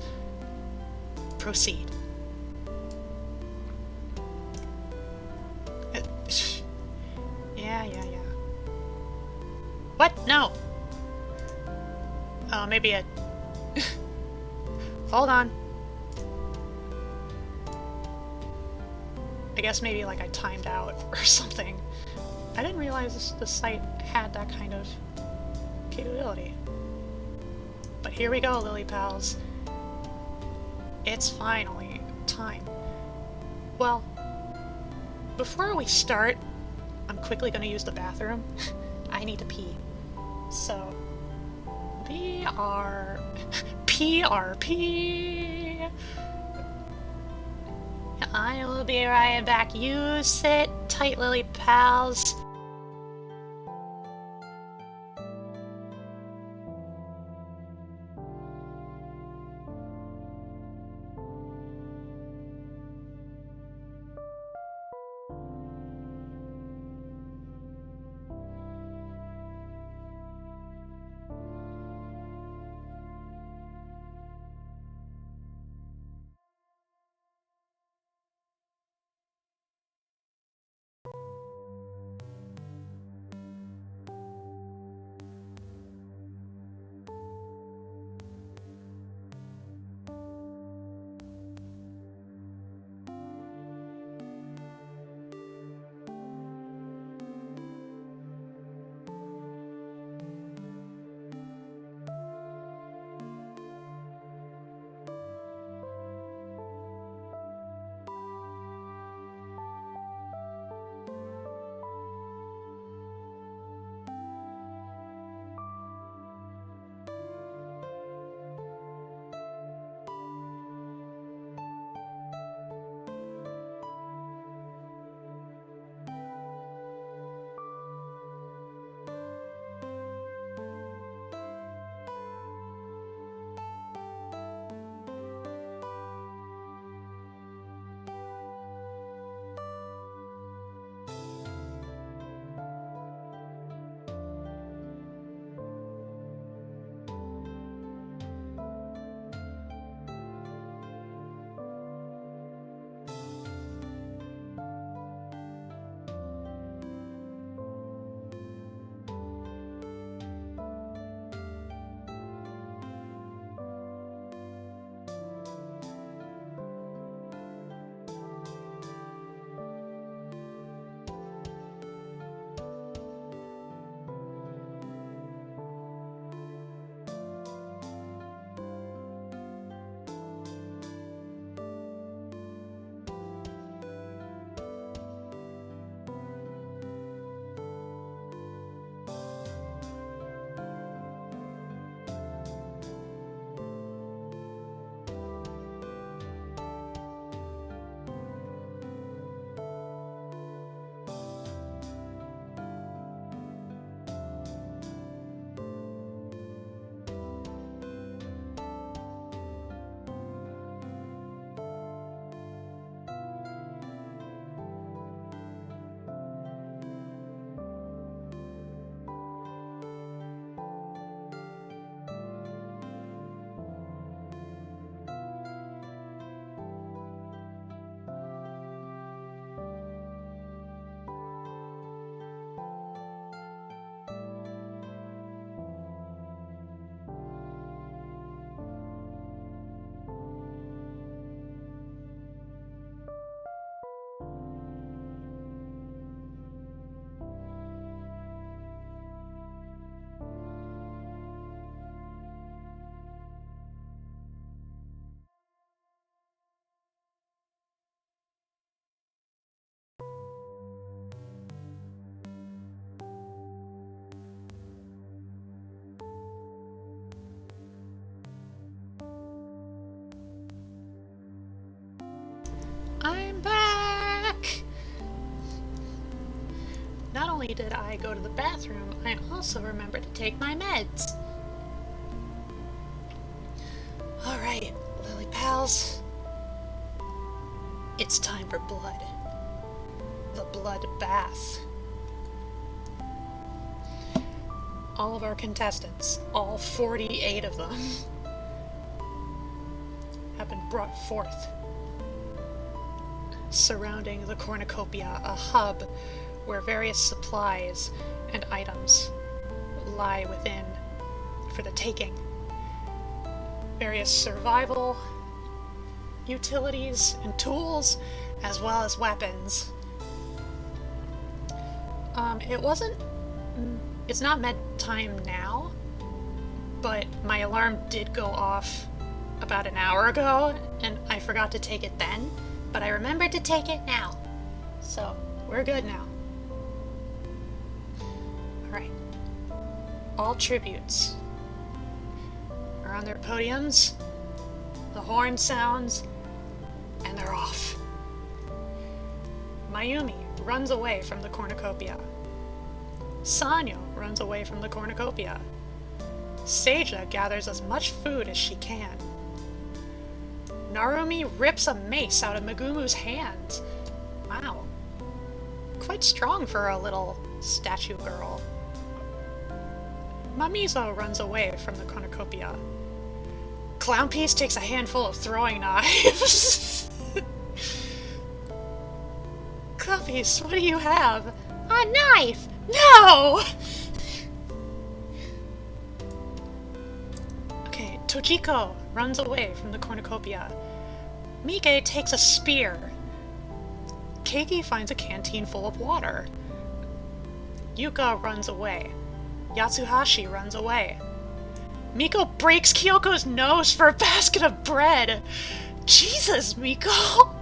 Proceed. Yeah. What? No. Oh, maybe it... Hold on. I guess maybe like I timed out or something. I didn't realize the site had that kind of capability. But here we go, Lily Pals. It's finally time. Well, before we start, I'm quickly going to use the bathroom. I need to pee. So, PRP. I will be right back. You sit tight, Lily Pals. only did I go to the bathroom, I also remembered to take my meds. Alright, Lily pals. It's time for blood. The blood bath. All of our contestants, all 48 of them, have been brought forth, surrounding the cornucopia, a hub where various supplies and items lie within for the taking. Various survival utilities and tools, as well as weapons. It's not med time now, but my alarm did go off about an hour ago, and I forgot to take it then, but I remembered to take it now. So, we're good now. Alright. All tributes are on their podiums, the horn sounds, and they're off. Mayumi runs away from the cornucopia. Sanyo runs away from the cornucopia. Seija gathers as much food as she can. Narumi rips a mace out of Megumu's hands. Wow. Quite strong for a little statue girl. Mamizo runs away from the cornucopia. Clownpiece takes a handful of throwing knives. Clownpiece, what do you have? A knife! No! Okay, Tojiko runs away from the cornucopia. Mike takes a spear. Keiki finds a canteen full of water. Yuka runs away. Yatsuhashi runs away. Miko breaks Kyoko's nose for a basket of bread! Jesus, Miko!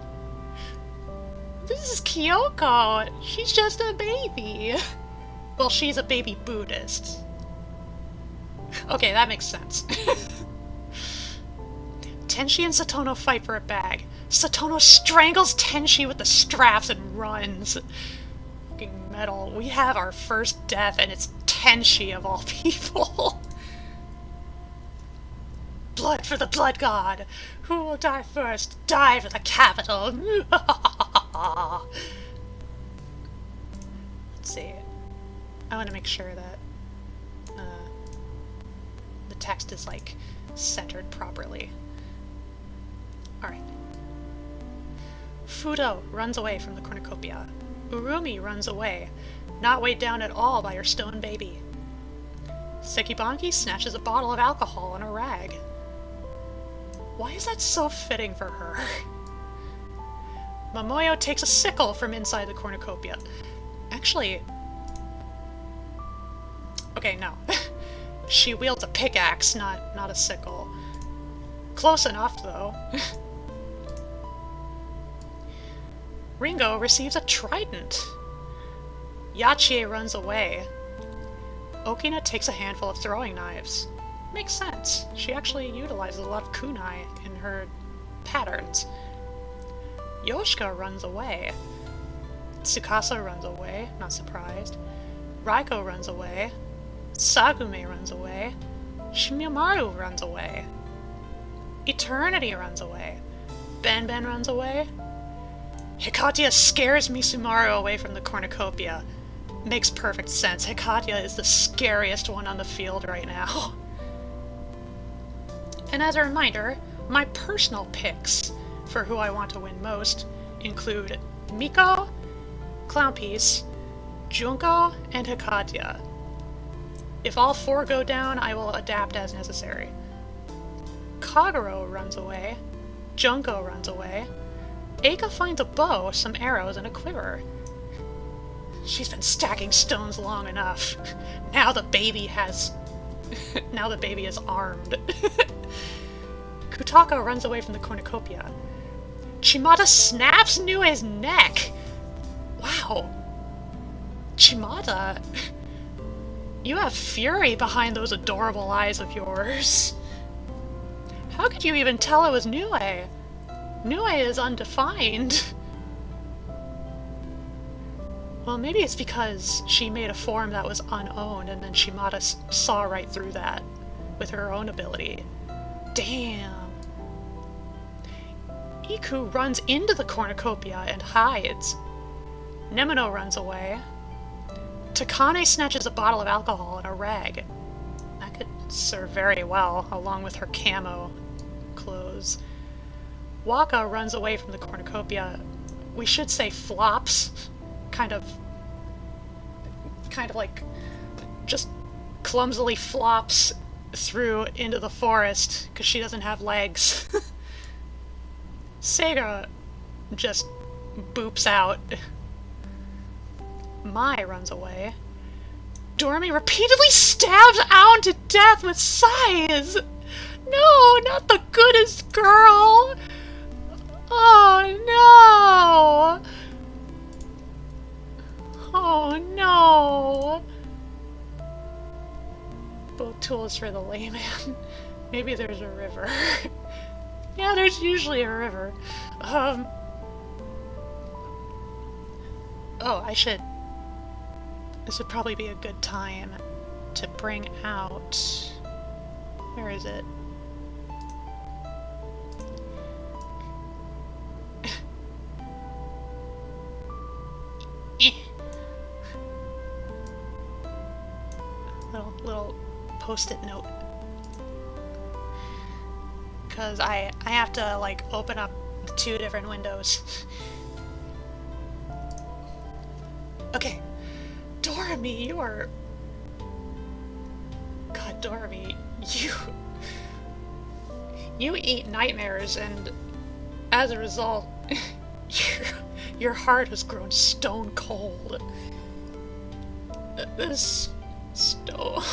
This is Kyoko! She's just a baby! Well, she's a baby Buddhist. Okay, that makes sense. Tenshi and Satono fight for a bag. Satono strangles Tenshi with the straps and runs. Fucking metal. We have our first death, and it's Tenshi of all people. Blood for the blood god! Who will die first? Die for the capital! Let's see. I want to make sure that the text is, like, centered properly. Alright. Fudo runs away from the cornucopia. Urumi runs away, not weighed down at all by her stone baby. Sekibanki snatches a bottle of alcohol on a rag. Why is that so fitting for her? Momoyo takes a sickle from inside the cornucopia. Actually... Okay, no. She wields a pickaxe, not a sickle. Close enough, though. Ringo receives a trident. Yachie runs away. Okina takes a handful of throwing knives. Makes sense. She actually utilizes a lot of kunai in her patterns. Yoshika runs away. Tsukasa runs away, not surprised. Raiko runs away. Sagume runs away. Shimimaru runs away. Eternity runs away. Ben runs away. Hikatia scares Misumaru away from the cornucopia. Makes perfect sense. Hikatia is the scariest one on the field right now. And as a reminder, my personal picks for who I want to win most include Miko, Clownpiece, Junko, and Hikatia. If all four go down, I will adapt as necessary. Kagero runs away. Junko runs away. Eika finds a bow, some arrows, and a quiver. She's been stacking stones long enough. Now the baby has... now the baby is armed. Kutaka runs away from the cornucopia. Chimata snaps Nue's neck! Wow. Chimata... You have fury behind those adorable eyes of yours. How could you even tell it was Nue? Nue is undefined. Well, maybe it's because she made a form that was unowned, and then Shimada saw right through that with her own ability. Damn. Iku runs into the cornucopia and hides. Nemono runs away. Takane snatches a bottle of alcohol and a rag. That could serve very well, along with her camo clothes. Waka runs away from the cornucopia. We should say flops. Kind of like just clumsily flops through into the forest because she doesn't have legs. Sega just boops out. Mai runs away. Doremi repeatedly stabs Aon to death with sighs. No, not the goodest girl. Oh no. Oh no. Both tools for the layman. Maybe there's a river. Yeah, there's usually a river. Oh, this would probably be a good time to bring out... Where is it? Little post-it note. Because I have to, like, open up the 2 different windows. Okay. Doremi, you are... God, Doremi, you eat nightmares, and as a result, your heart has grown stone cold. This stone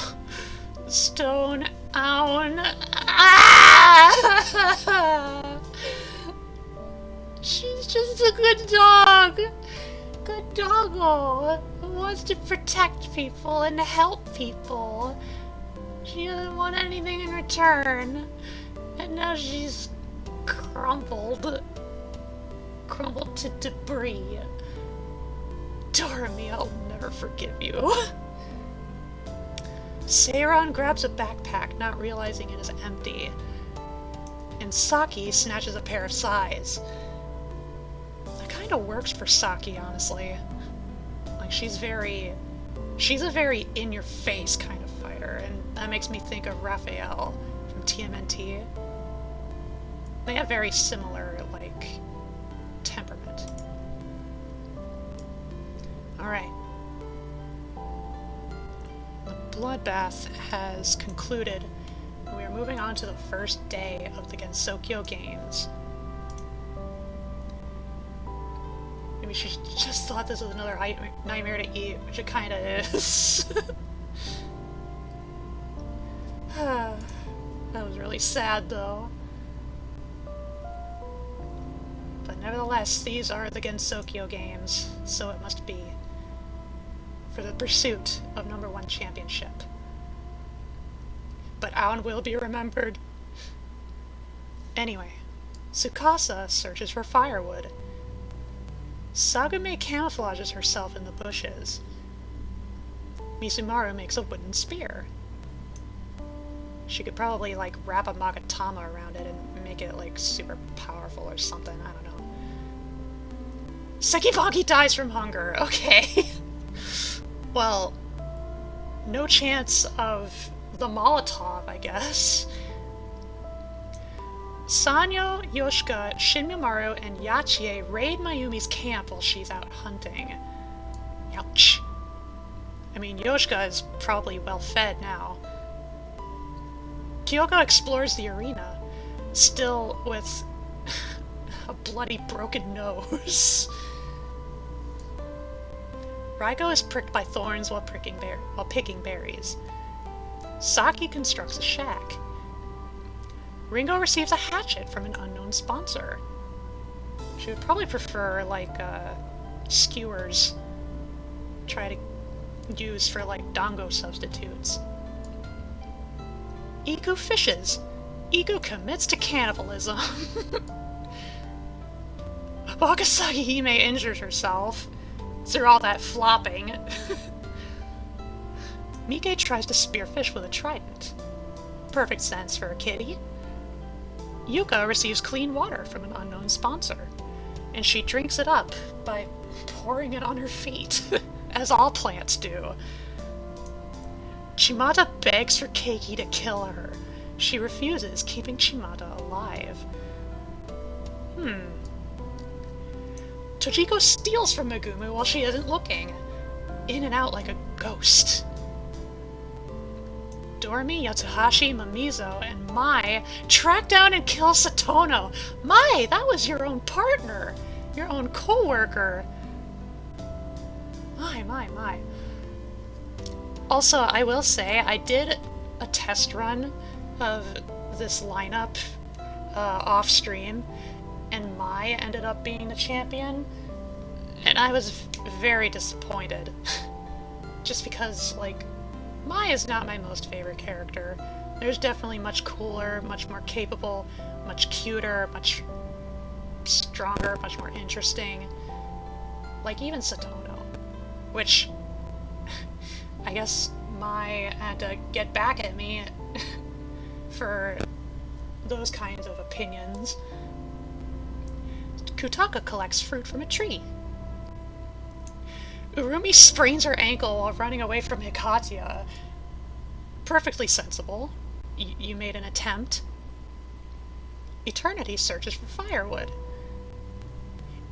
Aon. Ah! She's just a good dog. Good doggo who wants to protect people and help people. She doesn't want anything in return. And now she's crumbled to debris. Doremi, I'll never forgive you. Seiron grabs a backpack, not realizing it is empty. And Saki snatches a pair of sais. That kind of works for Saki, honestly. Like, she's a very in-your-face kind of fighter, and that makes me think of Raphael from TMNT. They have very similar, like, temperament. Alright. The bloodbath has concluded, and we are moving on to the first day of the GENSOKYO games. Maybe she just thought this was another nightmare to eat, which it kinda is. That was really sad, though. But nevertheless, these are the GENSOKYO games, so it must be. For the pursuit of #1 championship. But Aon will be remembered. Anyway, Tsukasa searches for firewood. Sagume camouflages herself in the bushes. Misumaru makes a wooden spear. She could probably, like, wrap a Magatama around it and make it, like, super powerful or something, I don't know. Sekibagi dies from hunger, okay. Well, no chance of the Molotov, I guess. Sanyo, Yoshika, Shinmumaru, and Yachie raid Mayumi's camp while she's out hunting. Ouch. I mean, Yoshika is probably well fed now. Kyoko explores the arena, still with a bloody broken nose. Raiko is pricked by thorns while picking berries. Saki constructs a shack. Ringo receives a hatchet from an unknown sponsor. She would probably prefer, like, skewers. Try to use for, like, dango substitutes. Iku fishes. Iku commits to cannibalism. Wakasagi Hime injures herself. through all that flopping. Mike tries to spearfish with a trident. Perfect sense for a kitty. Yuka receives clean water from an unknown sponsor, and she drinks it up by pouring it on her feet, as all plants do. Chimata begs for Keiki to kill her. She refuses, keeping Chimata alive. Tojiko steals from Megumu while she isn't looking, in and out like a ghost. Doremi, Yatsuhashi, Mamizo, and Mai track down and kill Satono. Mai, that was your own partner, your own co-worker. My. Also, I will say, I did a test run of this lineup off-stream, and Mai ended up being the champion, and I was very disappointed. Just because, like, Mai is not my most favorite character. There's definitely much cooler, much more capable, much cuter, much stronger, much more interesting. Like, even Satono. Which, I guess Mai had to get back at me for those kinds of opinions. Kutaka collects fruit from a tree. Urumi sprains her ankle while running away from Hikatia. Perfectly sensible. You made an attempt. Eternity searches for firewood.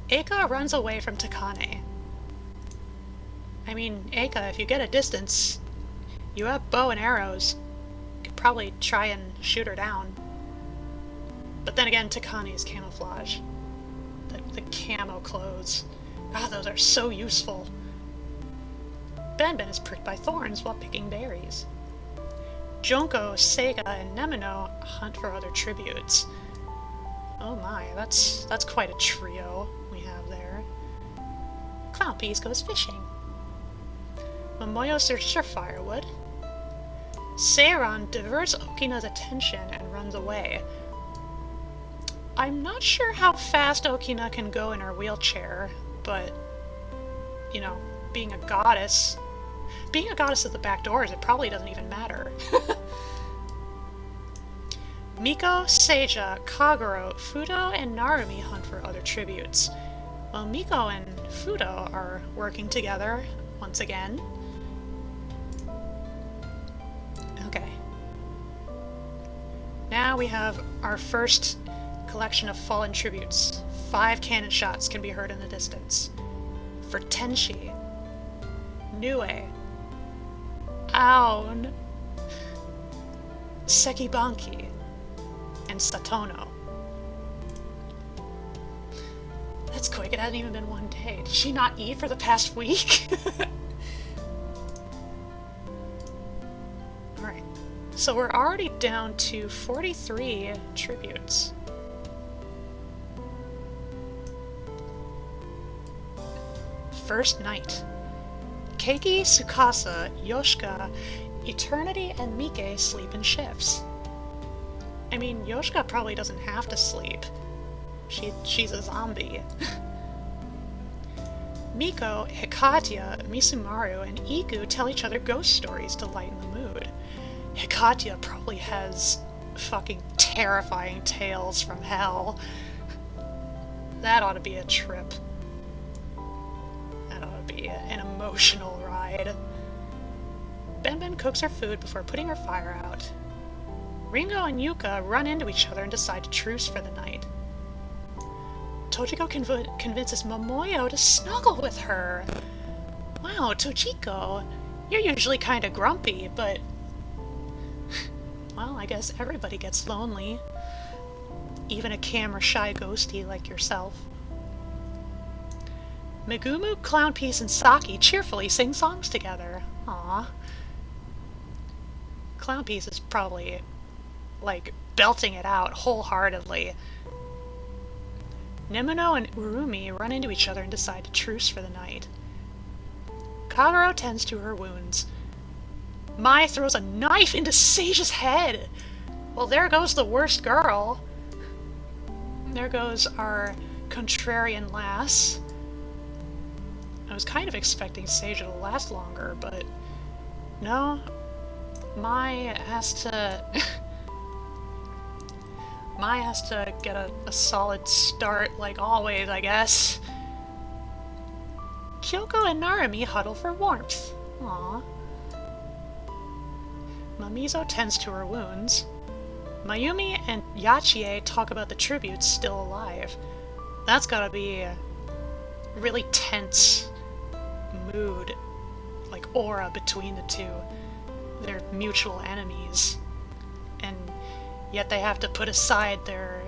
Eika runs away from Takane. I mean, Eika, if you get a distance, you have bow and arrows. You could probably try and shoot her down. But then again, Takane's camouflage. The camo clothes. Ah, those are so useful. Benben is pricked by thorns while picking berries. Junko, Seiga, and Nemino hunt for other tributes. Oh my, that's quite a trio we have there. Clownpiece goes fishing. Momoyo searches for firewood. Seiran diverts Okina's attention and runs away. I'm not sure how fast Okina can go in her wheelchair, but, you know, being a goddess at the back doors, it probably doesn't even matter. Miko, Seija, Kagero, Fudo, and Narumi hunt for other tributes, while Miko and Fudo are working together once again. Okay. Now we have our first collection of fallen tributes. 5 cannon shots can be heard in the distance. For Tenshi, Nue, Aon, Sekibanki, and Satono. That's quick, it hasn't even been one day. Did she not eat for the past week? Alright, so we're already down to 43 tributes. First night. Keiki, Tsukasa, Yoshika, Eternity, and Mike sleep in shifts. I mean, Yoshika probably doesn't have to sleep. She's a zombie. Miko, Hikatia, Misumaru, and Iku tell each other ghost stories to lighten the mood. Hikatia probably has fucking terrifying tales from hell. That ought to be a trip. That ought to be an emotional ride. Benben cooks her food before putting her fire out. Ringo and Yuka run into each other and decide to truce for the night. Tojiko convinces Momoyo to snuggle with her. Wow, Tojiko, you're usually kinda grumpy, but... well, I guess everybody gets lonely. Even a camera-shy ghostie like yourself. Megumu, Clownpiece, and Saki cheerfully sing songs together. Aww. Clownpiece is probably, like, belting it out wholeheartedly. Nemino and Urumi run into each other and decide to truce for the night. Kagero tends to her wounds. Mai throws a knife into Seija's head! Well, there goes the worst girl. There goes our contrarian lass. I was kind of expecting Seija to last longer, but no. Mai has to... Mai has to get a solid start, like always, I guess. Kyoko and Narumi huddle for warmth. Aww. Mamizo tends to her wounds. Mayumi and Yachie talk about the tributes still alive. That's gotta be a really tense mood, like aura between the two. They're mutual enemies. And yet they have to put aside their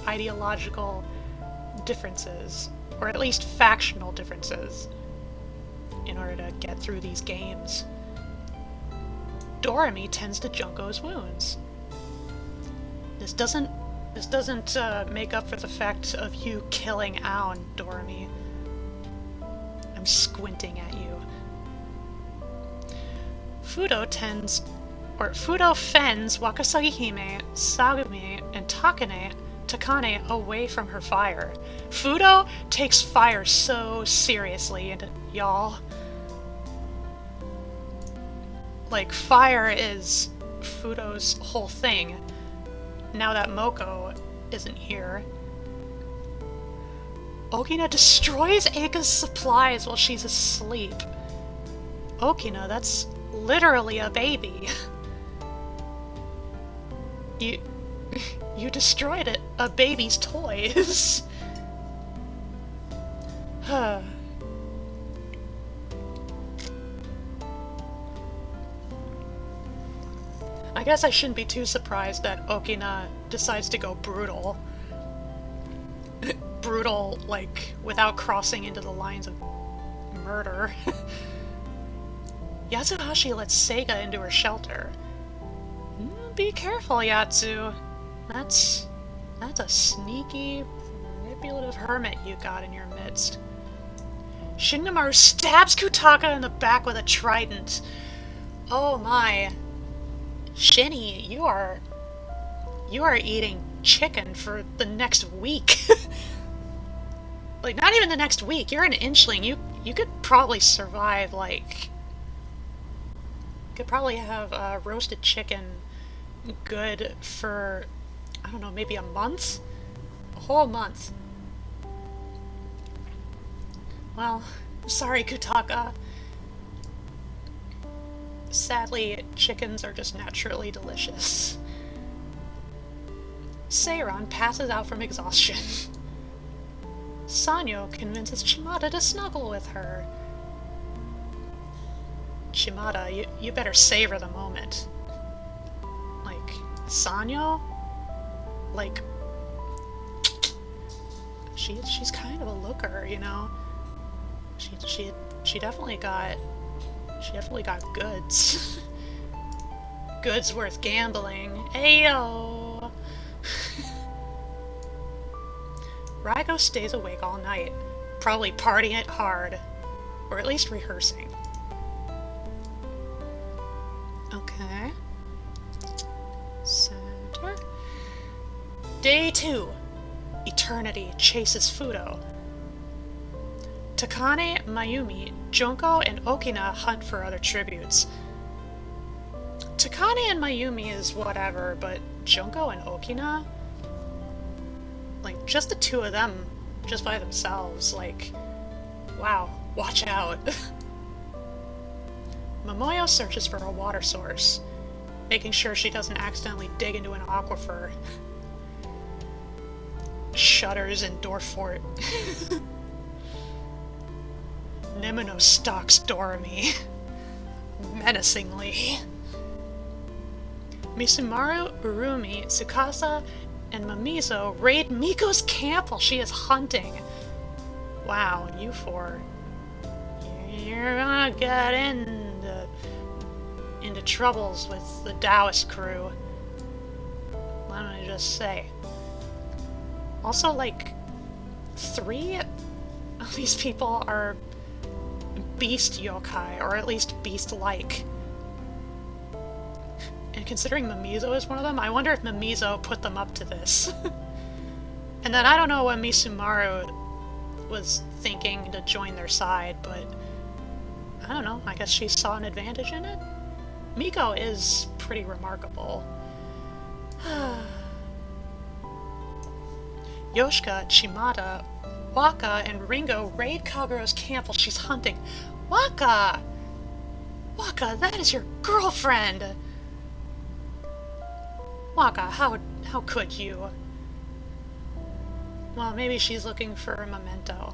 ideological differences, or at least factional differences, in order to get through these games. Doremi tends to Junko's wounds. This doesn't make up for the fact of you killing Aon, Doremi. I'm squinting at you. Fudo fends Wakasagi Hime, Sagumi, and Takane away from her fire. Fudo takes fire so seriously, y'all. Like, fire is Fudo's whole thing, now that Moko isn't here. Okina destroys Eika's supplies while she's asleep. Okina, that's literally a baby. You destroyed it. A baby's toys. I guess I shouldn't be too surprised that Okina decides to go brutal. Brutal, like, without crossing into the lines of murder. Yatsuhashi lets Seiga into her shelter. Be careful, Yatsu. That's a sneaky, manipulative hermit you got in your midst. Shingamaru stabs Kutaka in the back with a trident. Oh my. Shinny, you are eating chicken for the next week. Like, not even the next week. You're an inchling. You could probably survive, like... You could probably have roasted chicken good for, I don't know, maybe a month? A whole month. Well, sorry, Kutaka. Sadly, chickens are just naturally delicious. Seiran passes out from exhaustion. Sanyo convinces Chimada to snuggle with her. Chimada, you better savor the moment. Like, Sanyo? Like, she's kind of a looker, you know? She definitely got goods. Goods worth gambling. Ayo! Raigo stays awake all night, probably partying it hard, or at least rehearsing. Okay. Center. Day 2. Eternity chases Fudo. Takane, Mayumi, Junko, and Okina hunt for other tributes. Takane and Mayumi is whatever, but Junko and Okina? Like, just the two of them, just by themselves, like, wow, watch out. Momoyo searches for a water source, making sure she doesn't accidentally dig into an aquifer. Shudders in Dorfort. Nemono stalks Doremi. Menacingly. Misumaru, Urumi, Tsukasa, and Mamizo raid Miko's camp while she is hunting. Wow, you four. You're gonna get into troubles with the Taoist crew. Let me just say. Also, like, 3 of these people are beast yokai, or at least beast-like. And considering Mamizo is one of them, I wonder if Mamizo put them up to this. And then I don't know what Misumaru was thinking to join their side, but I don't know, I guess she saw an advantage in it? Miko is pretty remarkable. Yoshika, Chimata, Waka, and Ringo raid Kaguro's camp while she's hunting. Waka! Waka, that is your girlfriend! Waka, how could you? Well, maybe she's looking for a memento.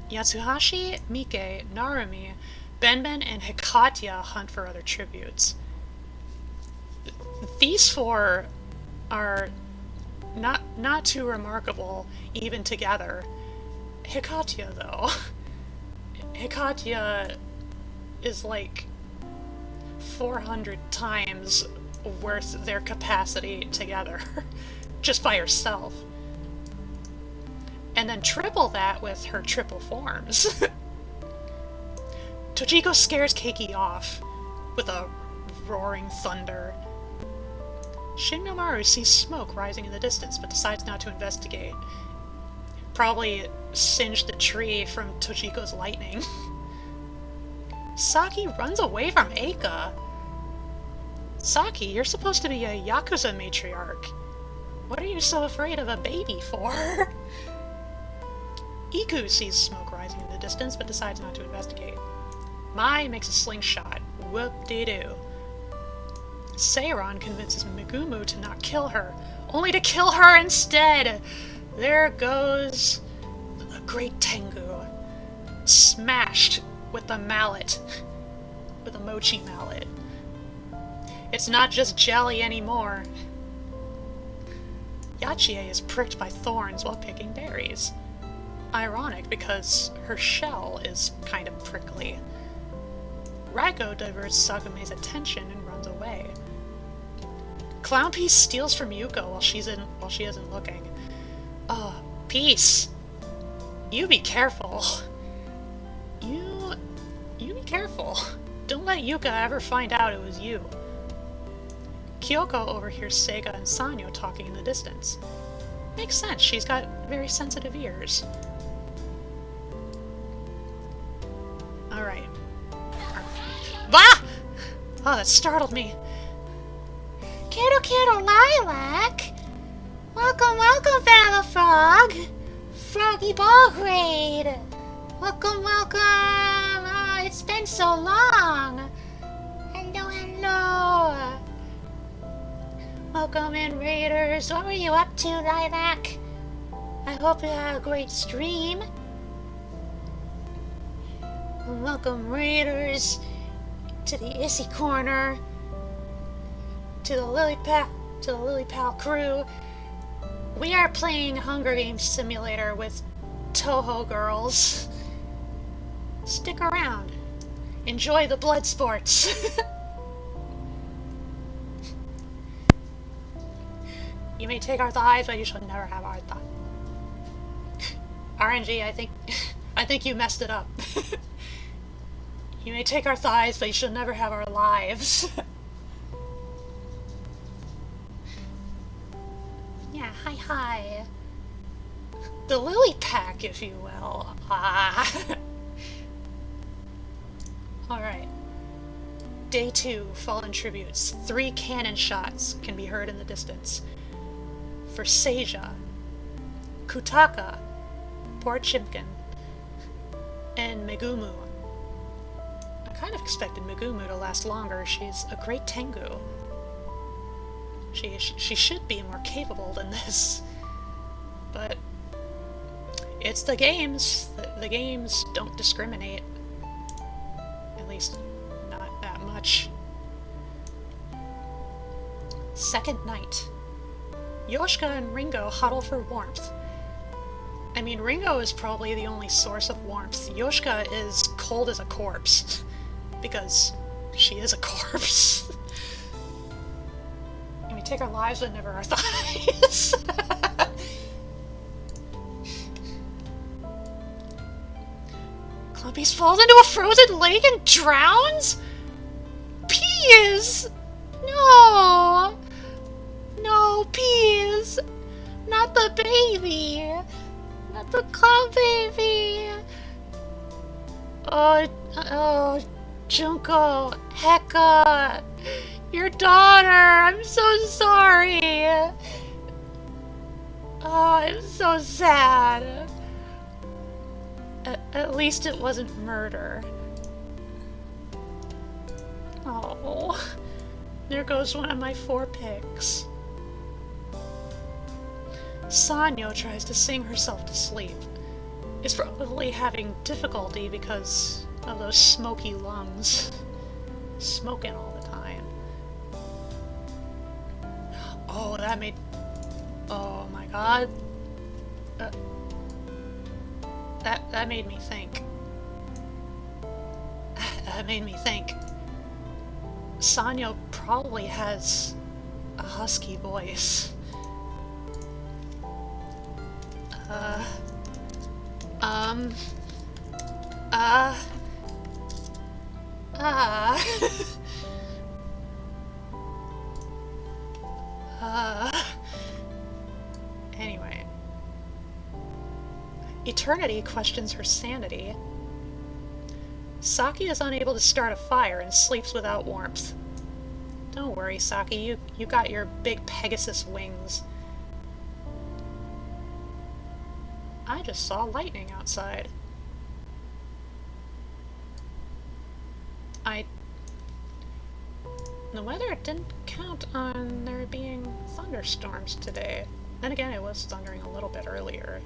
Yatsuhashi, Mike, Narumi, Benben, and Hikatya hunt for other tributes. These four are not too remarkable, even together. Hikatya, though. Hikatya is like 400 times worth their capacity together, just by herself. And then triple that with her triple forms. Tojiko scares Keiki off with a roaring thunder. Shinnomaru sees smoke rising in the distance, but decides not to investigate. Probably singed the tree from Tojiko's lightning. Saki runs away from Eika. Saki, you're supposed to be a Yakuza matriarch. What are you so afraid of a baby for? Iku sees smoke rising in the distance, but decides not to investigate. Mai makes a slingshot. Whoop-de-doo. Seiron convinces Megumu to not kill her, only to kill her instead! There goes a great Tengu, smashed with the mallet, with a mochi mallet. It's not just jelly anymore. Yachie is pricked by thorns while picking berries. Ironic, because her shell is kind of prickly. Raiko diverts Sakume's attention and runs away. Clownpiece steals from Yuko while she isn't looking. Peace! You be careful. You be careful. Don't let Yuka ever find out it was you. Kyoko overhears Seiga and Sanyo talking in the distance. Makes sense, she's got very sensitive ears. Alright. Bah! Oh, that startled me. Kiddo Lilac! Welcome, welcome, Battle Frog! Froggy Ball Grade! Welcome, welcome! Oh, it's been so long! Hello, hello! Welcome in, Raiders! What were you up to, Lilac? I hope you had a great stream. Welcome, Raiders, to the Issy Corner, to the Lily Pal crew. We are playing Hunger Games Simulator with Toho girls. Stick around. Enjoy the blood sports. You may take our thighs, but you shall never have our thighs. RNG, I think you messed it up. You may take our thighs, but you shall never have our lives. Yeah, hi. The Lily Pack, if you will. Alright. Day 2, Fallen Tributes. 3 cannon shots can be heard in the distance. For Seija, Kutaka, Poor Chimkin, and Megumu. I kind of expected Megumu to last longer. She's a great Tengu. She should be more capable than this. But it's the games. The games don't discriminate. At least, not that much. Second night. Yoshika and Ringo huddle for warmth. I mean, Ringo is probably the only source of warmth. Yoshika is cold as a corpse. Because she is a corpse. And we take our lives but never our thighs. Clumpy's falls into a frozen lake and drowns? Peas! No! No, Peas! Not the baby! Not the clown baby! Oh, Junko, Heka, your daughter! I'm so sorry! Oh, I'm so sad. At least it wasn't murder. Oh, there goes one of my 4 picks. Sanyo tries to sing herself to sleep. Is probably having difficulty because of those smoky lungs. Smoking all the time. Oh, that made... Oh my god. That made me think. That made me think. Sanyo probably has a husky voice. Anyway. Eternity questions her sanity. Saki is unable to start a fire and sleeps without warmth. Don't worry, Saki, you got your big Pegasus wings. I just saw lightning outside. The weather didn't count on there being thunderstorms today. Then again, it was thundering a little bit earlier.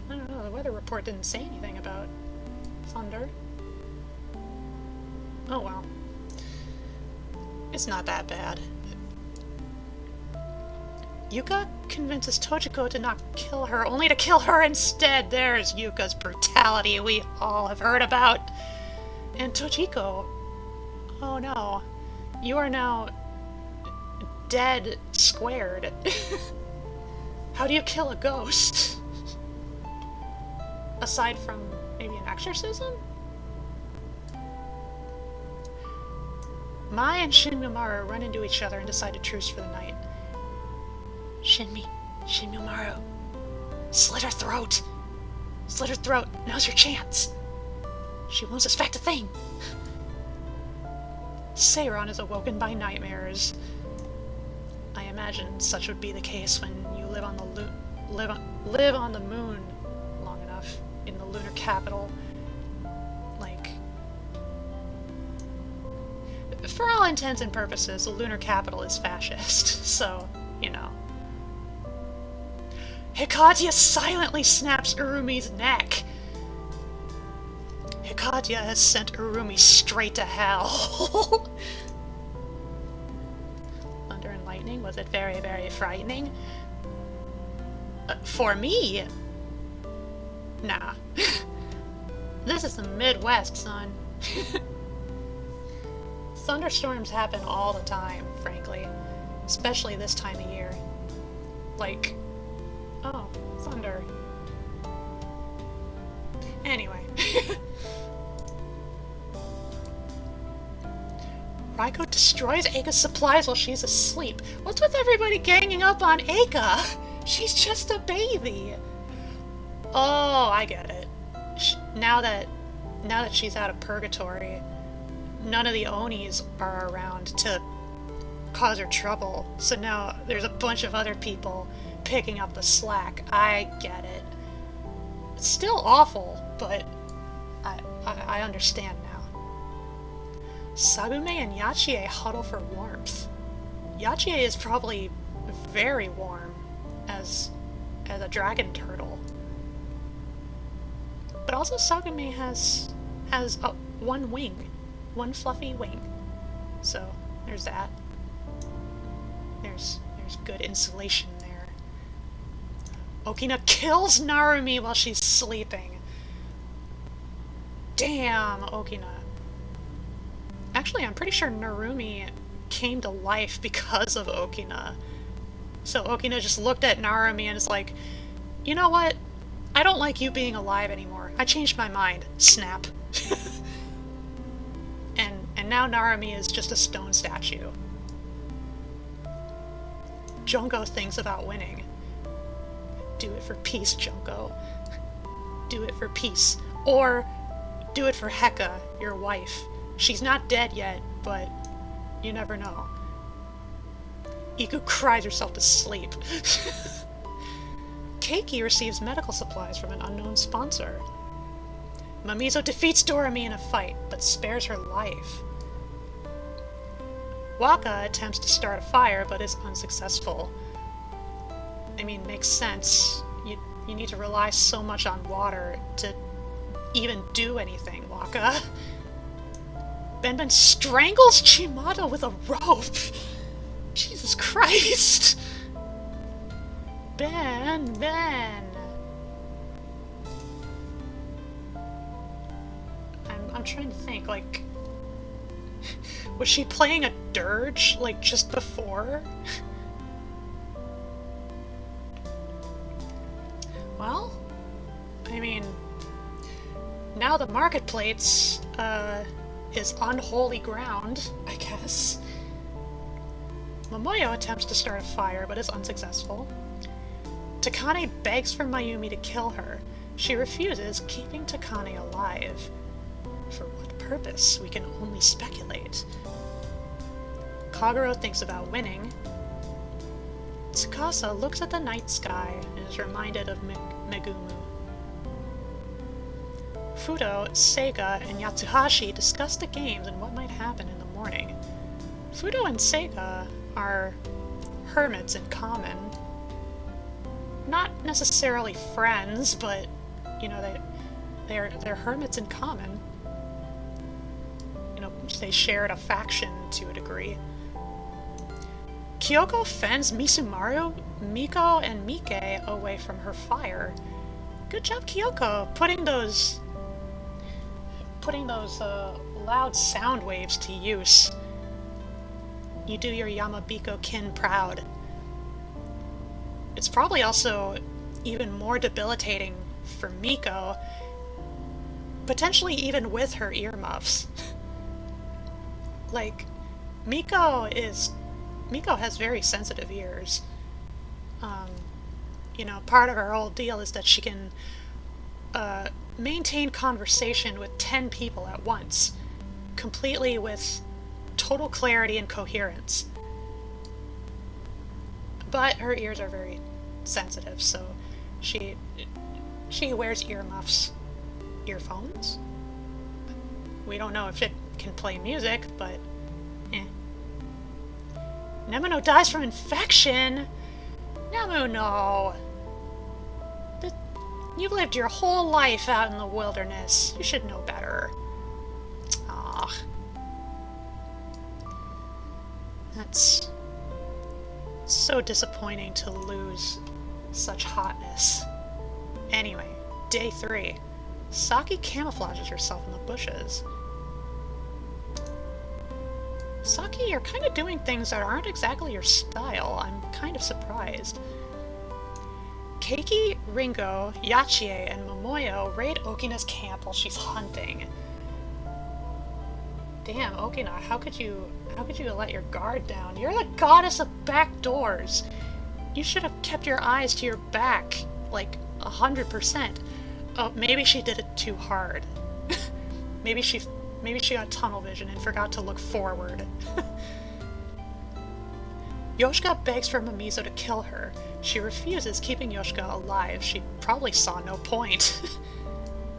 I don't know, the weather report didn't say anything about thunder. Oh well. It's not that bad. Yuka convinces Tojiko to not kill her, only to kill her instead. There's Yuka's brutality we all have heard about. And Tojiko, oh no, you are now dead squared. How do you kill a ghost? Aside from maybe an exorcism? Mai and Shinmumaru run into each other and decide to truce for the night. Shinmumaru, slit her throat! Slit her throat, now's your chance! She won't suspect a thing! Seiron is awoken by nightmares. I imagine such would be the case when you live on the moon long enough in the lunar capital. Like, for all intents and purposes, the lunar capital is fascist, so, you know. Hikadia silently snaps Urumi's neck. Hikadia has sent Urumi straight to hell. Thunder and lightning, was it very, very frightening? For me? Nah. This is the Midwest, son. Thunderstorms happen all the time, frankly. Especially this time of year. Like... Oh, thunder. Anyway. Raiko destroys Eika's supplies while she's asleep. What's with everybody ganging up on Eika? She's just a baby. Oh, I get it. Now that she's out of purgatory, none of the Onis are around to cause her trouble. So now there's a bunch of other people picking up the slack. I get it. It's still awful, but I understand now. Sagume and Yachie huddle for warmth. Yachie is probably very warm as a dragon turtle. But also Sagume has one wing. One fluffy wing. So there's that. There's good insulation there. Okina kills Narumi while she's sleeping. Damn, Okina. Actually, I'm pretty sure Narumi came to life because of Okina. So Okina just looked at Narumi and is like, you know what? I don't like you being alive anymore. I changed my mind. Snap. And now Narumi is just a stone statue. Junko thinks about winning. Do it for peace, Junko. Do it for peace. Or do it for Heka, your wife. She's not dead yet, but you never know. Iku cries herself to sleep. Keiki receives medical supplies from an unknown sponsor. Mamizo defeats Doremi in a fight, but spares her life. Waka attempts to start a fire, but is unsuccessful. I mean, makes sense. You need to rely so much on water to even do anything, Waka. Benben strangles Chimato with a rope! Jesus Christ! Ben! I'm trying to think, like... Was she playing a dirge, like, just before? Well, I mean... Now the marketplace, is unholy ground, I guess. Momoyo attempts to start a fire, but is unsuccessful. Takane begs for Mayumi to kill her. She refuses, keeping Takane alive. For what purpose? We can only speculate. Kagero thinks about winning. Tsukasa looks at the night sky and is reminded of Megumu. Fudo, Seiga, and Yatsuhashi discuss the games and what might happen in the morning. Fudo and Seiga are hermits in common. Not necessarily friends, but, you know, they're hermits in common. You know, they shared a faction to a degree. Kyoko fends Misumaru, Miko, and Mike away from her fire. Good job, Kyoko, putting those loud sound waves to use. You do your Yamabiko kin proud. It's probably also even more debilitating for Miko, potentially even with her earmuffs. Like, Miko has very sensitive ears. You know, part of her whole deal is that she can maintain conversation with 10 people at once, completely with total clarity and coherence. But her ears are very sensitive, so she wears earmuffs. Earphones? We don't know if it can play music, but Nemono dies from infection? Nemono! You've lived your whole life out in the wilderness. You should know better. Ah. That's so disappointing to lose such hotness. Anyway, day 3. Saki camouflages herself in the bushes. Saki, you're kind of doing things that aren't exactly your style. I'm kind of surprised. Keiki, Ringo, Yachie, and Momoyo raid Okina's camp while she's hunting. Damn, Okina, how could you let your guard down? You're the goddess of back doors. You should have kept your eyes to your back, like 100%. Oh, maybe she did it too hard. maybe she got tunnel vision and forgot to look forward. Yoshika begs for Mamizo to kill her. She refuses, keeping Yoshika alive. She probably saw no point.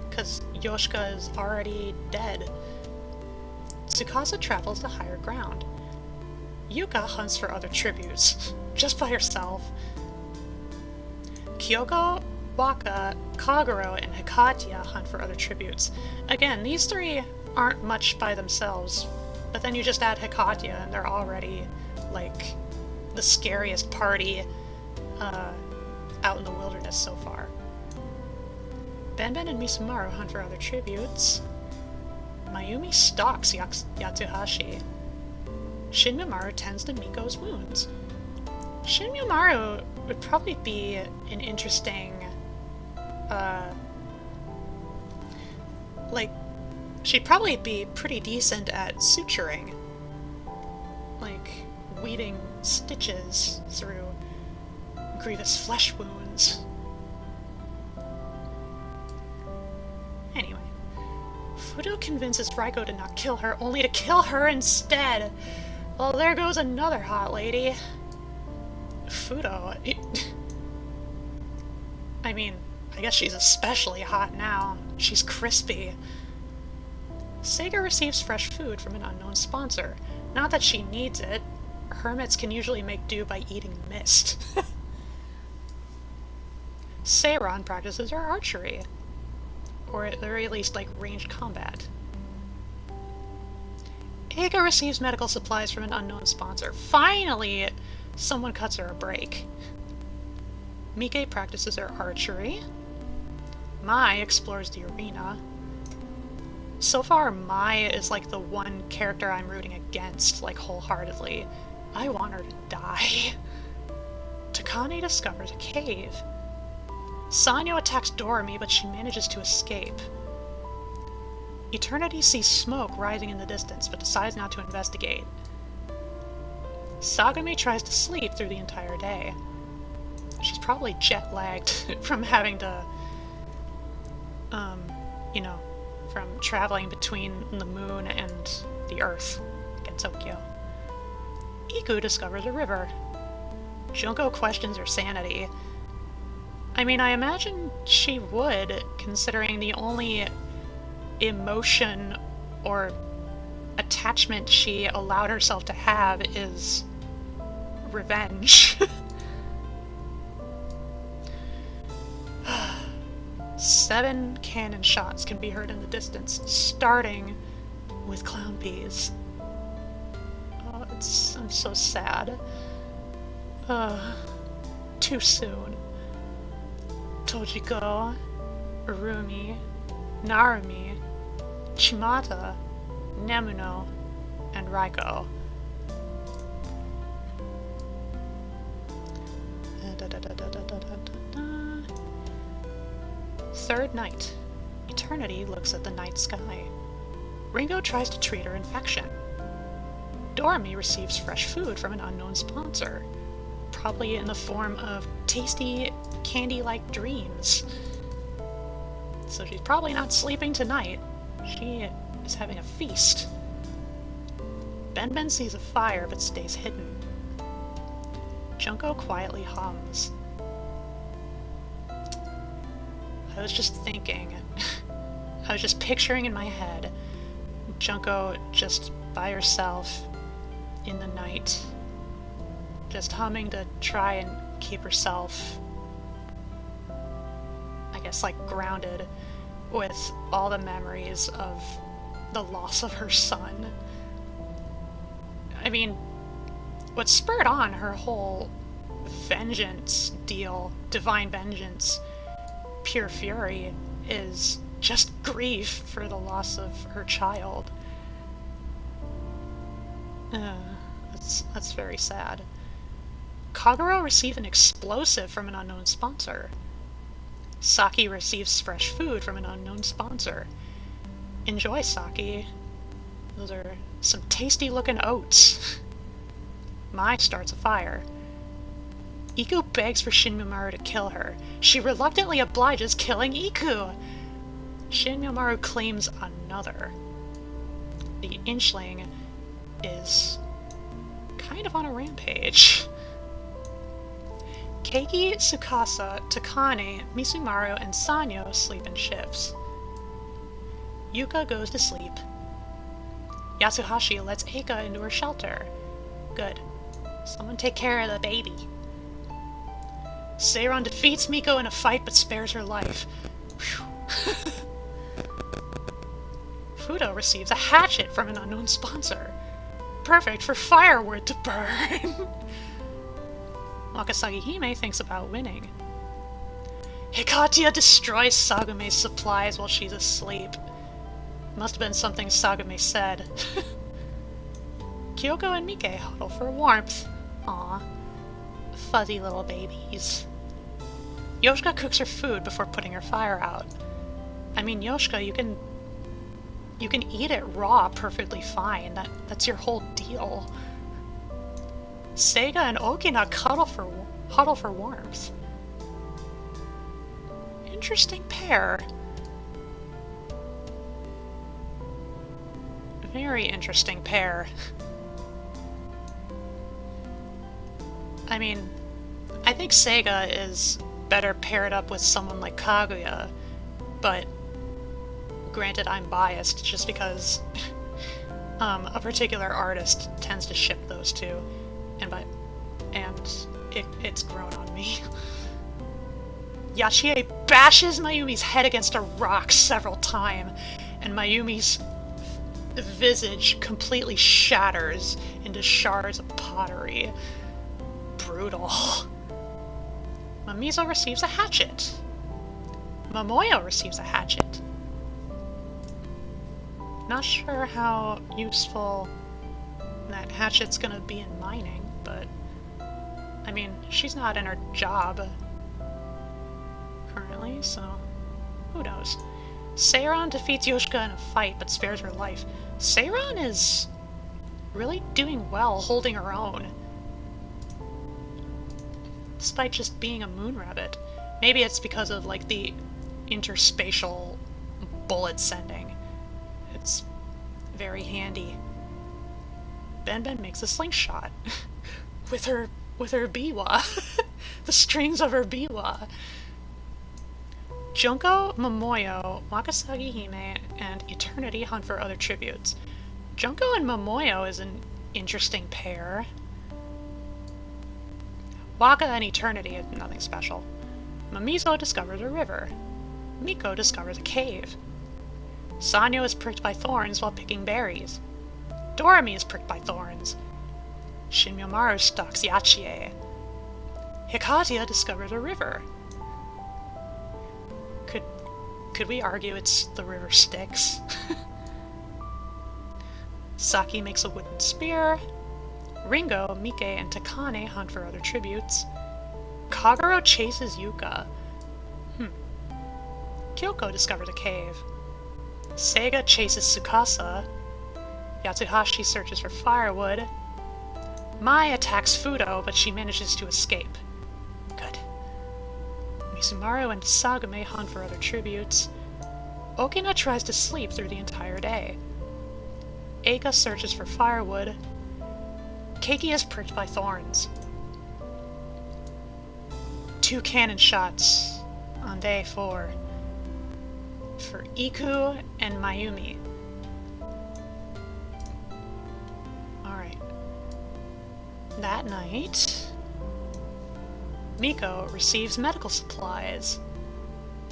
Because Yoshika is already dead. Tsukasa travels to higher ground. Yuka hunts for other tributes, just by herself. Kyoko, Waka, Kagero, and Hikatia hunt for other tributes. Again, these 3 aren't much by themselves, but then you just add Hikatia and they're already, like, the scariest party out in the wilderness so far. Benben and Misumaru hunt for other tributes. Mayumi stalks Yatsuhashi. Shinmumaru tends to Miko's wounds. Shinmumaru would probably be an interesting, like, she'd probably be pretty decent at suturing. Like, weaving stitches through grievous flesh wounds. Anyway, Fudo convinces Raiko to not kill her, only to kill her instead. Well, there goes another hot lady. Fudo... I mean, I guess she's especially hot now. She's crispy. Seiga receives fresh food from an unknown sponsor. Not that she needs it. Hermits can usually make do by eating mist. Seiron practices her archery. Or at the very least, like, ranged combat. Eiga receives medical supplies from an unknown sponsor. Finally, someone cuts her a break. Mike practices her archery. Mai explores the arena. So far, Mai is like the one character I'm rooting against, like, wholeheartedly. I want her to die. Takane discovers a cave. Sanyo attacks Doremi, but she manages to escape. Eternity sees smoke rising in the distance, but decides not to investigate. Sagame tries to sleep through the entire day. She's probably jet-lagged from having to, you know, from traveling between the moon and the Earth, Gensokyo. Iku discovers a river. Junko questions her sanity. I mean, I imagine she would, considering the only emotion or attachment she allowed herself to have is revenge. 7 cannon shots can be heard in the distance, starting with clown peas. Oh, I'm so sad. Too soon. Tojiko, Urumi, Narumi, Chimata, Nemuno, and Raiko. Third night. Eternity looks at the night sky. Ringo tries to treat her infection. Doremi receives fresh food from an unknown sponsor, probably in the form of tasty, candy-like dreams. So she's probably not sleeping tonight. She is having a feast. Benben sees a fire but stays hidden. Junko quietly hums. I was just thinking, I was just picturing in my head Junko just by herself in the night, just humming to try and keep herself, I guess, like, grounded with all the memories of the loss of her son. I mean, what spurred on her whole vengeance deal, divine vengeance, pure fury, is just grief for the loss of her child. That's very sad. Kagero receives an explosive from an unknown sponsor. Saki receives fresh food from an unknown sponsor. Enjoy, Saki. Those are some tasty looking oats. Mai starts a fire. Iku begs for Shinmumaru to kill her. She reluctantly obliges, killing Iku. Shinmumaru claims another. The Inchling is kind of on a rampage. Keiki, Tsukasa, Takane, Misumaru, and Sanyo sleep in shifts. Yuka goes to sleep. Yasuhashi lets Eika into her shelter. Good. Someone take care of the baby. Seiron defeats Miko in a fight but spares her life. Fudo receives a hatchet from an unknown sponsor. Perfect for firewood to burn. Wakasagi Hime thinks about winning. Hikatia destroys Sagame's supplies while she's asleep. Must have been something Sagame said. Kyoko and Mike huddle for warmth. Aw. Fuzzy little babies. Yoshika cooks her food before putting her fire out. I mean, Yoshika, you can eat it raw perfectly fine. That's your whole deal. Seiga and Okina cuddle for huddle for warmth. Interesting pair. Very interesting pair. I mean, I think Sega is better paired up with someone like Kaguya, but granted I'm biased just because a particular artist tends to ship those two, and it's grown on me. Yachie bashes Mayumi's head against a rock several times, and Mayumi's visage completely shatters into shards of pottery. Brutal. Mamizo receives a hatchet. Momoyo receives a hatchet. Not sure how useful that hatchet's gonna be in mining, but I mean, she's not in her job currently, so who knows. Seiran defeats Yoshika in a fight, but spares her life. Seiran is really doing well holding her own, despite just being a moon rabbit. Maybe it's because of, like, the interspatial bullet sending. It's very handy. Ben makes a slingshot with her biwa. The strings of her biwa. Junko, Momoyo, Wakasagi Hime, and Eternity hunt for other tributes. Junko and Momoyo is an interesting pair. Waka and Eternity is nothing special. Mamizo discovers a river. Miko discovers a cave. Sanyo is pricked by thorns while picking berries. Doremi is pricked by thorns. Shinmyomaru stalks Yachie. Hikatia discovers a river. Could we argue it's the river Styx? Saki makes a wooden spear. Ringo, Mike, and Takane hunt for other tributes. Kagero chases Yuka. Kyoko discovers a cave. Seiga chases Tsukasa. Yatsuhashi searches for firewood. Mai attacks Fudo, but she manages to escape. Good. Misumaru and Sagame hunt for other tributes. Okina tries to sleep through the entire day. Eika searches for firewood. Keiki is pricked by thorns. 2 cannon shots on day 4 for Iku and Mayumi. Alright. That night, Miko receives medical supplies.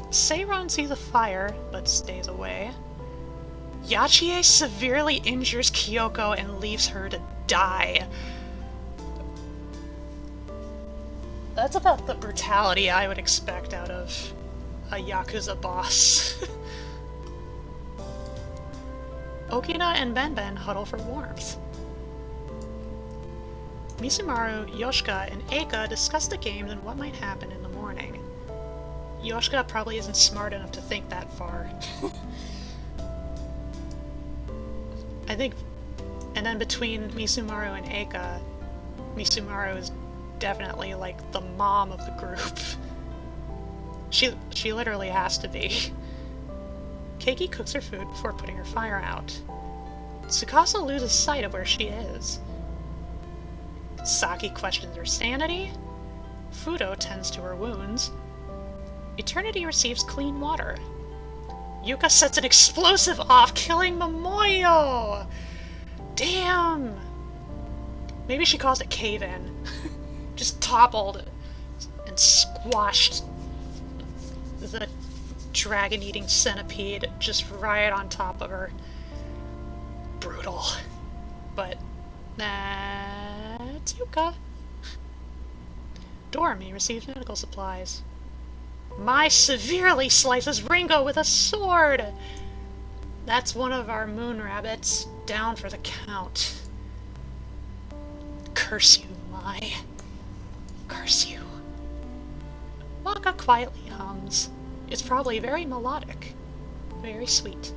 Seiran sees a fire, but stays away. Yachie severely injures Kyoko and leaves her to die. That's about the brutality I would expect out of a Yakuza boss. Okina and Ben huddle for warmth. Misumaru, Yoshika, and Eika discuss the games and what might happen in the morning. Yoshika probably isn't smart enough to think that far. I think, and then between Misumaru and Eika, Misumaru is definitely like the mom of the group. She literally has to be. Keiki cooks her food before putting her fire out. Tsukasa loses sight of where she is. Saki questions her sanity. Fudo tends to her wounds. Eternity receives clean water. Yuka sets an explosive off, killing Momoyo! Damn! Maybe she caused a cave-in. Just toppled and squashed the dragon-eating centipede just right on top of her. Brutal. But that's Yuka. Doremi receives medical supplies. Mai severely slices Ringo with a sword! That's one of our moon rabbits, down for the count. Curse you, Mai. Curse you. Waka quietly hums. It's probably very melodic. Very sweet.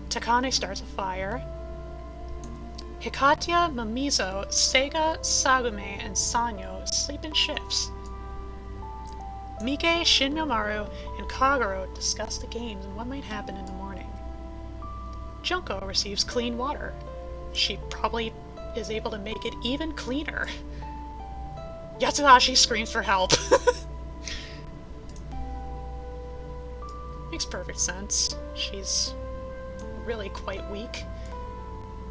Takane starts a fire. Hikatia, Mamizo, Seiga, Sagume, and Sanyo sleep in shifts. Mike, Shinmyomaru, and Kagero discuss the games and what might happen in the morning. Junko receives clean water. She probably is able to make it even cleaner. Yatsuhashi screams for help. Makes perfect sense. She's really quite weak.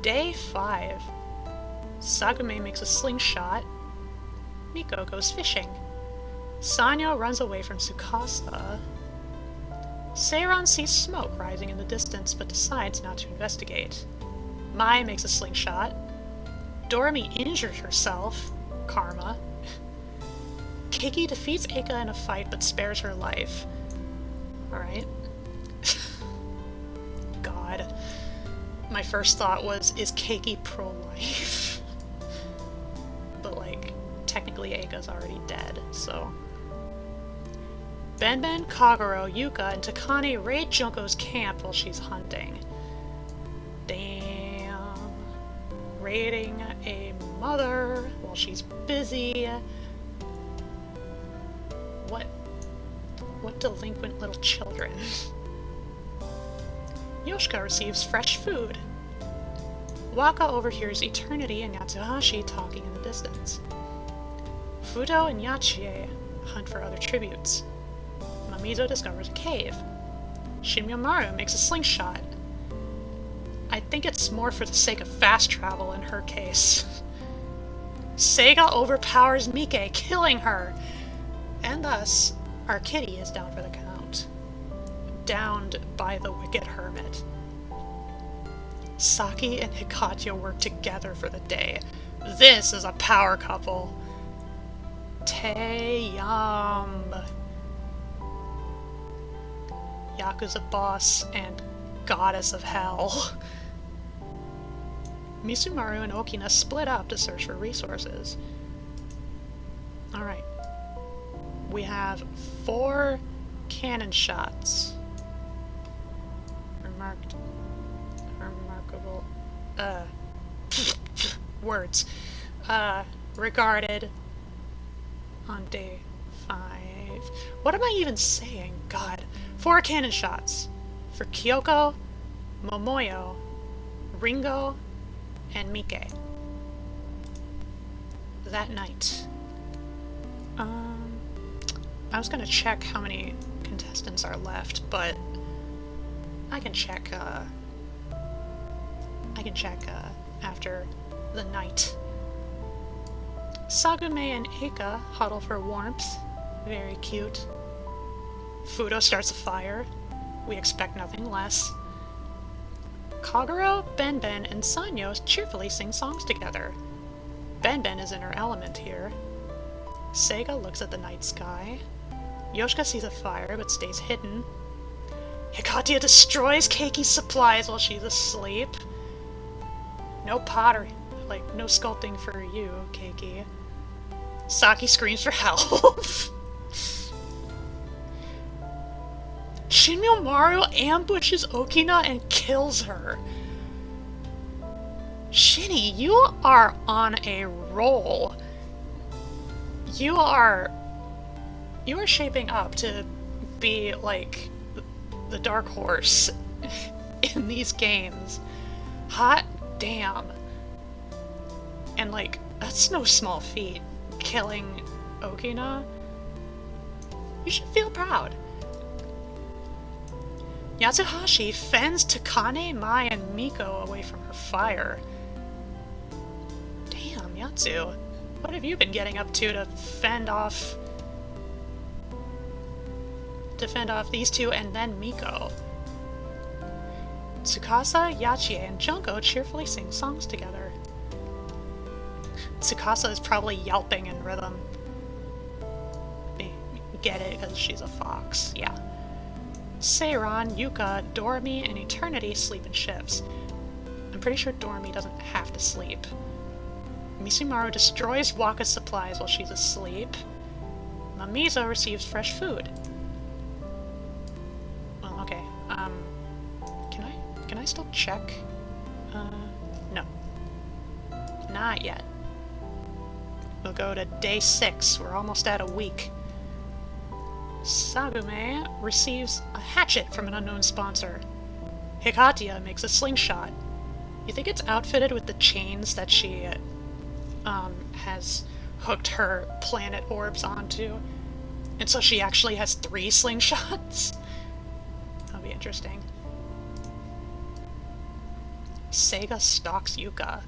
Day 5. Sagume makes a slingshot. Miko goes fishing. Sanyo runs away from Tsukasa. Seiran sees smoke rising in the distance but decides not to investigate. Mai makes a slingshot. Doremi injures herself. Karma. Keiki defeats Eika in a fight but spares her life. Alright. God. My first thought was, is Keiki pro-life? But, like, technically Eika's already dead, so... Benben, Kagero, Yuka, and Takane raid Junko's camp while she's hunting. Damn. Raiding a mother while she's busy. What delinquent little children. Yoshika receives fresh food. Waka overhears Eternity and Yatsuhashi talking in the distance. Fudo and Yachie hunt for other tributes. Mamizo discovers a cave. Shinmyomaru makes a slingshot. I think it's more for the sake of fast travel in her case. Seiga overpowers Mike, killing her. And thus, our kitty is down for the count. Downed by the wicked hermit. Saki and Hikatia work together for the day. This is a power couple. Taeyam. Yakuza boss and goddess of hell. Misumaru and Okina split up to search for resources. Alright. We have 4 cannon shots. Remarkable. Words. Regarded on day 5. What am I even saying? God. 4 cannon shots. For Kyoko, Momoyo, Ringo, and Mike. That night. I was gonna check how many contestants are left, but I can check after the night. Sagume and Eika huddle for warmth. Very cute. Fudo starts a fire. We expect nothing less. Kagero, Benben, and Sanyo cheerfully sing songs together. Benben is in her element here. Seiga looks at the night sky. Yoshika sees a fire but stays hidden. Hikatia destroys Keiki's supplies while she's asleep. No pottery, like no sculpting for you, Keiki. Saki screams for help. Shinmyomaru ambushes Okina and kills her. Shinny, you are on a roll. You are shaping up to be like the dark horse in these games. Hot damn. And like, that's no small feat, killing Okina. You should feel proud. Yatsuhashi fends Takane, Mai, and Miko away from her fire. Damn, Yatsu. What have you been getting up to fend off these two and then Miko? Tsukasa, Yachie, and Junko cheerfully sing songs together. Tsukasa is probably yelping in rhythm. Get it, because she's a fox, yeah. Seiran, Yuka, Doremi, and Eternity sleep in shifts. I'm pretty sure Doremi doesn't have to sleep. Misumaru destroys Waka's supplies while she's asleep. Mamizo receives fresh food. Well, okay. Can I still check? No. Not yet. We'll go to day 6. We're almost at a week. Sagume receives a hatchet from an unknown sponsor. Hikatia makes a slingshot. You think it's outfitted with the chains that she has hooked her planet orbs onto? And so she actually has 3 slingshots? That'll be interesting. Seiga stalks Yuka.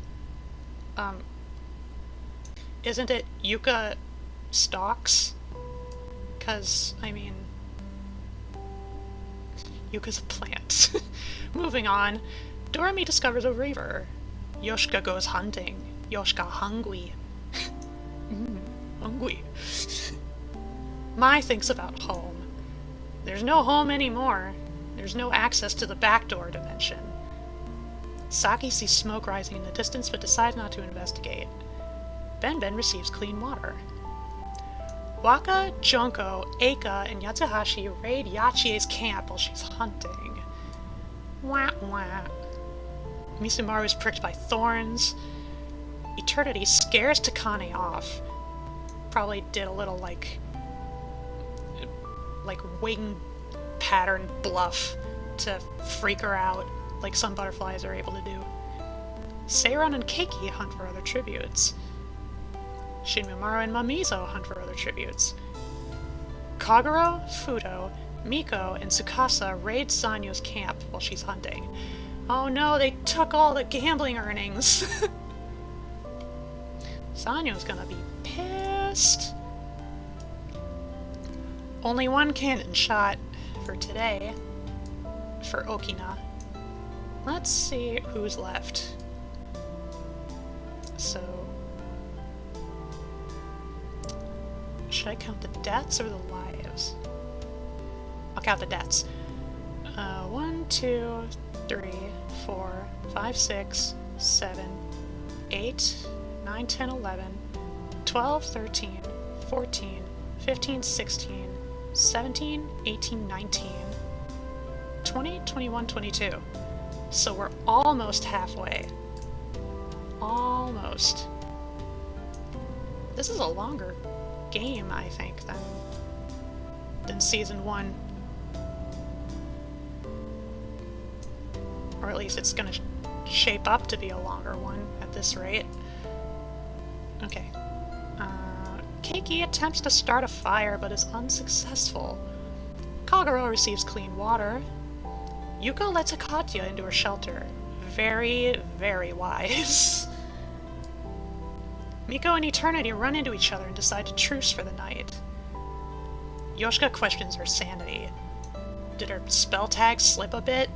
Isn't it Yuka stalks? 'Cause, I mean, Yuka's a plant. Moving on, Doremi discovers a river. Yoshika goes hunting. Yoshika hungry. Hungry. Mai thinks about home. There's no home anymore. There's no access to the backdoor dimension. Saki sees smoke rising in the distance but decides not to investigate. Ben receives clean water. Waka, Junko, Eika, and Yatsuhashi raid Yachi's camp while she's hunting. Wah wah. Misumaru is pricked by thorns. Eternity scares Takane off. Probably did a little, like wing pattern bluff to freak her out, like some butterflies are able to do. Seiran and Keiki hunt for other tributes. Shinmumaru and Mamizo hunt for other tributes. Kagero, Fudo, Miko, and Tsukasa raid Sanyo's camp while she's hunting. Oh no, they took all the gambling earnings! Sanyo's gonna be pissed. Only one cannon shot for today, for Okina. Let's see who's left. So, should I count the deaths or the lives? I'll count the deaths. 1, 2, 3, 4, 5, 6, 7, 8, 9, 10, 11, 12, 13, 14, 15, 16, 17, 18, 19, 20, 21, 22. So we're almost halfway. Almost. This is a longer game, I think, than Season 1. Or at least it's gonna shape up to be a longer one at this rate. Okay. Keiki attempts to start a fire but is unsuccessful. Kagero receives clean water. Yuko lets Hikatia into her shelter. Very, very wise. Miko and Eternity run into each other and decide to truce for the night. Yoshika questions her sanity. Did her spell tag slip a bit?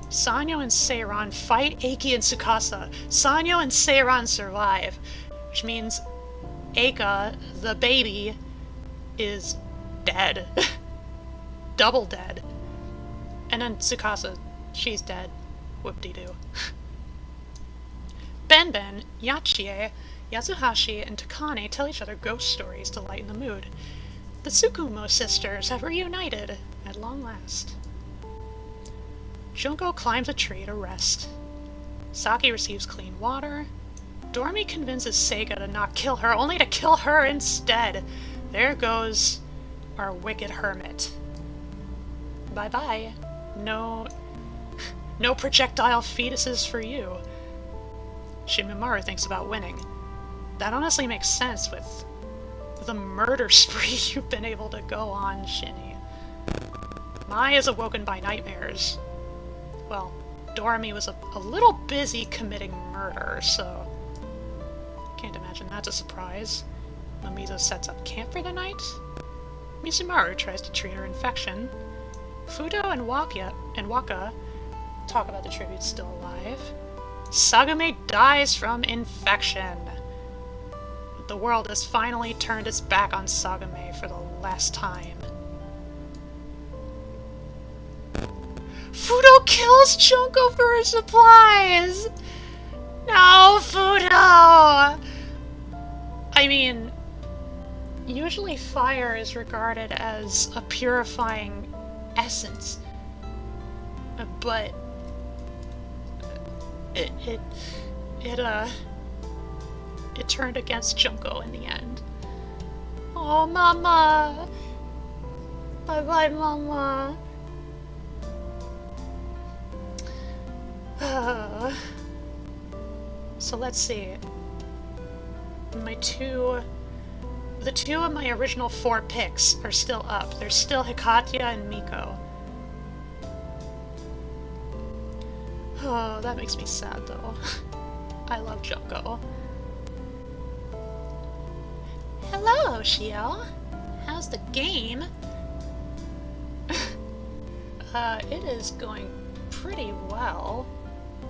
Sanyo and Seiran fight Eiki and Tsukasa. Sanyo and Seiran survive, which means Eika, the baby, is dead. Double dead. And then Tsukasa, she's dead. Whoop-de-doo. Ben, Yachie, Yatsuhashi, and Takane tell each other ghost stories to lighten the mood. The Tsukumo sisters have reunited at long last. Junko climbs a tree to rest. Saki receives clean water. Doremi convinces Seiga to not kill her, only to kill her instead. There goes our wicked hermit. Bye-bye. No projectile fetuses for you. Shinmumaru thinks about winning. That honestly makes sense with the murder spree you've been able to go on, Shinny. Mai is awoken by nightmares. Well, Doremi was a little busy committing murder, so can't imagine that's a surprise. Mamizo sets up camp for the night. Misumaru tries to treat her infection. Fudo and Waka talk about the tributes still alive. Sagume dies from infection. The world has finally turned its back on Sagume for the last time. Fudo kills Junko for her supplies! No, Fudo! I mean, usually fire is regarded as a purifying essence, but it turned against Junko in the end. Oh, Mama! Bye-bye, Mama! So let's see. The two of my original 4 picks are still up. There's still Hikatia and Miko. Oh, that makes me sad though. I love Junko. Hello, Shio. How's the game? It is going pretty well,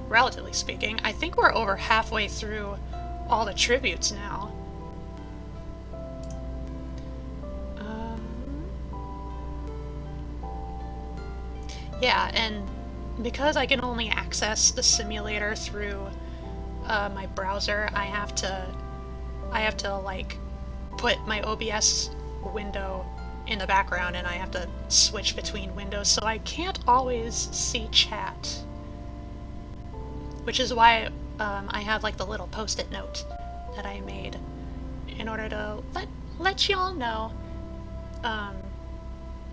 relatively speaking. I think we're over halfway through all the tributes now. Yeah, and because I can only access the simulator through my browser, I have to like put my OBS window in the background, and I have to switch between windows, so I can't always see chat. Which is why I have like the little post-it note that I made in order to let y'all know,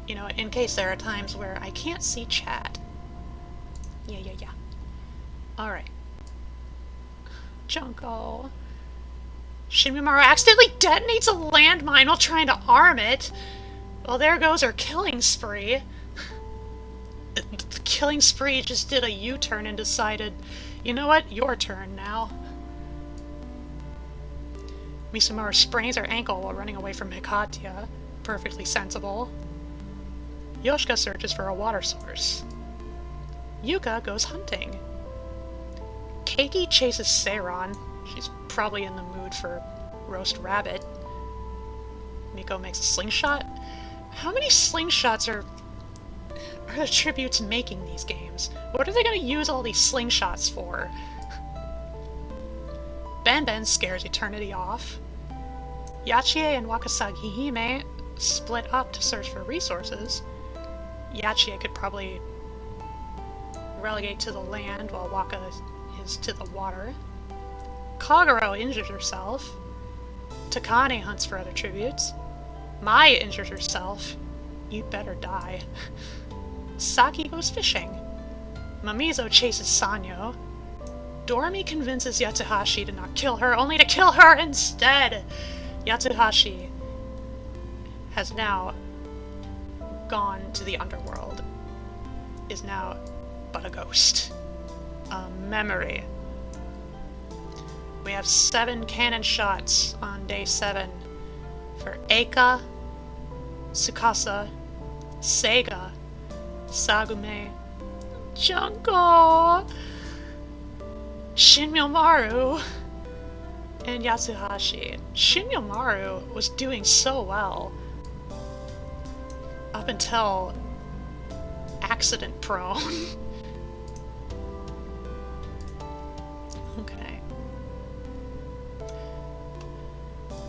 you know, in case there are times where I can't see chat. Yeah. Alright. Junko. Shinmimaru accidentally detonates a landmine while trying to arm it. Well, there goes her killing spree. The killing spree just did a U-turn and decided, you know what, your turn now. Misumaru sprains her ankle while running away from Hikatia. Perfectly sensible. Yoshika searches for a water source. Yuka goes hunting. Keiki chases Seiron. She's probably in the mood for roast rabbit. Miko makes a slingshot. How many slingshots are the tributes making these games? What are they going to use all these slingshots for? Ben scares Eternity off. Yachie and Wakasagi Hime split up to search for resources. Yachie could probably relegate to the land while Waka is to the water. Kagero injures herself. Takane hunts for other tributes. Mai injures herself. You'd better die. Saki goes fishing. Mamizo chases Sanyo. Doremi convinces Yatsuhashi to not kill her, only to kill her instead! Yatsuhashi has now gone to the underworld. Is now but a ghost. A memory. We have 7 cannon shots on day 7 for Eika, Tsukasa, Seiga, Sagume, Junko, Shinmyomaru, and Yatsuhashi. Shinmyomaru was doing so well up until accident prone. Okay.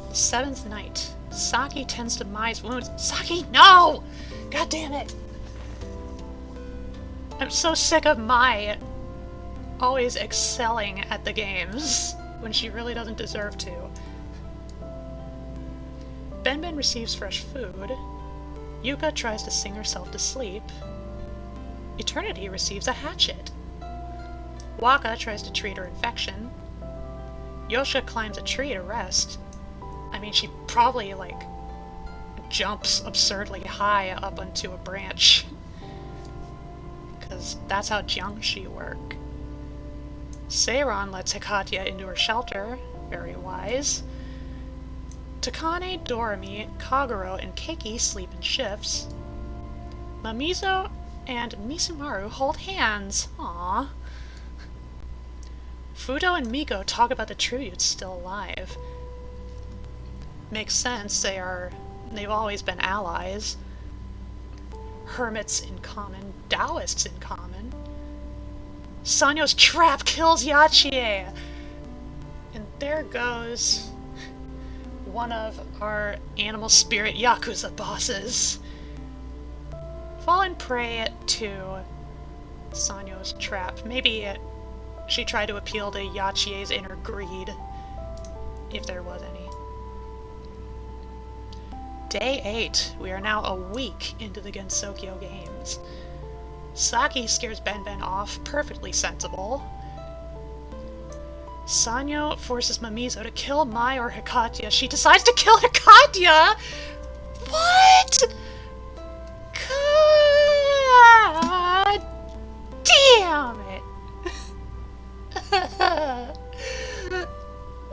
The 7th night. Saki tends to Mai's wounds. Saki, no! God damn it! I'm so sick of Mai always excelling at the games when she really doesn't deserve to. Ben receives fresh food. Yuka tries to sing herself to sleep. Eternity receives a hatchet. Waka tries to treat her infection. Yosha climbs a tree to rest. I mean, she probably, like, jumps absurdly high up onto a branch. Because that's how Jiangshi work. Seiron lets Hikatia into her shelter. Very wise. Takane, Doremi, Kagero, and Keiki sleep in shifts. Mamizo and Misumaru hold hands. Aww. Fudo and Miko talk about the tributes still alive. Makes sense, they've always been allies. Hermits in common, Taoists in common. Sanyo's trap kills Yachie! And there goes one of our animal spirit Yakuza bosses. Fallen prey to Sanyo's trap. Maybe she tried to appeal to Yachie's inner greed, if there was any. Day 8. We are now a week into the Gensokyo games. Saki scares Ben off, perfectly sensible. Sanyo forces Mamizo to kill Mai or Hikatya. She decides to kill Hikatya! What?! God damn it!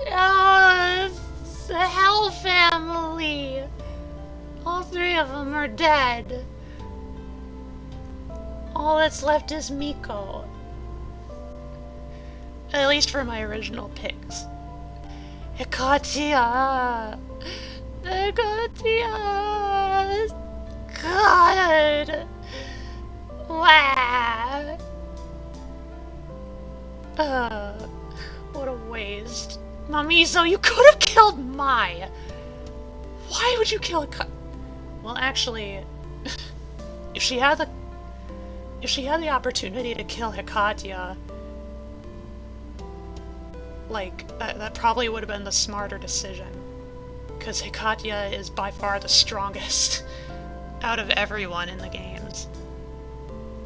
Oh, it's the Hell family! All 3 of them are dead. All that's left is Miko. At least for my original picks. Hikatya! Hikatya! God! Wow! What a waste. Mamizo, you could have killed Mai! Why would you kill Hikatya? Well, actually, if she had the opportunity to kill Hikatya, like, that probably would have been the smarter decision. Because Hikatya is by far the strongest out of everyone in the games.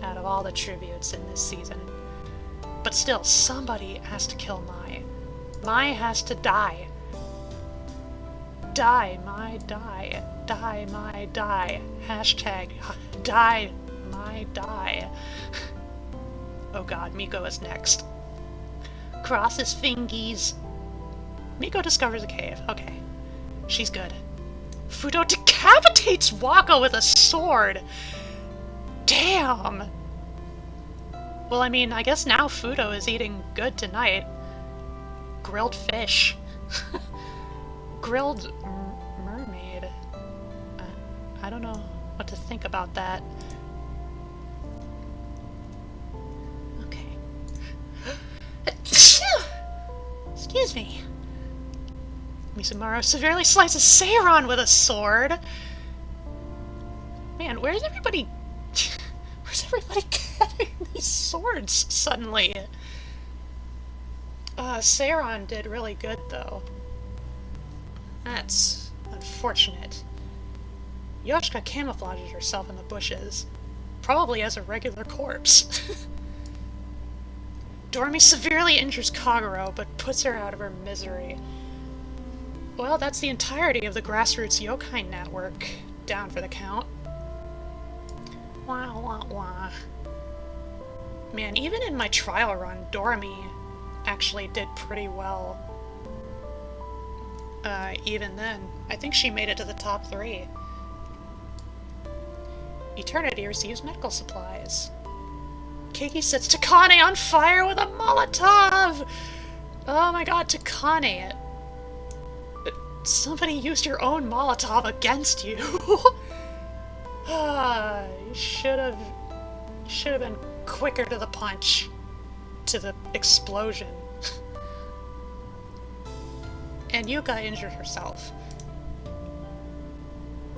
Out of all the tributes in this season. But still, somebody has to kill Mai. Mai has to die. Die, Mai, die. Die, Mai, die. Hashtag, die, Mai, die. Oh god, Miko is next. Cross his fingies. Miko discovers a cave. Okay. She's good. Fudo decapitates Waka with a sword! Damn! Well, I mean, I guess now Fudo is eating good tonight. Grilled fish. Grilled mermaid. I don't know what to think about that. Okay. Excuse me. Misumaru severely slices Seiron with a sword. Man, where's everybody getting these swords suddenly? Seiron did really good, though. That's unfortunate. Yoshika camouflages herself in the bushes, probably as a regular corpse. Doremi severely injures Kagero, but puts her out of her misery. Well, that's the entirety of the grassroots yokai network down for the count. Wah wah wah. Man, even in my trial run, Doremi actually did pretty well. Even then, I think she made it to the top 3. Eternity receives medical supplies. Keiki sets Takane on fire with a Molotov! Oh my god, Takane! Somebody used your own Molotov against you! You should have been quicker to the punch. To the explosion. And Yuka injured herself.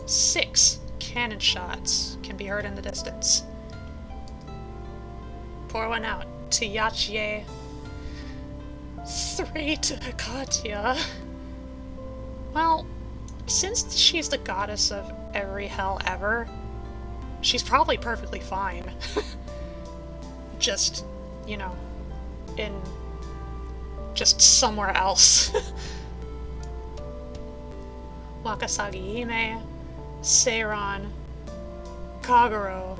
6 cannon shots can be heard in the distance. Pour one out to Yachie. 3 to Hikatya. Well, since she's the goddess of every hell ever, she's probably perfectly fine. Just, you know, just somewhere else. Wakasagi Hime, Seiron, Kagero,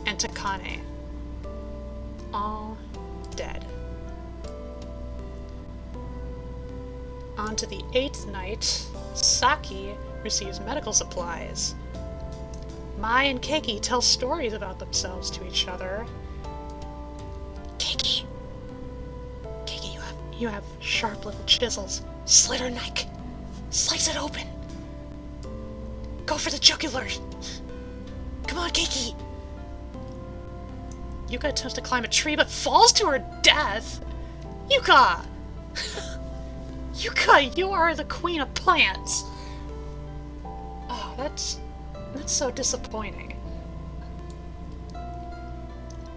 and Takane. All dead. On to the 8th night, Saki receives medical supplies. Mai and Keiki tell stories about themselves to each other. Keiki, you have sharp little chisels. Slit her neck. Slice it open. Go for the jugular. Come on, Keiki. Yuka attempts to climb a tree but falls to her death. Yuka! Yuka, you are the queen of plants. Oh, that's so disappointing.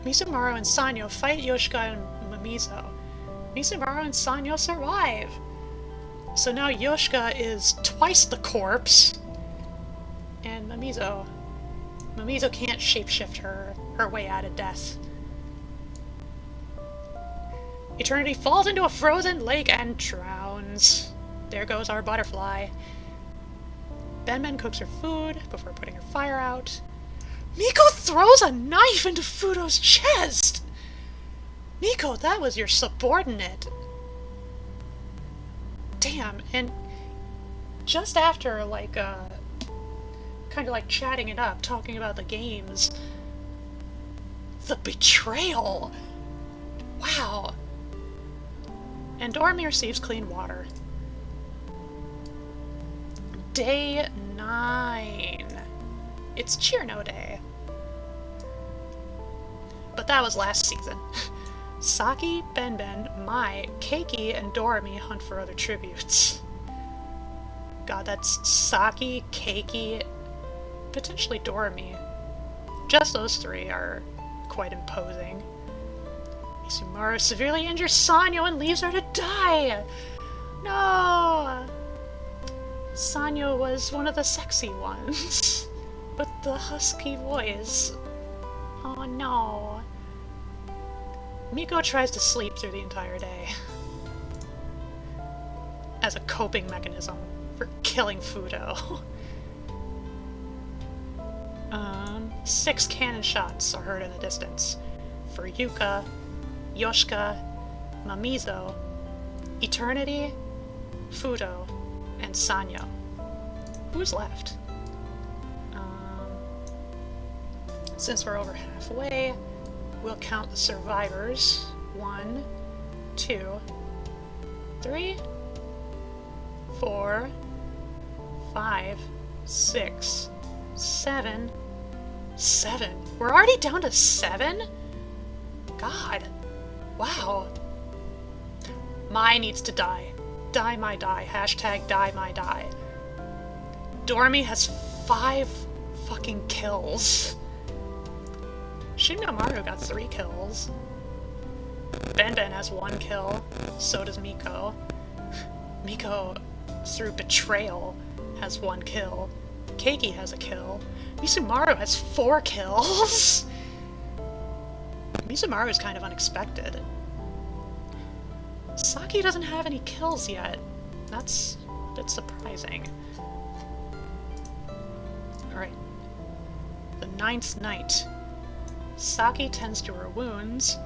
Misumaru and Sanyo fight Yoshika and Mamizo. Misumaru and Sanyo survive! So now Yoshika is twice the corpse, and Mamizo can't shapeshift her way out of death. Eternity falls into a frozen lake and drowns. There goes our butterfly. Benben cooks her food before putting her fire out. Miko throws a knife into Fudo's chest! Miko, that was your subordinate. Damn, and just after, like, kind of like chatting it up, talking about the games, the betrayal! Wow. And Dormi receives clean water. Day 9. It's Cheerno Day. But that was last season. Saki, Benben, Mai, Keiki, and Doremi hunt for other tributes. God, that's Saki, Keiki, potentially Doremi. Just those three are quite imposing. Misumaru severely injures Sanyo and leaves her to die! No! Sanyo was one of the sexy ones. With the husky voice. Oh no. Miko tries to sleep through the entire day. As a coping mechanism for killing Fudo. 6 cannon shots are heard in the distance. For Yuka, Yoshika, Mamizo, Eternity, Fudo, and Sanyo. Who's left? Since we're over halfway, we'll count the survivors. 1, 2, 3, 4, 5, 6, 7. 7. We're already down to 7? God. Wow. Mai needs to die. Die my die. Hashtag die my die. Doremi has 5 fucking kills. Shinnomaru got 3 kills. Benben has 1 kill. So does Miko. Miko, through betrayal, has 1 kill. Keiki has a kill. Misumaru has 4 kills! Misumaru is kind of unexpected. Saki doesn't have any kills yet. That's a bit surprising. Alright. The 9th night. Saki tends to her wounds.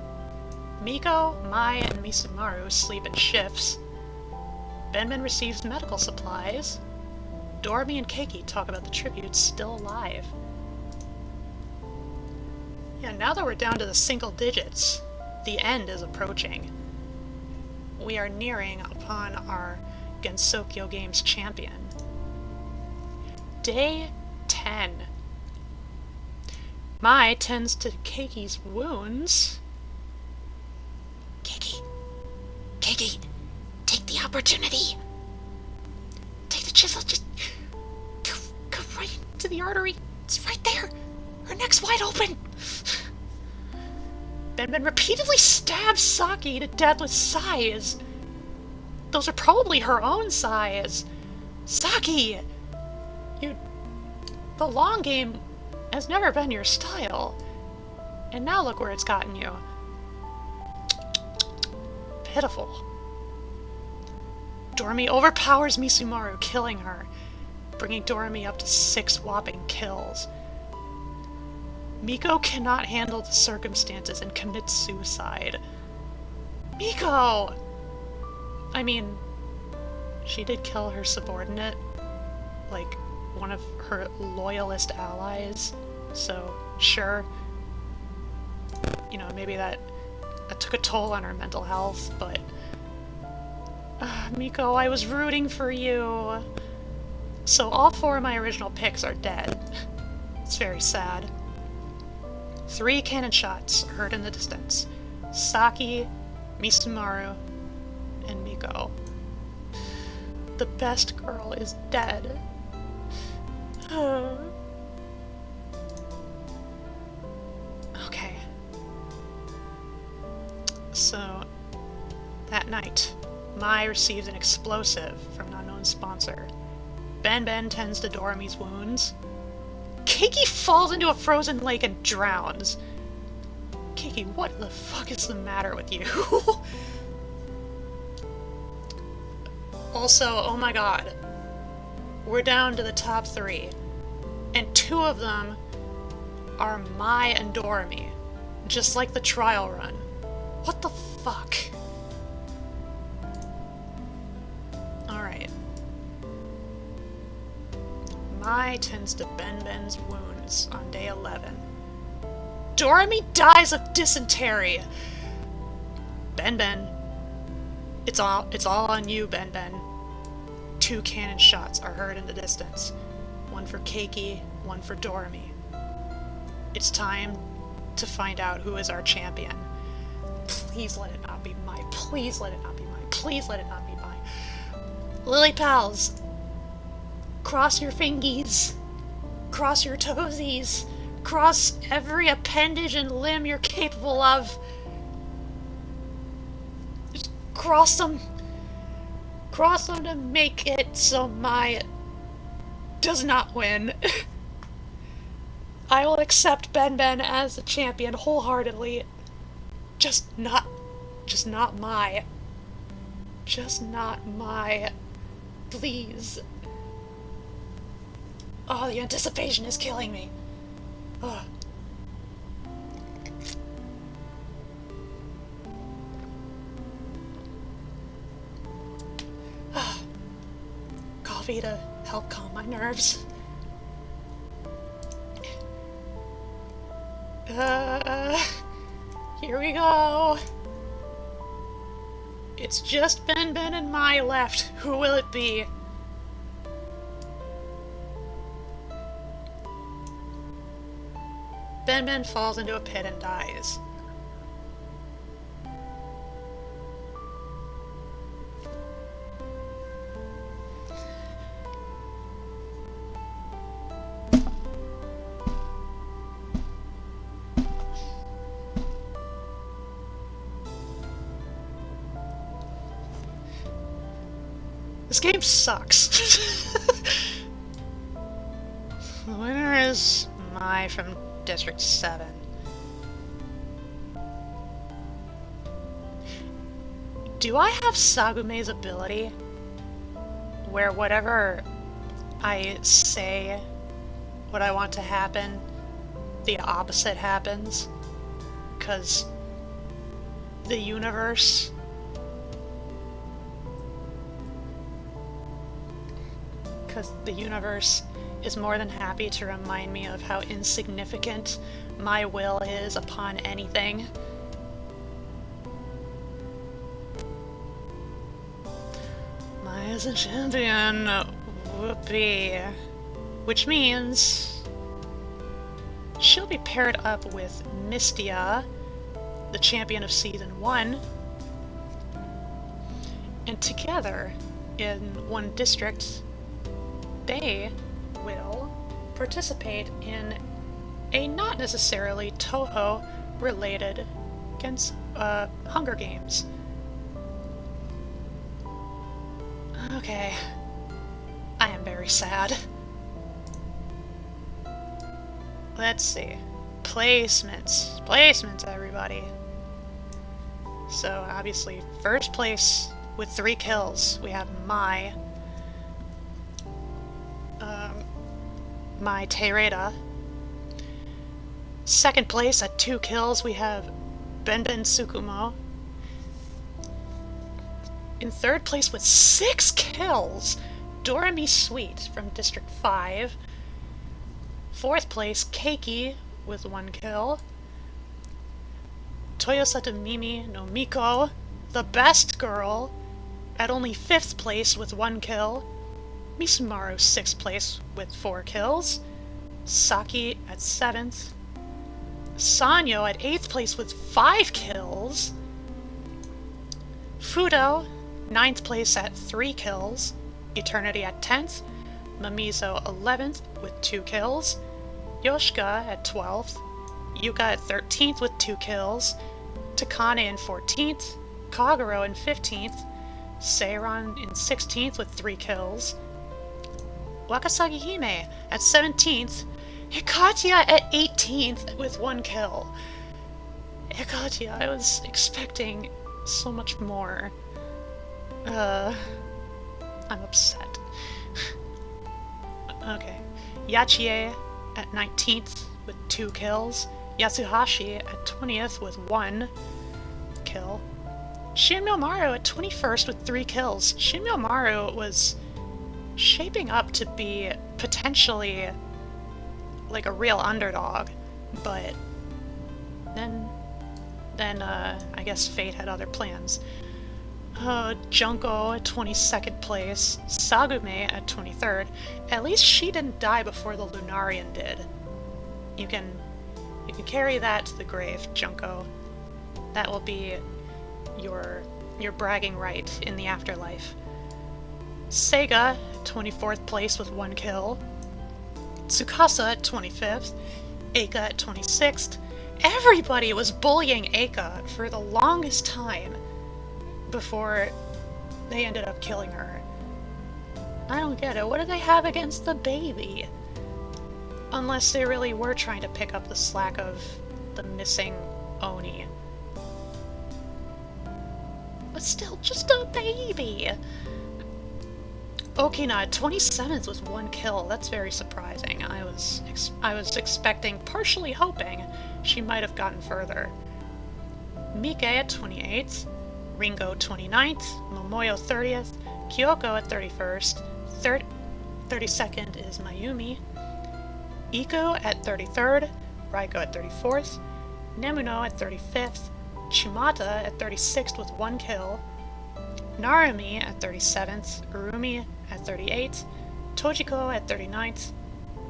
Miko, Mai, and Misumaru sleep in shifts. Benben receives medical supplies. Doremi and Keiki talk about the tributes still alive. Yeah, now that we're down to the single digits, the end is approaching. We are nearing upon our GENSOKYO Games champion. Day 10. Mai tends to Keiki's wounds. Keiki! Keiki! Take the opportunity! Take the chisel, just go right into the artery. It's right there! Her neck's wide open! Benben repeatedly stabs Saki to death with sais. Those are probably her own sais. Saki! The long game has never been your style. And now look where it's gotten you. Pitiful. Doremi overpowers Misumaru, killing her, bringing Doremi up to 6 whopping kills. Miko cannot handle the circumstances and commits suicide. Miko! I mean, she did kill her subordinate, like, one of her loyalist allies, so sure. You know, maybe that took a toll on her mental health, but... Miko, I was rooting for you! So all 4 of my original picks are dead. It's very sad. 3 cannon shots are heard in the distance. Saki, Misumaru, and Miko. The best girl is dead. Okay. So, that night, Mai receives an explosive from an unknown sponsor. Ben tends to Dorami's wounds. Keiki falls into a frozen lake and drowns. Keiki, what the fuck is the matter with you? Also, oh my god, we're down to the top 3, and 2 of them are Mai and Dorami, just like the trial run. What the fuck? Alright. Mai tends to Ben's wounds on day 11. Dorami dies of dysentery! Ben. It's all on you, Ben. 2 cannon shots are heard in the distance. One for Keiki, one for Dorami. It's time to find out who is our champion. Please let it not be Mai. Please let it not be Mai. Please let it not be Mai. Lily pals, cross your fingies. Cross your toesies. Cross every appendage and limb you're capable of. Just cross them. Cross them to make it so Mai does not win. I will accept Ben as the champion wholeheartedly. Just not Mai. Just not Mai. Please. Oh, the anticipation is killing me. Ugh. Coffee to help calm my nerves. Here we go. It's just Ben and Mai left. Who will it be? Ben falls into a pit and dies. This game sucks. The winner is Mai from District 7. Do I have Sagume's ability? Where whatever I say, what I want to happen, the opposite happens? 'Cause the universe... is more than happy to remind me of how insignificant my will is upon anything. Mai is a champion. Whoopee. Which means she'll be paired up with Mystia, the champion of Season 1, and together, in one district, they will participate in a not necessarily Toho-related Hunger Games. Okay. I am very sad. Let's see. Placements. Placements, everybody. So, obviously, first place with 3 kills, we have Mai Teireda. Second place at 2 kills, we have Ben Tsukumo. In third place with 6 kills, Dorami Sweet from District 5. Fourth place, Keiki with 1 kill. Toyosata Mimi no Miko, the best girl, at only 5th place with 1 kill. Misumaru 6th place with 4 kills. Saki at 7th. Sanyo at 8th place with 5 kills. Fudo, 9th place at 3 kills. Eternity at 10th. Mamizo 11th with 2 kills. Yoshika at 12th. Yuka at 13th with 2 kills. Takane in 14th, Kagero in 15th, Seiron in 16th with 3 kills, Wakasagi Hime at 17th, Hikatia at 18th with 1 kill. Hikatia, I was expecting so much more. I'm upset. Okay. Yachie at 19th with 2 kills, Yatsuhashi at 20th with 1 kill, Shinmyo Maru at 21st with 3 kills. Shinmyo Maru was shaping up to be potentially like a real underdog, but then I guess fate had other plans. Junko at 22nd place, Sagume at 23rd. At least she didn't die before the Lunarian did. You can carry that to the grave, Junko. That will be your bragging right in the afterlife. Seiga at 24th place with 1 kill. Tsukasa at 25th. Eika at 26th. Everybody was bullying Eika for the longest time before they ended up killing her. I don't get it. What do they have against the baby? Unless they really were trying to pick up the slack of the missing Oni. But still, just a baby! Okina at 27th with 1 kill. That's very surprising. I was expecting, partially hoping, she might have gotten further. Mike at 28th. Ringo 29th, Momoyo 30th, Kyoko at 31st, 32nd is Mayumi, Iko at 33rd, Raiko at 34th, Nemuno at 35th, Chimata at 36th with 1 kill, Narumi at 37th, Urumi at 38th, Tojiko at 39th,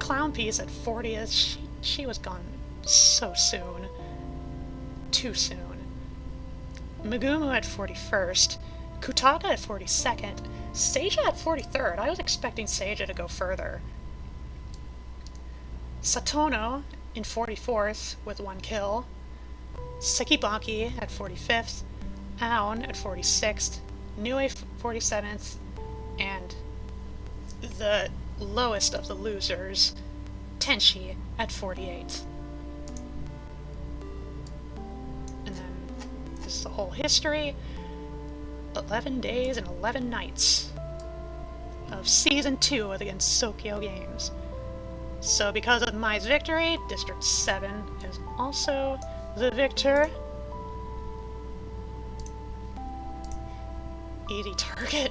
Clown Piece at 40th. She was gone so soon. Too soon. Megumu at 41st, Kutaka at 42nd, Seija at 43rd. I was expecting Seija to go further. Satono in 44th with 1 kill, Sekibaki at 45th, Aon at 46th, Nue 47th, and the lowest of the losers, Tenshi at 48th. This is the whole history. 11 days and 11 nights of Season 2 of the GENSOKYO games. So because of my victory, District 7 is also the victor. Easy target.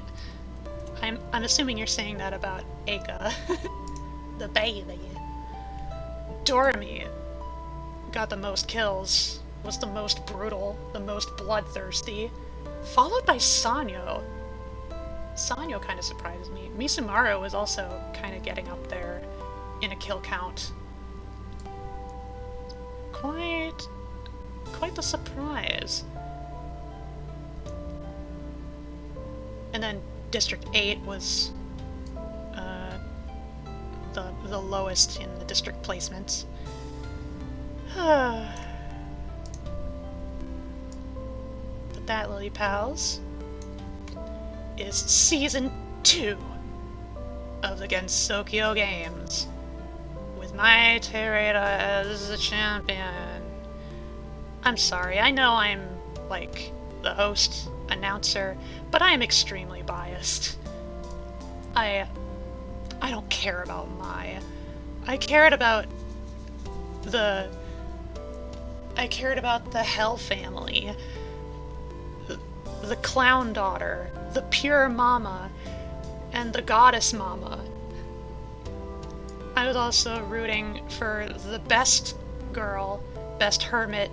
I'm assuming you're saying that about Eika. The baby. Doremi got the most kills, was the most brutal, the most bloodthirsty, followed by Sanyo. Sanyo kind of surprises me. Misumaru was also kind of getting up there in a kill count. Quite the surprise. And then District 8 was the lowest in the district placements. But that, Lily Pals, is Season 2 of the GENSOKYO games, with my Terada as the champion. I'm sorry, I know I'm, like, the host, announcer, but I am extremely biased. I don't care about Mai. I cared about the Hell family, the clown daughter, the pure mama, and the goddess mama. I was also rooting for the best girl, best hermit,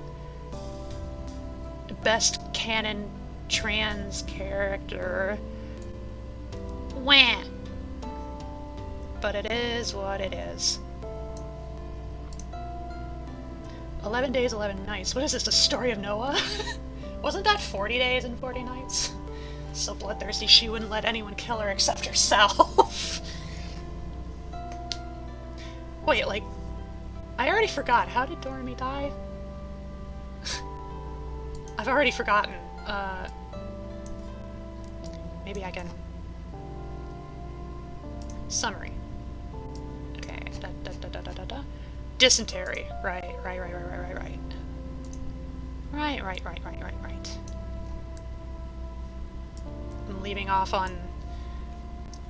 best canon trans character. Wah! But it is what it is. 11 days, 11 nights. What is this, the story of Noah? Wasn't that 40 days and 40 nights? So bloodthirsty she wouldn't let anyone kill her except herself. Wait, like, I already forgot. How did Doremi die? I've already forgotten. Maybe I can... Summary. Okay. Dysentery. Right. Right. I'm leaving off on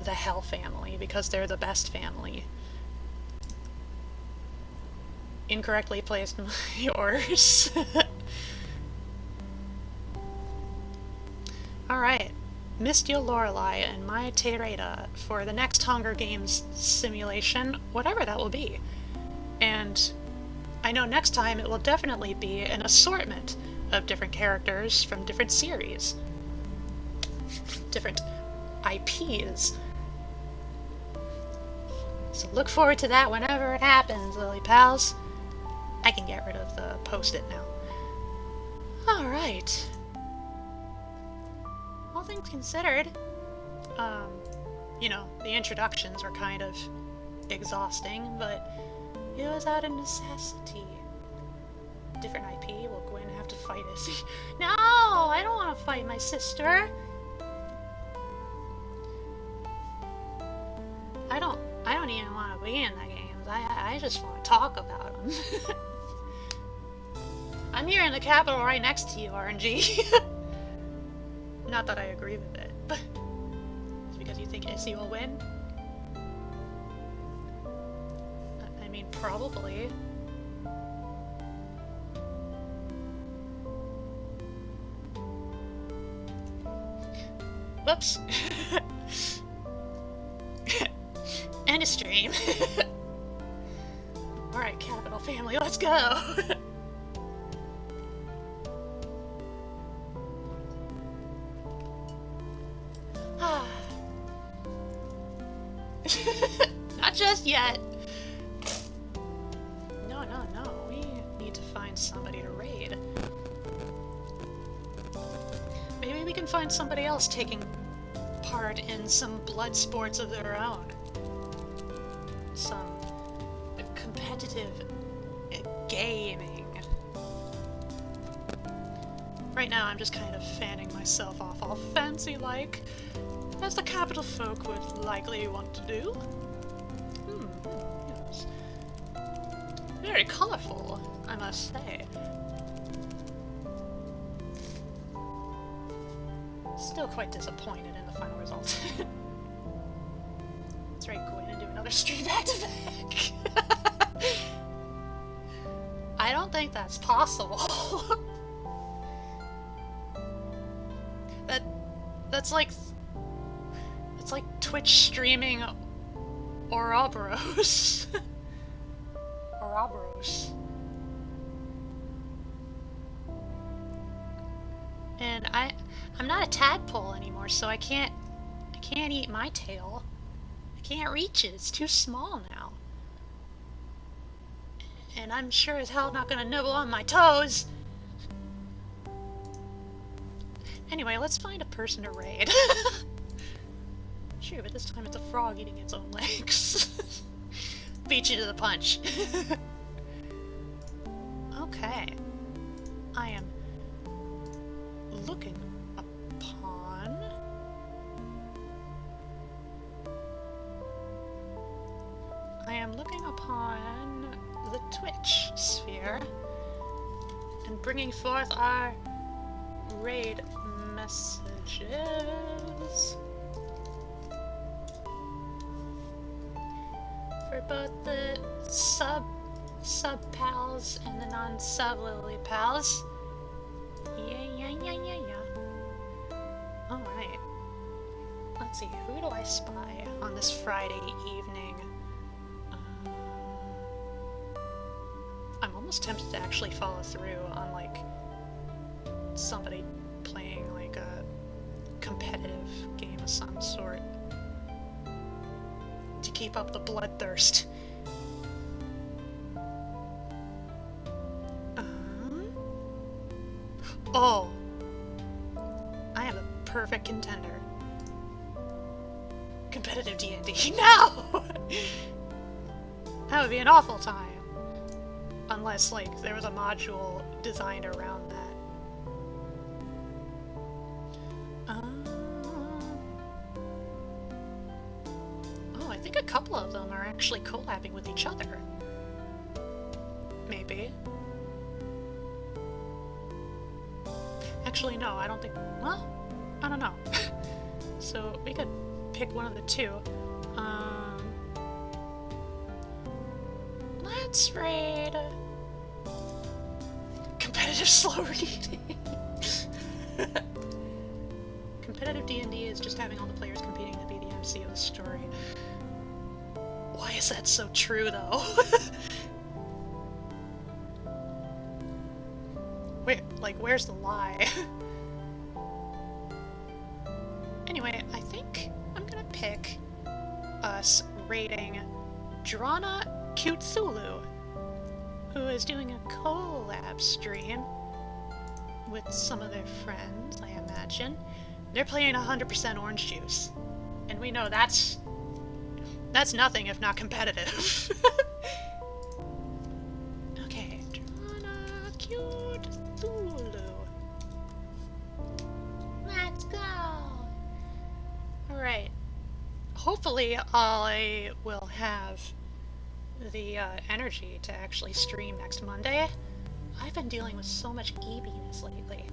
the Hell family because they're the best family. Incorrectly placed my orders. Alright. Mistio Lorelei and my Tereda for the next Hunger Games simulation, whatever that will be. And I know next time it will definitely be an assortment of different characters from different series. Different IPs. So look forward to that whenever it happens, Lily Pals. I can get rid of the post-it now. Alright. All things considered, you know, the introductions were kind of exhausting, but it was out of necessity. Different IP, will Gwen have to fight Izzy? No! I don't want to fight my sister! I don't even want to be in the games. I just want to talk about them. I'm here in the capital right next to you, RNG. Not that I agree with it, but it's because you think Izzy will win? I mean, probably. Whoops. End of stream. Alright, Capital family, let's go! Not just yet. No. We need to find somebody to raid. Maybe we can find somebody else taking part in some blood sports of their own. Some competitive gaming. Right now I'm just kind of fanning myself off all fancy-like, as the capital folk would likely want to do. Yes. Very colorful, I must say. Still quite disappointed in the final result. That's right, go in and do another stream back-to-back. I don't think that's possible. That's like... It's like Twitch streaming Ouroboros. Ouroboros. And I'm not a tadpole anymore, so I can't eat my tail. I can't reach it, it's too small now. And I'm sure as hell not gonna nibble on my toes. Anyway, let's find a person to raid. Sure, but this time it's a frog eating its own legs. Beat you to the punch. Okay. I am looking upon... the Twitch sphere and bringing forth our raid messages for both the sub pals and the non-sub Lily pals. Yeah. Alright. Let's see, who do I spy on this Friday evening? I'm almost tempted to actually follow through on, like, somebody playing, like, a competitive game of some sort to keep up the bloodthirst. Oh! I am the perfect contender. Competitive D&D. No! That would be an awful time. Unless, like, there was a module designed around that. think a couple of them are actually collabing with each other. Maybe. Actually, no, I don't think... Well, I don't know. So, we could pick one of the two. Let's raid... Competitive slow reading! Competitive D&D is just having all the players competing to be the MC of the story. Why is that so true, though? Where's the lie? Anyway, I think I'm gonna pick us raiding Drana Cthulhu, who is doing a collab stream with some of their friends, I imagine. They're playing 100% orange juice, and we know that's nothing if not competitive. Okay, Drana Cthulhu. Let's go! Alright. Hopefully I will have the energy to actually stream next Monday. I've been dealing with so much EBness lately.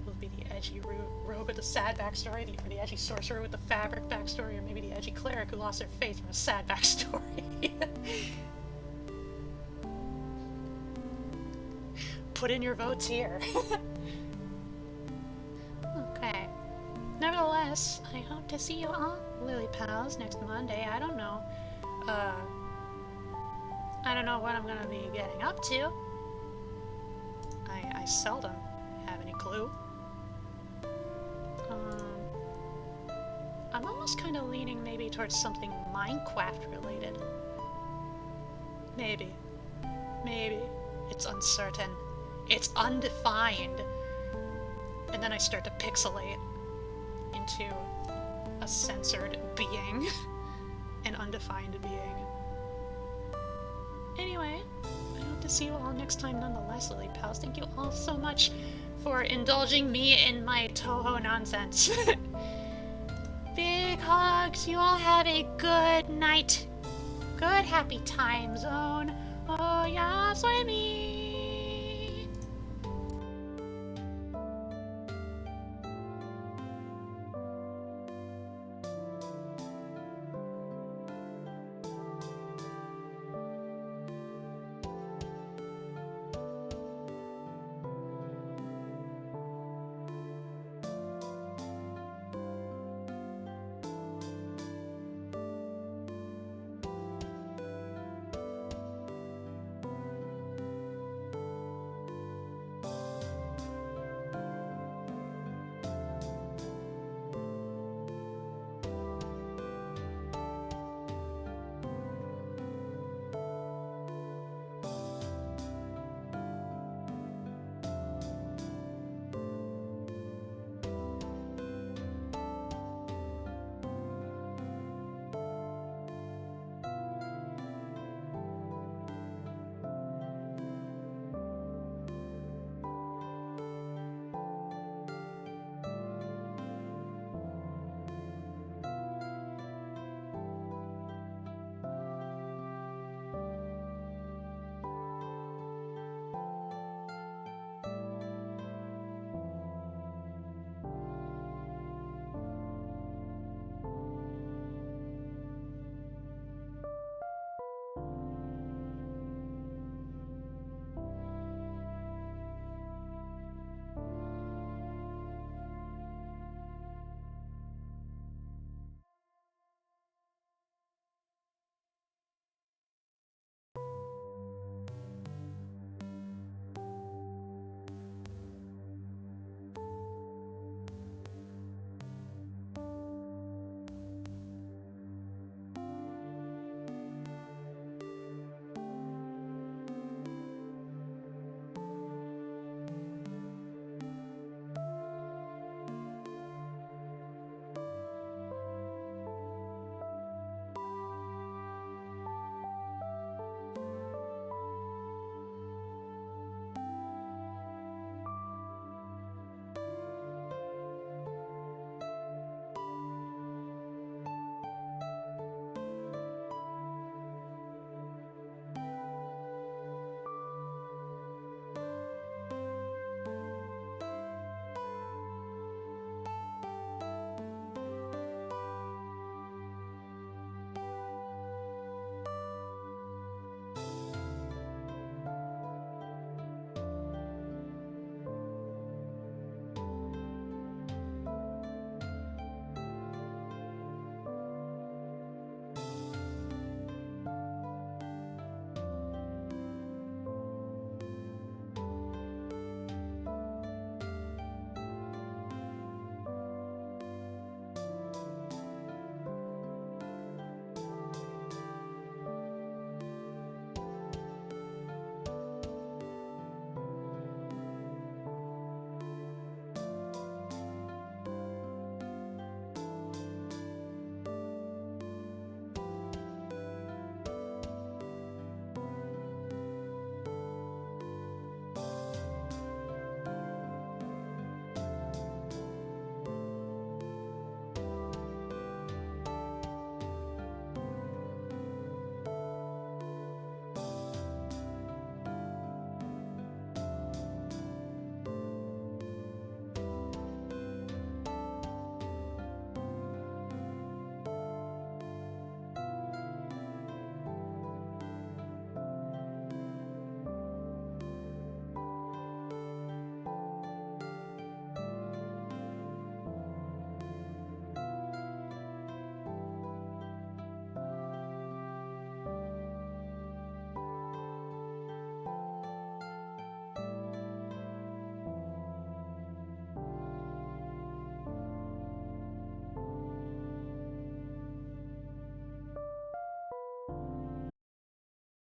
Will it be the edgy rogue with the sad backstory, or the edgy sorcerer with the fabric backstory, or maybe the edgy cleric who lost their faith from a sad backstory? Put in your votes here. Okay. Nevertheless, I hope to see you all, Lily Pals, next Monday. I don't know. I don't know what I'm gonna be getting up to. I seldom have any clue. I'm almost kind of leaning maybe towards something Minecraft related. Maybe. Maybe. It's uncertain. It's undefined. And then I start to pixelate into a censored being. An undefined being. Anyway, I hope to see you all next time nonetheless, Lily Pals. Thank you all so much for indulging me in my Toho nonsense. Big hugs. You all have a good night. Good happy time zone. Oh, yeah, soy me.